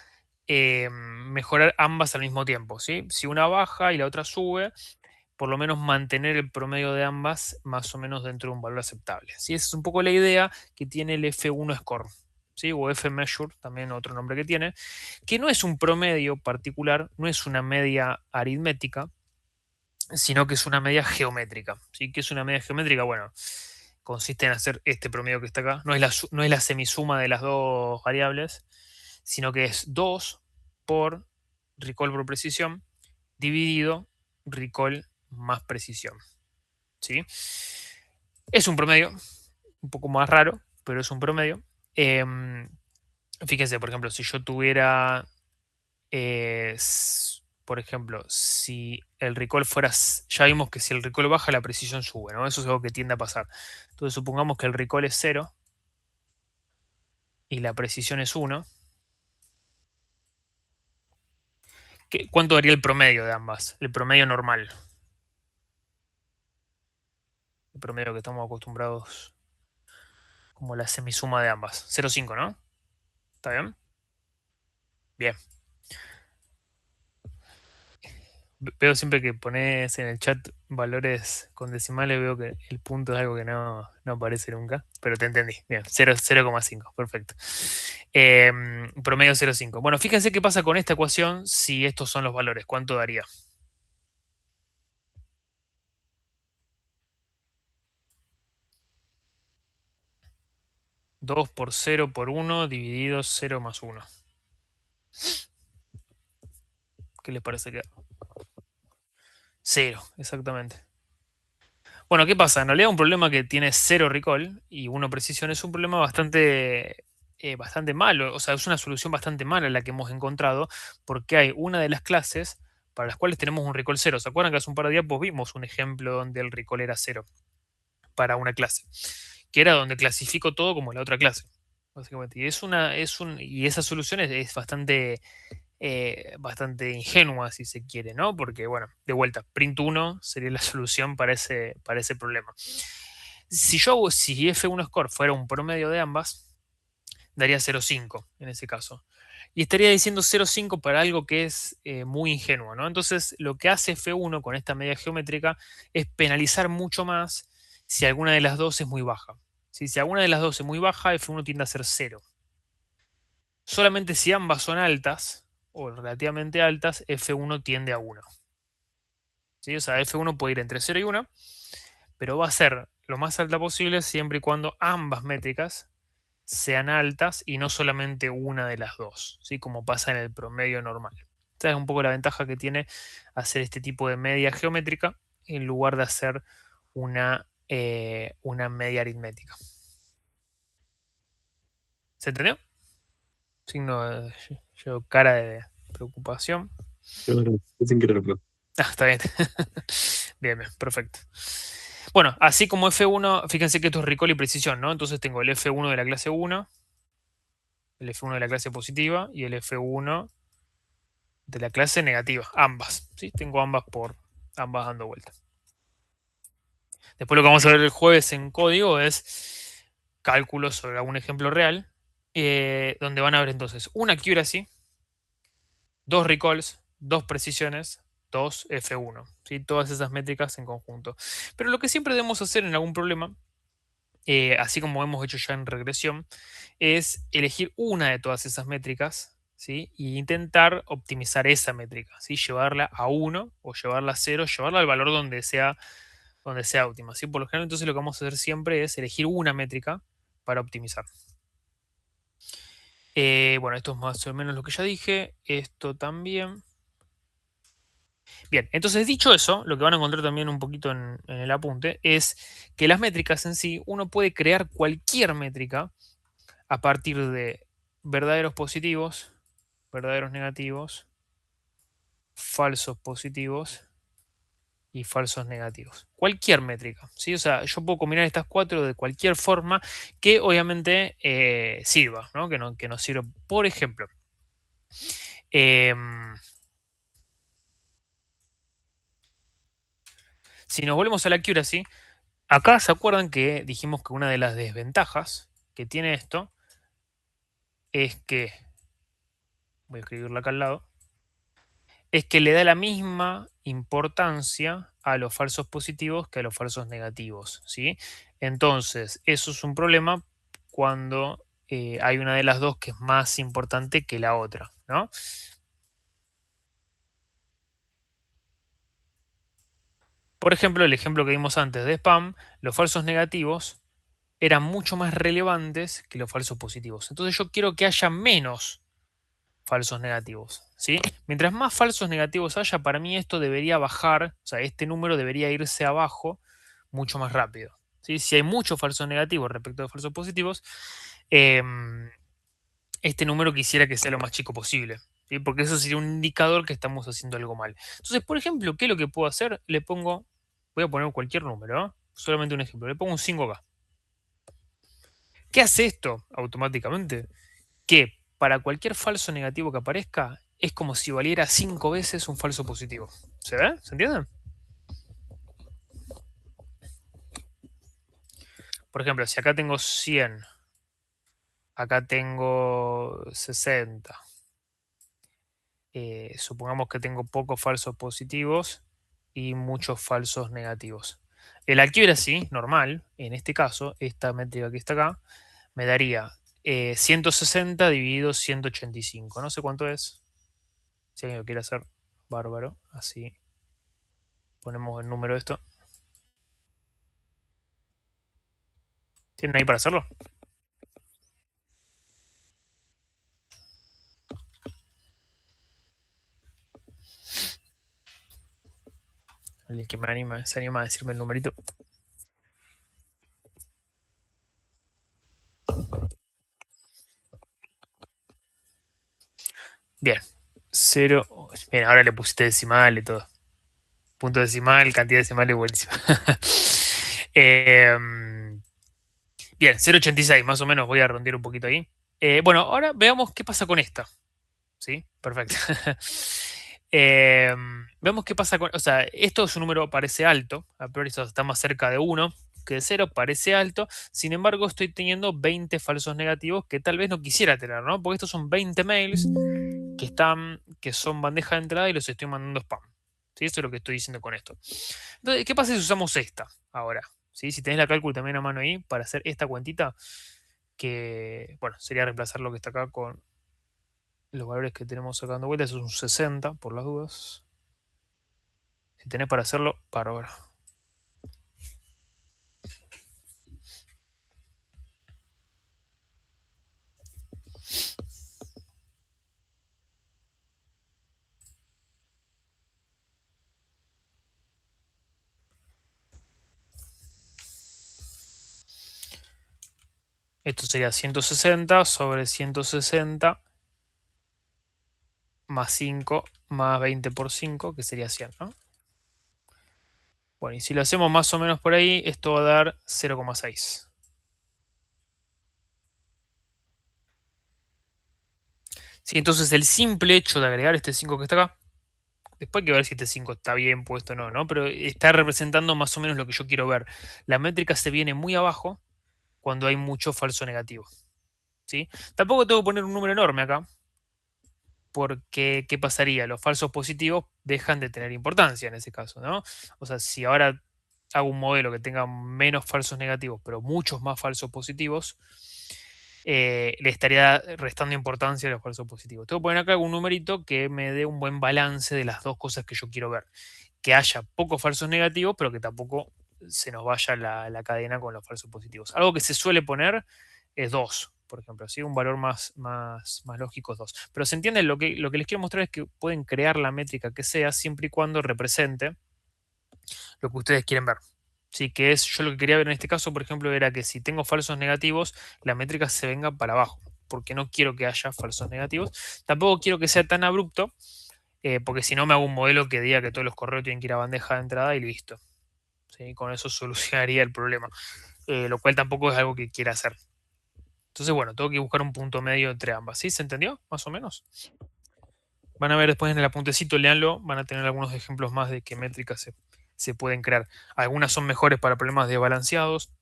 mejorar ambas al mismo tiempo. ¿Sí? Si una baja y la otra sube, por lo menos mantener el promedio de ambas más o menos dentro de un valor aceptable. ¿Sí? Esa es un poco la idea que tiene el F1 Score, ¿sí? O F-Measure, también otro nombre que tiene, que no es un promedio particular, no es una media aritmética, sino que es una media geométrica. ¿Sí? ¿Qué es una media geométrica? Bueno, consiste en hacer este promedio que está acá. No es la semisuma de las dos variables, sino que es 2 por recall por precisión dividido recall más precisión. ¿Sí? Es un promedio, un poco más raro, pero es un promedio. Fíjense, por ejemplo, si yo tuviera, por ejemplo, si el recall fuera, ya vimos que si el recall baja, la precisión sube, ¿no? Eso es algo que tiende a pasar. Entonces, supongamos que el recall es 0 y la precisión es 1. ¿Cuánto daría el promedio de ambas? El promedio normal. El promedio que estamos acostumbrados como la semisuma de ambas. 0,5, ¿no? ¿Está bien? Bien. Veo siempre que pones en el chat valores con decimales, veo que el punto es algo que no aparece nunca, pero te entendí. Bien, 0,5, perfecto. Promedio 0,5. Bueno, fíjense qué pasa con esta ecuación si estos son los valores. ¿Cuánto daría? ¿2 por 0 por 1 dividido 0 más 1? ¿Qué les parece que da? 0, exactamente. Bueno, ¿qué pasa? En realidad un problema que tiene 0 recall y 1 precisión es un problema bastante malo. O sea, es una solución bastante mala la que hemos encontrado porque hay una de las clases para las cuales tenemos un recall 0. ¿Se acuerdan que hace un par de diapos vimos un ejemplo donde el recall era 0 para una clase? Que era donde clasifico todo como la otra clase, básicamente. Y esa solución es bastante ingenua, si se quiere, ¿no? Porque, bueno, de vuelta, print 1 sería la solución para ese problema. Si F1 score fuera un promedio de ambas, daría 0,5 en ese caso. Y estaría diciendo 0,5 para algo que es muy ingenuo, ¿no? Entonces, lo que hace F1 con esta media geométrica es penalizar mucho más si alguna de las dos es muy baja. Si alguna de las dos es muy baja, F1 tiende a ser 0. Solamente si ambas son altas, o relativamente altas, F1 tiende a 1. ¿Sí? O sea, F1 puede ir entre 0 y 1, pero va a ser lo más alta posible siempre y cuando ambas métricas sean altas y no solamente una de las dos, ¿sí? Como pasa en el promedio normal. Esta es un poco la ventaja que tiene hacer este tipo de media geométrica en lugar de hacer una media aritmética. ¿Se entendió? Signo de cara de preocupación. Claro, sin quererlo. Ah, está bien. Bien, bien, perfecto. Bueno, así como F1, fíjense que esto es recall y precisión, ¿no? Entonces tengo el F1 de la clase 1, el F1 de la clase positiva y el F1 de la clase negativa, ambas, ¿sí? Tengo ambas dando vuelta. Después lo que vamos a ver el jueves en código es cálculos sobre algún ejemplo real donde van a haber entonces una accuracy, 2 recalls, 2 precisiones, 2 F1, ¿sí? Todas esas métricas en conjunto. Pero lo que siempre debemos hacer en algún problema, así como hemos hecho ya en regresión, es elegir una de todas esas métricas, ¿sí? Y intentar optimizar esa métrica, ¿sí? Llevarla a 1 o llevarla a 0, llevarla al valor donde sea óptima, ¿sí? Por lo general, entonces lo que vamos a hacer siempre es elegir una métrica para optimizar. Bueno, esto es más o menos lo que ya dije. Esto también. Bien, entonces dicho eso, lo que van a encontrar también un poquito en el apunte es que las métricas en sí, uno puede crear cualquier métrica a partir de verdaderos positivos, verdaderos negativos, falsos positivos y falsos negativos. Cualquier métrica, ¿sí? O sea, yo puedo combinar estas 4 de cualquier forma que obviamente sirva, ¿no? Que nos sirva. Por ejemplo, si nos volvemos a la accuracy, acá se acuerdan que dijimos que una de las desventajas que tiene esto es que, voy a escribirla acá al lado, es que le da la misma importancia a los falsos positivos que a los falsos negativos, ¿sí? Entonces, eso es un problema cuando hay una de las dos que es más importante que la otra, ¿no? Por ejemplo, el ejemplo que vimos antes de spam, los falsos negativos eran mucho más relevantes que los falsos positivos. Entonces yo quiero que haya menos falsos negativos, ¿sí? Mientras más falsos negativos haya, para mí esto debería bajar, o sea, este número debería irse abajo mucho más rápido, ¿sí? Si hay muchos falsos negativos respecto de falsos positivos, este número quisiera que sea lo más chico posible, ¿sí? Porque eso sería un indicador que estamos haciendo algo mal. Entonces, por ejemplo, ¿qué es lo que puedo hacer? Le pongo, voy a poner cualquier número, ¿eh? Solamente un ejemplo, le pongo un 5K. ¿Qué hace esto automáticamente? Que para cualquier falso negativo que aparezca, es como si valiera 5 veces un falso positivo. ¿Se ve? ¿Se entiende? Por ejemplo, si acá tengo 100, acá tengo 60, supongamos que tengo pocos falsos positivos y muchos falsos negativos. El accuracy normal, en este caso, esta métrica que está acá, me daría 160 dividido 185. No sé cuánto es. Si alguien lo quiere hacer, bárbaro. Así ponemos el número de esto. ¿Tienen ahí para hacerlo? El que se anima a decirme el numerito. Bien. 0. Bien, ahora le pusiste decimal y todo. Punto decimal, cantidad decimal es buenísimo. Bien, 0,86 más o menos. Voy a rondear un poquito ahí. Bueno, ahora veamos qué pasa con esta. ¿Sí? Perfecto. Vemos qué pasa con... O sea, esto es un número, parece alto. A priori está más cerca de 1 que de 0, parece alto. Sin embargo, estoy teniendo 20 falsos negativos que tal vez no quisiera tener, ¿no? Porque estos son 20 mails que son bandeja de entrada y los estoy mandando spam. ¿Sí? Eso es lo que estoy diciendo con esto. Entonces, ¿qué pasa si usamos esta ahora? ¿Sí? Si tenés la cálculo también a mano ahí para hacer esta cuentita, que, bueno, sería reemplazar lo que está acá con los valores que tenemos sacando vuelta. Eso es un 60, por las dudas. Si tenés para hacerlo, bárbaro. Esto sería 160 sobre 160 más 5 más 20 por 5, que sería 100, ¿no? Bueno, y si lo hacemos más o menos por ahí, esto va a dar 0,6. Sí, entonces el simple hecho de agregar este 5 que está acá, después hay que ver si este 5 está bien puesto o no, ¿no? Pero está representando más o menos lo que yo quiero ver. La métrica se viene muy abajo cuando hay mucho falso negativo. ¿sí? Tampoco tengo que poner un número enorme acá, porque ¿qué pasaría? Los falsos positivos dejan de tener importancia en ese caso, ¿no? O sea, si ahora hago un modelo que tenga menos falsos negativos, pero muchos más falsos positivos, le estaría restando importancia a los falsos positivos. Tengo que poner acá un numerito que me dé un buen balance de las dos cosas que yo quiero ver. Que haya pocos falsos negativos, pero que tampoco se nos vaya la cadena con los falsos positivos. Algo que se suele poner es 2, por ejemplo. ¿Sí? Un valor más lógico es 2. Pero se entiende, lo que les quiero mostrar es que pueden crear la métrica que sea siempre y cuando represente lo que ustedes quieren ver. Sí, que es, yo lo que quería ver en este caso, por ejemplo, era que si tengo falsos negativos, la métrica se venga para abajo, porque no quiero que haya falsos negativos. Tampoco quiero que sea tan abrupto, porque si no me hago un modelo que diga que todos los correos tienen que ir a bandeja de entrada y listo. ¿Sí? Con eso solucionaría el problema, lo cual tampoco es algo que quiera hacer. Entonces, bueno, tengo que buscar un punto medio entre ambas. ¿Sí? ¿Se entendió? Más o menos. Van a ver después en el apuntecito, leanlo, van a tener algunos ejemplos más de qué métricas se pueden crear. Algunas son mejores para problemas desbalanceados,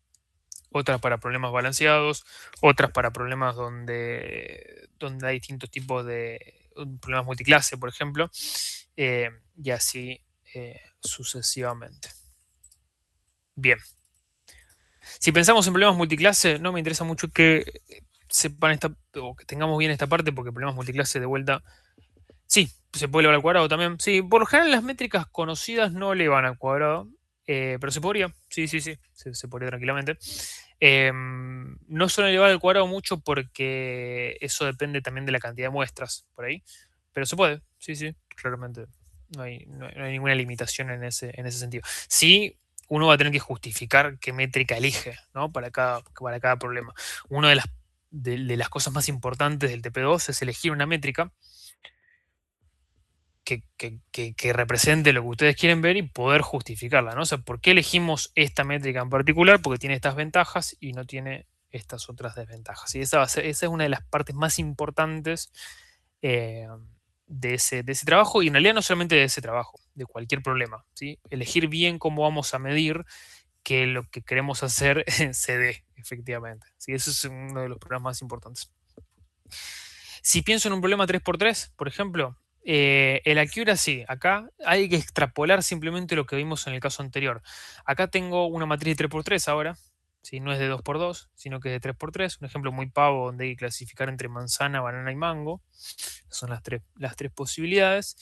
otras para problemas balanceados, otras para problemas donde hay distintos tipos de problemas multiclase, por ejemplo, y así sucesivamente. Bien. Si pensamos en problemas multiclase, no me interesa mucho que sepan o que tengamos bien esta parte, porque problemas multiclase de vuelta, sí, se puede elevar al cuadrado también. Sí, por lo general las métricas conocidas no elevan al cuadrado, pero se podría, sí, se podría tranquilamente. No suelen elevar al cuadrado mucho porque eso depende también de la cantidad de muestras por ahí, pero se puede, sí, claramente. No hay ninguna limitación en ese sentido. Sí, uno va a tener que justificar qué métrica elige, ¿no? Para cada problema. Una de las cosas más importantes del TP2 es elegir una métrica que represente lo que ustedes quieren ver y poder justificarla, ¿no? O sea, ¿por qué elegimos esta métrica en particular? Porque tiene estas ventajas y no tiene estas otras desventajas. Y esa es una de las partes más importantes eh, de ese trabajo, y en realidad no solamente de ese trabajo, de cualquier problema, ¿sí? Elegir bien cómo vamos a medir que lo que queremos hacer se dé, efectivamente. ¿Sí? Eso es uno de los problemas más importantes. Si pienso en un problema 3x3, por ejemplo, el accuracy, acá hay que extrapolar simplemente lo que vimos en el caso anterior. Acá tengo una matriz de 3x3 ahora, ¿sí? No es de 2x2, sino que es de 3x3. Un ejemplo muy pavo donde hay que clasificar entre manzana, banana y mango. Son las tres posibilidades.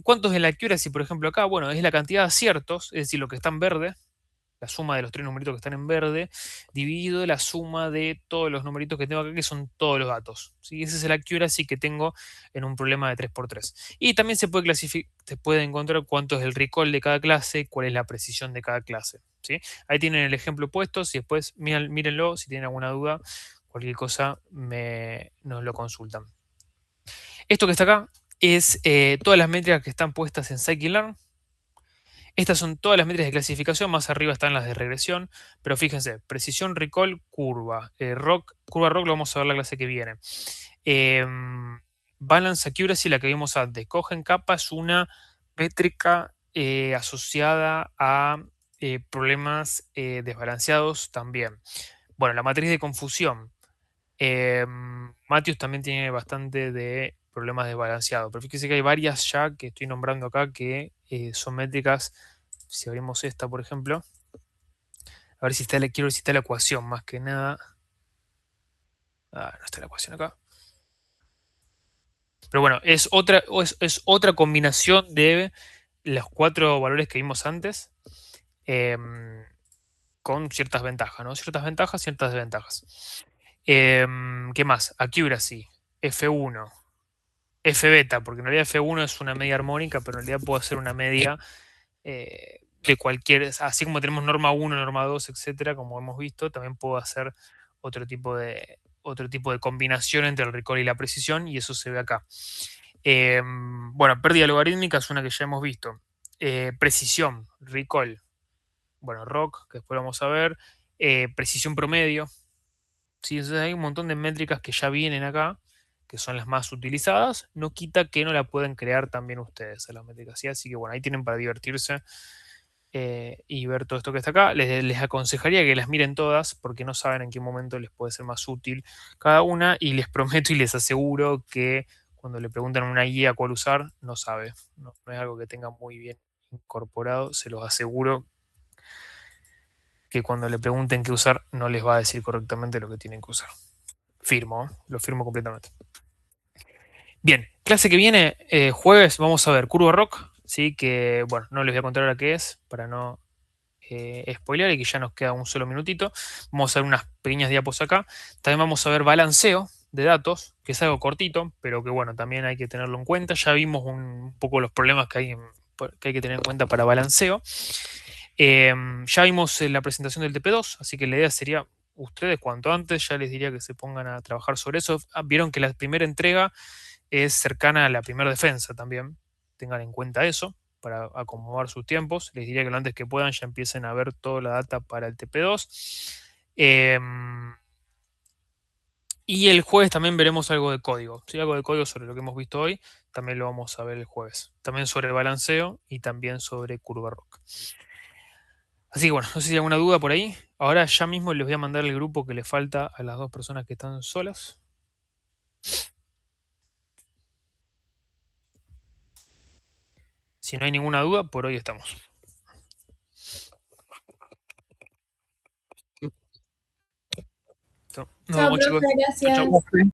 ¿Cuánto es el accuracy, por ejemplo, acá? Bueno, es la cantidad de aciertos, es decir, lo que está en verde, la suma de los tres numeritos que están en verde, dividido la suma de todos los numeritos que tengo acá, que son todos los datos. ¿Sí? Ese es el accuracy que tengo en un problema de 3x3. Y también se puede encontrar cuánto es el recall de cada clase, cuál es la precisión de cada clase. ¿Sí? Ahí tienen el ejemplo puesto, si después mírenlo, si tienen alguna duda, cualquier cosa nos lo consultan. Esto que está acá es todas las métricas que están puestas en scikit-learn. Estas son todas las métricas de clasificación, más arriba están las de regresión, pero fíjense, precisión, recall, curva. Curva rock lo vamos a ver la clase que viene. Balance accuracy, la que vimos antes. Cogen capa es una métrica asociada a problemas desbalanceados también. Bueno, la matriz de confusión. Matthews también tiene bastante de problemas desbalanceados, pero fíjense que hay varias ya que estoy nombrando acá que son métricas. Si abrimos esta, por ejemplo, a ver si quiero ver si está la ecuación, más que nada. No está la ecuación acá. Pero bueno, es otra combinación de los 4 valores que vimos antes, con ciertas ventajas, ¿no? Ciertas ventajas, ciertas desventajas. ¿Qué más? Accuracy, F1, F beta, porque en realidad F1 es una media armónica, pero en realidad puedo hacer una media de cualquier, así como tenemos norma 1, norma 2, etcétera, como hemos visto, también puedo hacer otro tipo de combinación entre el recall y la precisión, y eso se ve acá. Bueno, pérdida logarítmica es una que ya hemos visto. Precisión, recall, bueno, ROC, que después lo vamos a ver. Precisión promedio. ¿Sí? Entonces hay un montón de métricas que ya vienen acá, que son las más utilizadas. No quita que no la pueden crear también ustedes a las métricas, ¿sí? Así que bueno, ahí tienen para divertirse y ver todo esto que está acá. Les aconsejaría que las miren todas porque no saben en qué momento les puede ser más útil cada una y les prometo y les aseguro que cuando le preguntan a una guía cuál usar, no sabe. No, no es algo que tenga muy bien incorporado. Se los aseguro que cuando le pregunten qué usar, no les va a decir correctamente lo que tienen que usar. Firmo, lo firmo completamente. Bien, clase que viene, jueves, vamos a ver Curva Rock, ¿sí? Que, bueno, no les voy a contar ahora qué es, para no spoilear y que ya nos queda un solo minutito. Vamos a ver unas pequeñas diapos acá. También vamos a ver balanceo de datos, que es algo cortito, pero que, bueno, también hay que tenerlo en cuenta. Ya vimos un poco los problemas que hay que tener en cuenta para balanceo. Ya vimos la presentación del TP2, así que la idea sería, ustedes cuanto antes, ya les diría que se pongan a trabajar sobre eso. Vieron que la primera entrega es cercana a la primera defensa también. Tengan en cuenta eso para acomodar sus tiempos. Les diría que lo antes que puedan ya empiecen a ver toda la data para el TP2. Y el jueves también veremos algo de código. ¿Sí? Algo de código sobre lo que hemos visto hoy. También lo vamos a ver el jueves. También sobre balanceo y también sobre curva rock. Así que bueno, no sé si hay alguna duda por ahí. Ahora ya mismo les voy a mandar el grupo que le falta a las dos personas que están solas. Si no hay ninguna duda, por hoy estamos. Nos Chao, vemos, chicos. profe, Chau, chau. gracias.